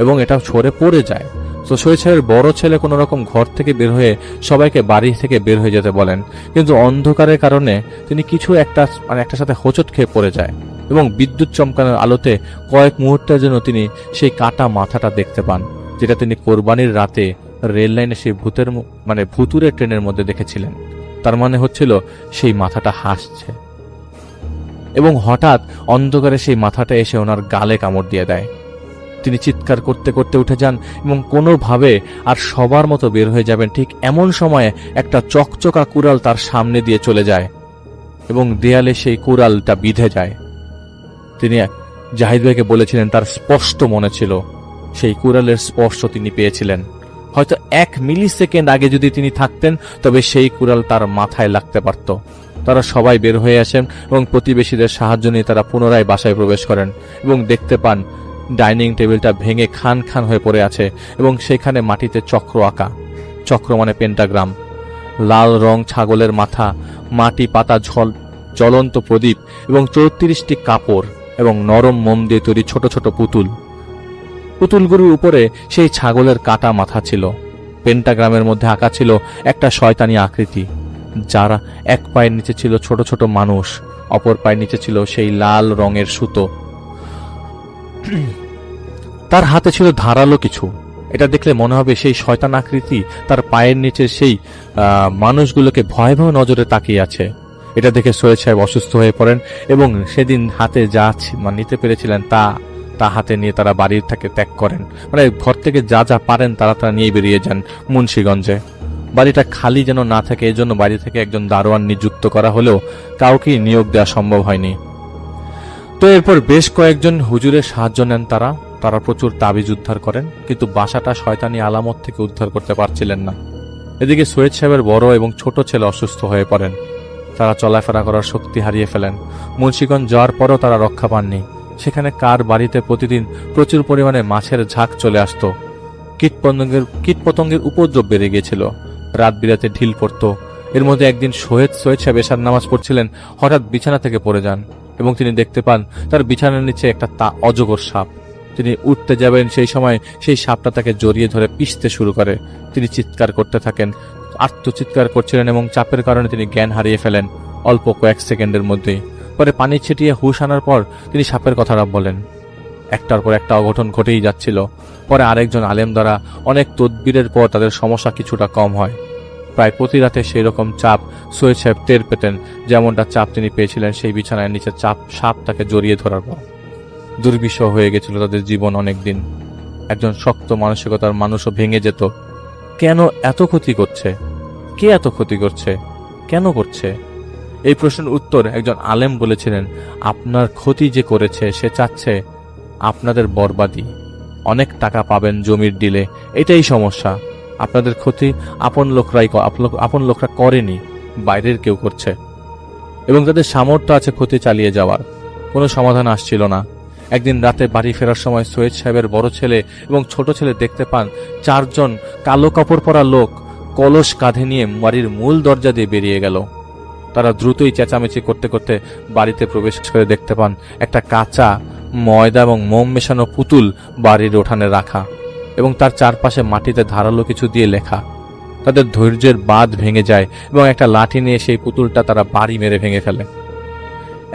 এবং এটা সরে পড়ে যায়। তো শহীদ সাহেবের বড় ছেলে কোনো রকম ঘর থেকে বের হয়ে সবাইকে বাড়ি থেকে বের হয়ে যেতে বলেন, কিন্তু অন্ধকারের কারণে তিনি কিছু একটার সাথে হোঁচট খেয়ে পড়ে যায় এবং বিদ্যুৎ চমকানোর আলোতে কয়েক মুহূর্তের জন্য তিনি সেই কাটা মাথাটা দেখতে পান, যেটা তিনি কোরবানির রাতে রেল লাইনে সেই ভুতুরে ট্রেনের মধ্যে দেখেছিলেন। তার মানে হচ্ছিল সেই মাথাটা হাসছে এবং হঠাৎ অন্ধকারে সেই মাথাটা এসে ওনার গালে কামড় দিয়ে দেয়। তিনি চিৎকার করতে করতে উঠে যান এবং কোনোভাবে আর সবার মতো বের হয়ে যাবেন, ঠিক এমন সময়ে একটা চকচকা কুড়াল তার সামনে দিয়ে চলে যায় এবং দেয়ালে সেই কুড়ালটা বিঁধে যায়। তিনি জাহিদ ভাইকে বলেছিলেন তার স্পষ্ট মনে ছিল সেই কুড়ালের স্পর্শ তিনি পেয়েছিলেন। হয়তো 1 মিলি সেকেন্ড আগে যদি তিনি থাকতেন তবে সেই কুড়াল তার মাথায় লাগতে পারত। তারা সবাই বের হয়ে আসেন এবং প্রতিবেশীদের সাহায্য নিয়ে তারা পুনরায় বাসায় প্রবেশ করেন এবং দেখতে পান ডাইনিং টেবিলটা ভেঙে খান খান হয়ে পড়ে আছে এবং সেখানে মাটিতে চক্র আঁকা। চক্র মানে পেন্টাগ্রাম। লাল রং ছাগলের মাথা, মাটি পাতা জ্বলন্ত প্রদীপ এবং 34টি কাপড় এবং নরম মোম দিয়ে তৈরি ছোট ছোট পুতুলগুলোর উপরে সেই ছাগলের কাটা মাথা ছিল। পেন্টাগ্রামের মধ্যে আঁকা ছিল একটা শয়তানি আকৃতি, যার এক পায়ের নিচে ছিল ছোট ছোট মানুষ, অপর পায়ের নিচে ছিল সেই লাল রঙের সুতো। তার হাতে ছিল ধারালো কিছু। এটা দেখলে মনে হবে সেই শয়তান আকৃতি তার পায়ের নিচে সেই মানুষগুলোকে ভয়াবহ নজরে তাকিয়ে আছে। এটা দেখে সৈয়দ সাহেব অসুস্থ হয়ে পড়েন এবং সেদিন হাতে যা নিতে পেরেছিলেন তা হাতে নিয়ে তারা বাড়ির থেকে ত্যাগ করেন। ঘর থেকে যা যা পারেন তারা নিয়ে বেরিয়ে যান মুন্সিগঞ্জে। বাড়িটা খালি যেন না থাকে এজন্য বাড়ি থেকে একজন দারোয়ান নিযুক্ত করা হলেও কাউকেই নিয়োগ দেওয়া সম্ভব হয়নি। তো এরপর বেশ কয়েকজন হুজুরের সাহায্য নেন তারা প্রচুর তাবিজ উদ্ধার করেন, কিন্তু বাসাটা শয়তানি আলামত থেকে উদ্ধার করতে পারছিলেন না। এদিকে সৈয়দ সাহেবের বড় এবং ছোট ছেলে অসুস্থ হয়ে পড়েন। তারা চলাফেরা করার শক্তি হারিয়ে ফেলেন। মুন্সিগঞ্জ যাওয়ার পরও তারা রক্ষা পাননি। সেখানে কার বাড়িতে প্রতিদিন প্রচুর পরিমাণে মাছের ঝাঁক চলে আসত। কীটপতঙ্গের উপদ্রব বেড়ে গিয়েছিল। রাত বিরাতে ঢিল পড়ত। এর মধ্যে একদিন সৈয়দ সাহেব এশার নামাজ পড়ছিলেন, হঠাৎ বিছানা থেকে পড়ে যান এবং তিনি দেখতে পান তার বিছানার নিচে একটা অজগর সাপ। তিনি উঠতে যাবেন, সেই সময় সেই সাপটা তাকে জড়িয়ে ধরে পিষতে শুরু করে। তিনি চিৎকার করতে থাকেন, আর্তচিৎকার করছিলেন এবং চাপের কারণে তিনি জ্ঞান হারিয়ে ফেলেন অল্প কয়েক সেকেন্ডের মধ্যেই। পরে পানি ছিটিয়ে হুঁশ আনার পর তিনি সাপের কথাটা বলেন। একটার পর একটা অঘটন ঘটেই যাচ্ছিল। পরে আরেকজন আলেম দ্বারা অনেক তদবিরের পর তাদের সমস্যা কিছুটা কম হয়। প্রায় প্রতি রাতে সেই রকম চাপ সৈয়দ সাহেব টের পেতেন, যেমনটা চাপ তিনি পেয়েছিলেন সেই বিছানায় নিচে সাপ তাকে জড়িয়ে ধরার পর। দুর্বিষহ হয়ে গেছিল তাদের জীবন। অনেক দিন একজন শক্ত মানসিকতার মানুষও ভেঙে যেত। কেন এত ক্ষতি করছে? কে এত ক্ষতি করছে? কেন করছে? এই প্রশ্নের উত্তর একজন আলেম বলেছিলেন, আপনার ক্ষতি যে করেছে সে চাচ্ছে আপনাদের বরবাদি। অনেক টাকা পাবেন জমির ডিলে, এটাই সমস্যা। আপনাদের ক্ষতি আপন লোকরা করেনি, বাইরের কেউ করছে এবং তাদের সামর্থ্য আছে ক্ষতি চালিয়ে যাওয়ার। কোনো সমাধান আসছিল না। একদিন রাতে বাড়ি ফেরার সময় সৈয়দ সাহেবের বড় ছেলে এবং ছোট ছেলে দেখতে পান 4 জন কালো কাপড় পরা লোক কলস কাঁধে নিয়ে বাড়ির মূল দরজা দিয়ে বেরিয়ে গেল। তারা দ্রুতই চেঁচামেচি করতে করতে বাড়িতে প্রবেশ করে দেখতে পান একটা কাঁচা ময়দা এবং মোম মেশানো পুতুল বাড়ির উঠানে রাখা এবং তার চারপাশে মাটিতে ধারালো কিছু দিয়ে লেখা। তাদের ধৈর্যের বাঁধ ভেঙে যায় এবং একটা লাঠি নিয়ে সেই পুতুলটা তারা বাড়ি মেরে ভেঙে ফেলে।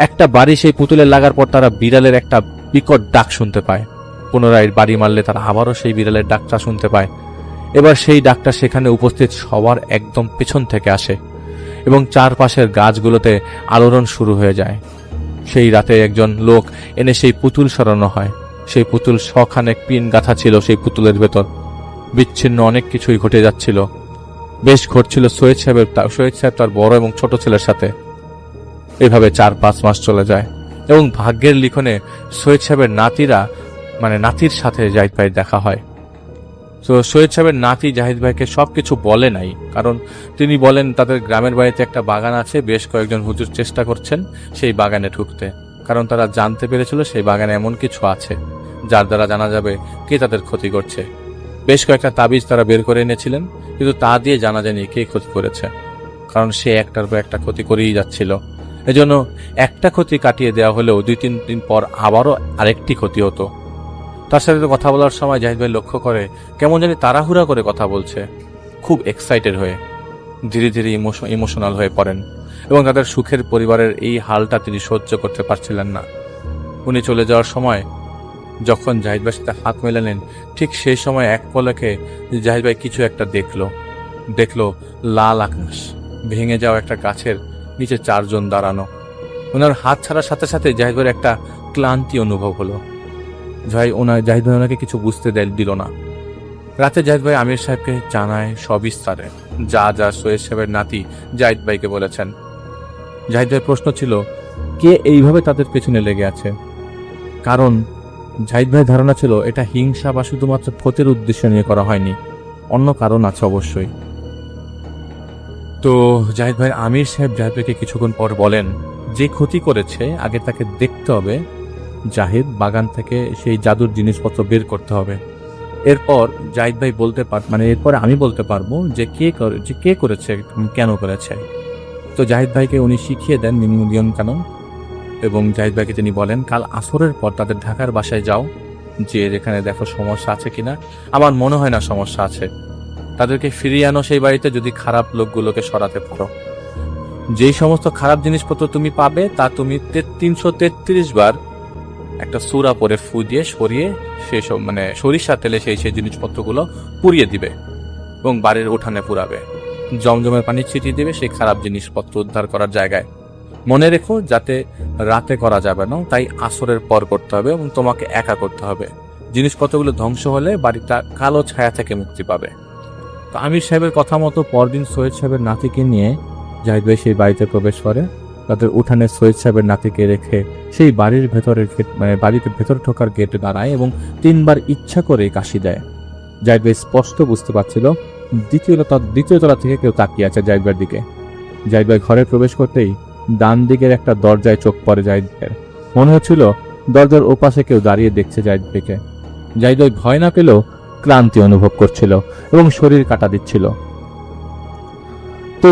একটা বাড়ি সেই পুতুলে লাগার পর তারা বিড়ালের একটা বিকট ডাক শুনতে পায়। পুনরায় বাড়ি মারলে তারা আবারও সেই বিড়ালের ডাকটা শুনতে পায় এবার সেই ডাকটা সেখানে উপস্থিত সবার একদম পেছন থেকে আসে এবং চারপাশের গাছগুলোতে আলোড়ন শুরু হয়ে যায়। সেই রাতে একজন লোক এনে সেই পুতুল সরানো হয়। সেই পুতুল শখানেক পিন গাঁথা ছিল সেই পুতুলের ভেতর। বিচ্ছিন্ন অনেক কিছুই ঘটে যাচ্ছিল। বেশ ঘটছিল সৈয়দ সাহেব তার বড় এবং ছোট ছেলের সাথে। এভাবে 4-5 মাস চলে যায় এবং ভাগ্যের লিখনে সৈয়দ সাহেবের নাতির সাথে জাহিদ ভাইয়ের দেখা হয়। তো সৈয়দ সাহেবের নাতি জাহিদ ভাইকে সবকিছু বলে নাই, কারণ তিনি বলেন তাদের গ্রামের বাড়িতে একটা বাগান আছে, বেশ কয়েকজন হুজুর চেষ্টা করছেন সেই বাগানে ঢুকতে, কারণ তারা জানতে পেরেছিল সেই বাগানে এমন কিছু আছে যার দ্বারা জানা যাবে কে তাদের ক্ষতি করছে। বেশ কয়েকটা তাবিজ তারা বের করে এনেছিলেন, কিন্তু তা দিয়ে জানা যায়নি কে ক্ষতি করেছে, কারণ সে একটার পর একটা ক্ষতি করেই যাচ্ছিল। এজন্য একটা ক্ষতি কাটিয়ে দেওয়া হলেও 2-3 দিন পর আবারও আরেকটি ক্ষতি হতো। তার সাথে কথা বলার সময় জাহিদ ভাই লক্ষ্য করে কেমন জানি তাড়াহুড়া করে কথা বলছে, খুব এক্সাইটেড হয়ে, ধীরে ধীরে ইমোশনাল হয়ে পড়েন এবং তাদের সুখের পরিবারের এই হালটা তিনি সহ্য করতে পারছিলেন না। উনি চলে যাওয়ার সময় যখন জাহিদ ভাইয়ের সাথে হাত মেলালেন, ঠিক সেই সময় এক পলকে জাহিদ ভাই কিছু একটা দেখলো লাল আকাশ, ভেঙে যাওয়া একটা গাছের নিচে 4 জন দাঁড়ানো। ওনার হাত ছাড়ার সাথে সাথে জাহিদ ভাইয়ের একটা ক্লান্তি অনুভব হলো। জাহিদ ভাই ওনাকে কিছু বুঝতে দিল না। রাতে জাহিদ ভাই আমির সাহেবকে জানায় সবিস্তারে যা সৈয়দ সাহেবের নাতি জাহিদ ভাইকে বলেছেন। জাহিদ ভাইয়ের প্রশ্ন ছিল কে এইভাবে তাদের পেছনে লেগে আছে, কারণ জাহিদ ভাইয়ের ধারণা ছিল এটা হিংসা বা শুধুমাত্র ক্ষতির উদ্দেশ্য নিয়ে করা হয়নি, অন্য কারণ আছে অবশ্যই। তো জাহিদ ভাই আমির সাহেব জাহিদ ভাইকে কিছুক্ষণ পর বলেন যে ক্ষতি করেছে আগে তাকে দেখতে হবে, জাহিদ বাগান থেকে সেই জাদুর জিনিসপত্র বের করতে হবে। এরপর জাহিদ ভাই এরপরে আমি বলতে পারবো যে কে করেছে, কেন করেছে। তো জাহিদ ভাইকে উনি শিখিয়ে দেন নিয়ম কানুন এবং জাহিদ ভাইকে তিনি বলেন কাল আসরের পর তাদের ঢাকার বাসায় যাও, যে এখানে দেখো সমস্যা আছে কিনা। আমার মনে হয় না সমস্যা আছে, তাদেরকে ফিরিয়ে আনো সেই বাড়িতে যদি খারাপ লোকগুলোকে সরাতে পারো। যেই সমস্ত খারাপ জিনিসপত্র তুমি পাবে তা তুমি 333 বার একটা সূরা পরে ফু দিয়ে সরিয়ে সেই সব সরিষা তেলে সেই জিনিসপত্রগুলো পুড়িয়ে দিবে এবং বাড়ির উঠানে পুরাবে। জমজমের পানি ছিটিয়ে দিবে সেই খারাপ জিনিসপত্র উদ্ধার করার জায়গায়। মনে রেখো যাতে রাতে করা যাবে না, তাই আসরের পর করতে হবে এবং তোমাকে একা করতে হবে। জিনিসপত্রগুলো ধ্বংস হলে বাড়িটা কালো ছায়া থেকে মুক্তি পাবে। তো আমির সাহেবের কথা মতো পরদিন সৈয়দ সাহেবের নাতিকে নিয়ে জাহিদ ভাই সেই বাড়িতে প্রবেশ করে। তাদের উঠানে সৈয়দ সাহেবের নাতিকে রেখে সেই বাড়ির বাড়িতে ভেতর ঢোকার গেটে দাঁড়ায় এবং 3 বার ইচ্ছা করে কাশি দেয়। জাহিদ ভাই স্পষ্ট বুঝতে পারছিল দ্বিতীয় তলা থেকে কেউ তাকিয়ে আছে জাহিদ ভাইয়ের দিকে। জাহিদ ভাই ঘরে প্রবেশ করতেই ডান দিকের একটা দরজায় চোখ পড়ে জাহিদ ভাইয়ের। মনে হচ্ছিল দরজার ওপাশে কেউ দাঁড়িয়ে দেখছে জাহিদ ভাইকে। জাহিদ ভাই ভয় না পেলেও ক্লান্তি অনুভব করছিল এবং শরীর কাটা দিচ্ছিল। তো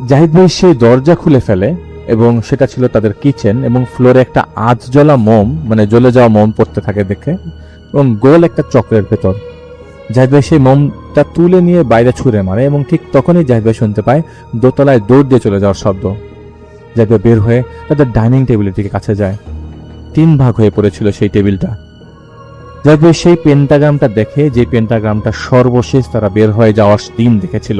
জাহিদ ভাই সেই দরজা খুলে ফেলে এবং সেটা ছিল তাদের কিচেন, এবং ফ্লোরে একটা আজ জ্বলা মোম জ্বলে যাওয়া মোম পড়তে থাকে দেখে, এবং গোল একটা চক্রের ভেতর। জাহিদ ভাই সেই মোমটা তুলে নিয়ে বাইরে ছুঁড়ে মারে এবং ঠিক তখনই জাহিদ ভাই শুনতে পায় দোতলায় দৌড় দিয়ে চলে যাওয়ার শব্দ। জাহিদ ভাই বের হয়ে তাদের ডাইনিং টেবিলের দিকে কাছে যায়। 3 ভাগ হয়ে পড়েছিল সেই টেবিলটা। জাহিদ ভাই সেই পেন্টাগ্রামটা দেখে, যে পেন্টাগ্রামটা সর্বশেষ তারা বের হয়ে যাওয়ার দিন দেখেছিল।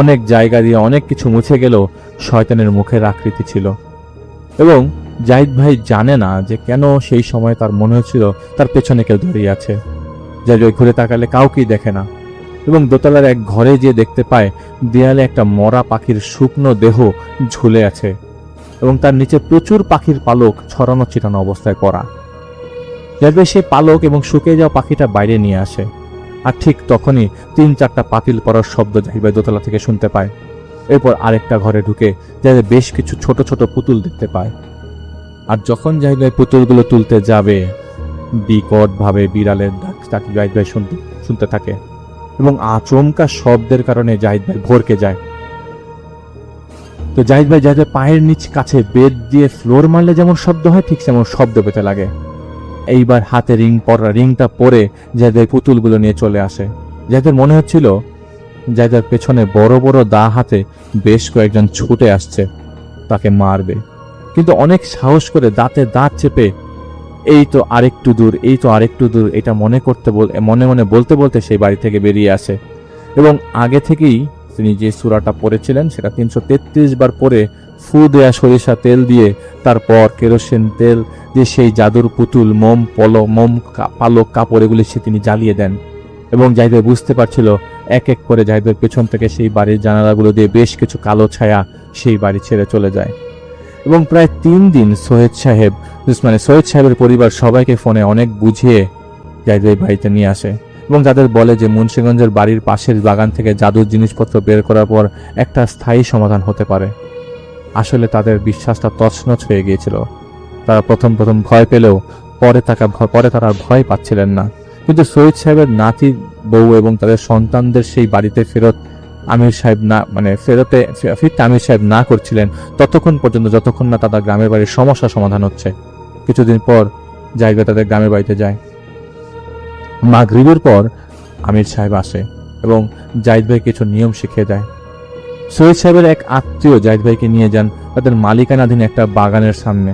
অনেক জায়গা দিয়ে অনেক কিছু মুছে গেলেও শয়তানের মুখের আকৃতি ছিল। এবং জাহিদ ভাই জানে না যে কেন সেই সময় তার মনে হচ্ছিল তার পেছনে কেউ দাঁড়িয়ে আছে। জাহিদ ভাই ঘুরে তাকালে কাউকেই দেখে না এবং দোতলার এক ঘরে গিয়ে দেখতে পায় দেয়ালে একটা মরা পাখির শুকনো দেহ ঝুলে আছে এবং তার নিচে প্রচুর পাখির পালক ছড়ানো ছিটানো অবস্থায় পড়া। জাহিদ ভাই সেই পালক এবং শুকিয়ে যাওয়া পাখিটা বাইরে নিয়ে আসে, আর ঠিক তখনই 3-4টা পাতিল পড়ার শব্দ জাহিদ ভাই দোতলা থেকে শুনতে পায়। এরপর আরেকটা ঘরে ঢুকে জাহিদ ভাই বেশ কিছু ছোট ছোট পুতুল দেখতে পায়। আর যখন জাহিদ ভাই পুতুলগুলো তুলতে যাবে, বিকট ভাবে বিড়ালের ডাক জাহিদ ভাই শুনতে থাকে এবং আচমকা শব্দের কারণে জাহিদ ভাই ভরকে যায়। তো জাহিদ ভাই পায়ের নিচ কাছে বেদ দিয়ে ফ্লোর মারলে যেমন শব্দ হয় ঠিক তেমন শব্দ পেতে লাগে। এইবার হাতে রিংটা পরে জাহিদ ভাই পুতুলগুলো নিয়ে চলে আসে। জাহিদের মনে হচ্ছিল জাহিদের পেছনে বড় বড় দা হাতে বেশ কয়েকজন ছুটে আসছে তাকে মারবে, কিন্তু অনেক সাহস করে দাঁতে দাঁত চেপে এই তো আরেকটু দূর, এই তো আরেকটু দূর, এটা মনে মনে বলতে বলতে সেই বাড়ি থেকে বেরিয়ে আসে। এবং আগে থেকেই তিনি যে সূরাটা পড়েছিলেন সেটা 333 বার পরে ফু দেয়া সরিষা তেল দিয়ে, তারপর কেরোসিন তেল দিয়ে সেই জাদুর পুতুল, পালক, কাপড় এগুলি তিনি জ্বালিয়ে দেন। এবং জাহিদ ভাই বুঝতে পারছিল এক এক করে জাহিদ ভাইয়ের পেছন থেকে সেই বাড়ির জানালাগুলো দিয়ে বেশ কিছু কালো ছায়া সেই বাড়ি ছেড়ে চলে যায়। এবং প্রায় 3 দিন সৈয়দ সাহেবের পরিবার সবাইকে ফোনে অনেক বুঝিয়ে জাহিদ ভাই বাড়িতে নিয়ে আসে এবং তাদের বলে যে মুন্সিগঞ্জের বাড়ির পাশের বাগান থেকে জাদুর জিনিসপত্র বের করার পর একটা স্থায়ী সমাধান হতে পারে। আসলে তাদের বিশ্বাসটা তছনছ হয়ে গিয়েছিল। তারা প্রথম ভয় পেলেও পরে তারা ভয় পাচ্ছিলেন না। কিন্তু সৈয়দ সাহেবের নাতি, বউ এবং তাদের সন্তানদের সেই বাড়িতে ফিরতে আমির সাহেব না করছিলেন ততক্ষণ পর্যন্ত যতক্ষণ না তাদের গ্রামের বাড়ির সমস্যা সমাধান হচ্ছে। কিছুদিন পর জাহিদ ভাই তাদের গ্রামের বাড়িতে যায়। মাগরিবের পর আমির সাহেব আসে এবং জাহিদ ভাই কিছু নিয়ম শিখিয়ে দেয়। সৈয়দ সাহেবের এক আত্মীয় জাহিদ ভাইকে নিয়ে যান তাদের মালিকানাধীন একটা বাগানের সামনে।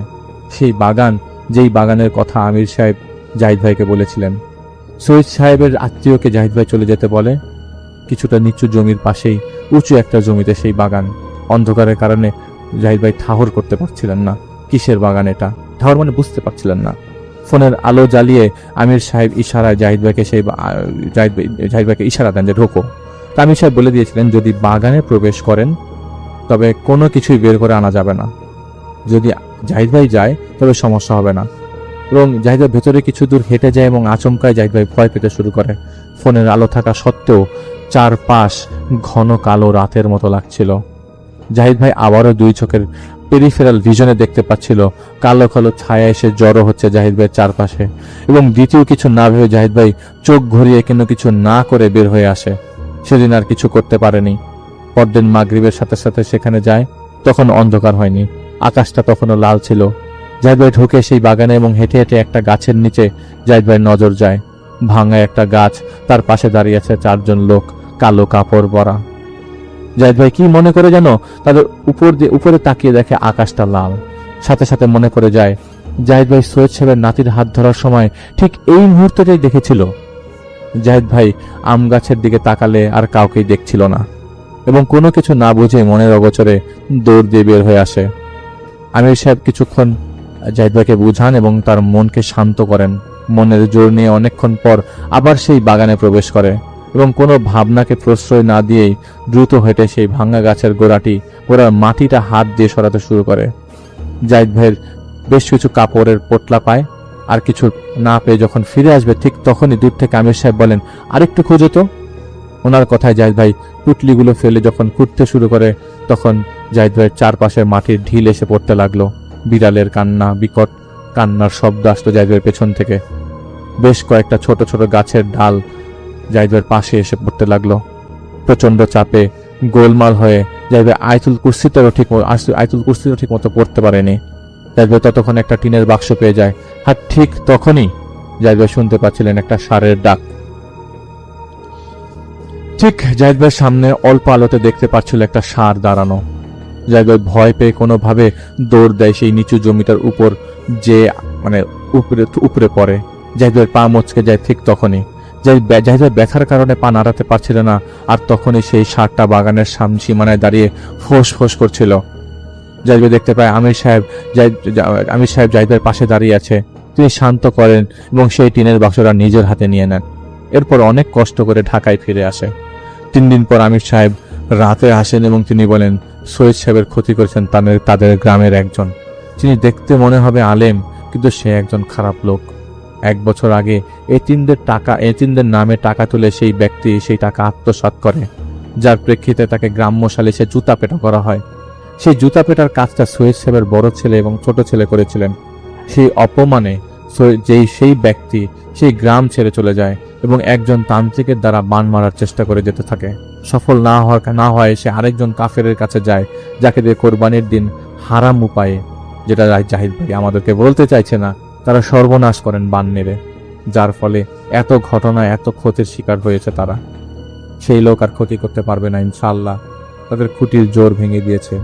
সেই বাগান, যেই বাগানের কথা আমির সাহেব জাহিদ ভাইকে বলেছিলেন। সৈয়দ সাহেবের আত্মীয়কে জাহিদ ভাই চলে যেতে বলে। কিছুটা নিচু জমির পাশেই উঁচু একটা জমিতে সেই বাগান। অন্ধকারের কারণে জাহিদ ভাই ঠাহর করতে পারছিলেন না কিসের বাগান এটা, ঠাহর মানে বুঝতে পারছিলেন না। ফোনের আলো জ্বালিয়ে আমির সাহেব ইশারায় জাহিদ ভাইকে ইশারা দেন যে ঢোকো। তা আমির সাহেব বলে দিয়েছিলেন যদি বাগানে প্রবেশ করেন তবে কোনো কিছুই বের করে আনা যাবে না। যদি জাহিদ ভাই যায় তবে সমস্যা হবে না। এবং জাহিদ ভাই ভেতরে কিছু দূর হেঁটে যায় এবং আচমকায় জাহিদ ভাই ভয় পেতে শুরু করে। ফোনের আলো থাকা সত্ত্বেও চারপাশ ঘন কালো রাতের মতো লাগছিল। জাহিদ ভাই আবারও 2 চোখের পেরিফেরাল ভিশনে দেখতে পাচ্ছিল কালো কালো ছায়া এসে জড়ো হচ্ছে জাহিদ ভাইয়ের চারপাশে। এবং দ্বিতীয় কিছু না ভেবে জাহিদ ভাই চোখ ঘুরিয়ে কিছু না করে বের হয়ে আসে। সেদিন আর কিছু করতে পারেনি। পরদিন মাগরিবের সাথে সাথে সেখানে যায়। তখন অন্ধকার হয়নি, আকাশটা তখনও লাল ছিল। জাহিদ ভাই ঢুকে সেই বাগানে এবং হেঁটে হেঁটে একটা গাছের নিচে জাহিদ ভাইয়ের নজর যায়। ভাঙা একটা গাছ, তার পাশে দাঁড়িয়ে আছে 4 জন লোক কালো কাপড় পরা। জাহিদ ভাই কি মনে করে যেন তাদের উপরে তাকিয়ে দেখে আকাশটা লাল। সাথে সাথে মনে পড়ে যায় জাহিদ ভাই সৈয়দ সাহেবের নাতির হাত ধরার সময় ঠিক এই মুহূর্তটাই দেখেছিল। জাহিদ ভাই আম গাছের দিকে তাকালে আর কাউকেই দেখছিল না এবং কোনো কিছু না বুঝে মনের অগোচরে দৌড় দিয়ে বের হয়ে আসে। আমির সাহেব কিছুক্ষণ জাহিদ ভাইকে বুঝান এবং তার মনকে শান্ত করেন। মনের জোর নিয়ে অনেকক্ষণ পর আবার সেই বাগানে প্রবেশ করে এবং কোনো ভাবনাকে প্রশ্রয় না দিয়েই দ্রুত হেঁটে সেই ভাঙা গাছের গোড়ার মাটিটা হাত দিয়ে সরাতে শুরু করে। জাহিদ ভাইয়ের বেশ কিছু কাপড়ের পোটলা পায়। আর কিছু না পেয়ে যখন ফিরে আসবে ঠিক তখনই দূর থেকে আমির সাহেব বলেন, আরেকটু খোঁজো তো। ওনার কথায় জাহিদ ভাই পুটলিগুলো ফেলে যখন খুঁড়তে শুরু করে তখন জাহিদ ভাইয়ের চারপাশে মাটির ঢিল এসে পড়তে লাগলো। বিড়ালের কান্না, বিকট কান্নার শব্দ আসতো জাহিদ ভাইয়ের পেছন থেকে। বেশ কয়েকটা ছোট ছোট গাছের ডাল জাহিদ ভাইয়ের পাশে এসে পড়তে লাগলো। প্রচন্ড চাপে গোলমাল হয়ে জাহিদ ভাই আয়াতুল কুরসিটাও ঠিক মতো পড়তে পারেনি। জাহিদ ভাই ততক্ষণ একটা টিনের বাক্স পেয়ে যায়। আর ঠিক তখনই জাহিদ ভাই শুনতে পাচ্ছিলেন একটা ষাঁড়ের ডাক। ঠিক জাহিদ ভাইয়ের সামনে অল্প আলোতে দেখতে পাচ্ছিল একটা ষাঁড় দাঁড়ানো। জাহিদ ভাই ভয় পেয়ে কোনোভাবে দৌড় দেয় সেই নিচু জমিটার উপর, যে উপরে পড়ে। জাহিদ ভাইয়ের পা মচকে যায় ঠিক তখনই। জাহিদ ভাই ব্যথার কারণে পা নাড়াতে পারছিল না। আর তখনই সেই ষাঁড়টা বাগানের সীমানায় দাঁড়িয়ে ফোঁস ফোঁস করছিল। জাহিদ ভাই দেখতে পায় আমির সাহেব জাহিদ ভাইয়ের পাশে দাঁড়িয়ে আছে। তিনি শান্ত করেন এবং সেই টিনের বাক্সটা নিজের হাতে নিয়ে নেন। এরপর অনেক কষ্ট করে ঢাকায় ফিরে আসে। 3 দিন পর আমির সাহেব রাতে আসেন এবং তিনি বলেন সৈয়দ সাহেবের ক্ষতি করেছেন তাদের গ্রামের একজন। যিনি দেখতে মনে হবে আলেম, কিন্তু সে একজন খারাপ লোক। 1 বছর আগে এতিমদের নামে টাকা তুলে সেই ব্যক্তি সেই টাকা আত্মসাৎ করে, যার প্রেক্ষিতে তাকে গ্রাম্য সালিশে জুতা পেটা করা হয়। সেই জুতা পেটার কাজটা সৈয়দ সাহেবের বড় ছেলে এবং ছোট ছেলে করেছিলেন। সেই অপমানে সেই ব্যক্তি সেই গ্রাম ছেড়ে চলে যায় এবং একজন তান্ত্রিকের দ্বারা বান মারার চেষ্টা করে যেতে থাকে। সফল না হয় সে আরেকজন কাফেরের কাছে যায়, যাকে দিয়ে কোরবানির দিন হারাম উপায়ে, যেটা জাহিদ ভাই আমাদেরকে বলতে চাইছে না, তারা সর্বনাশ করেন বান মেরে, যার ফলে এত ঘটনা, এত ক্ষতির শিকার হয়েছে তারা। সেই লোক আর ক্ষতি করতে পারবে না ইনশাআল্লাহ। তাদের খুঁটির জোর ভেঙে দিয়েছে।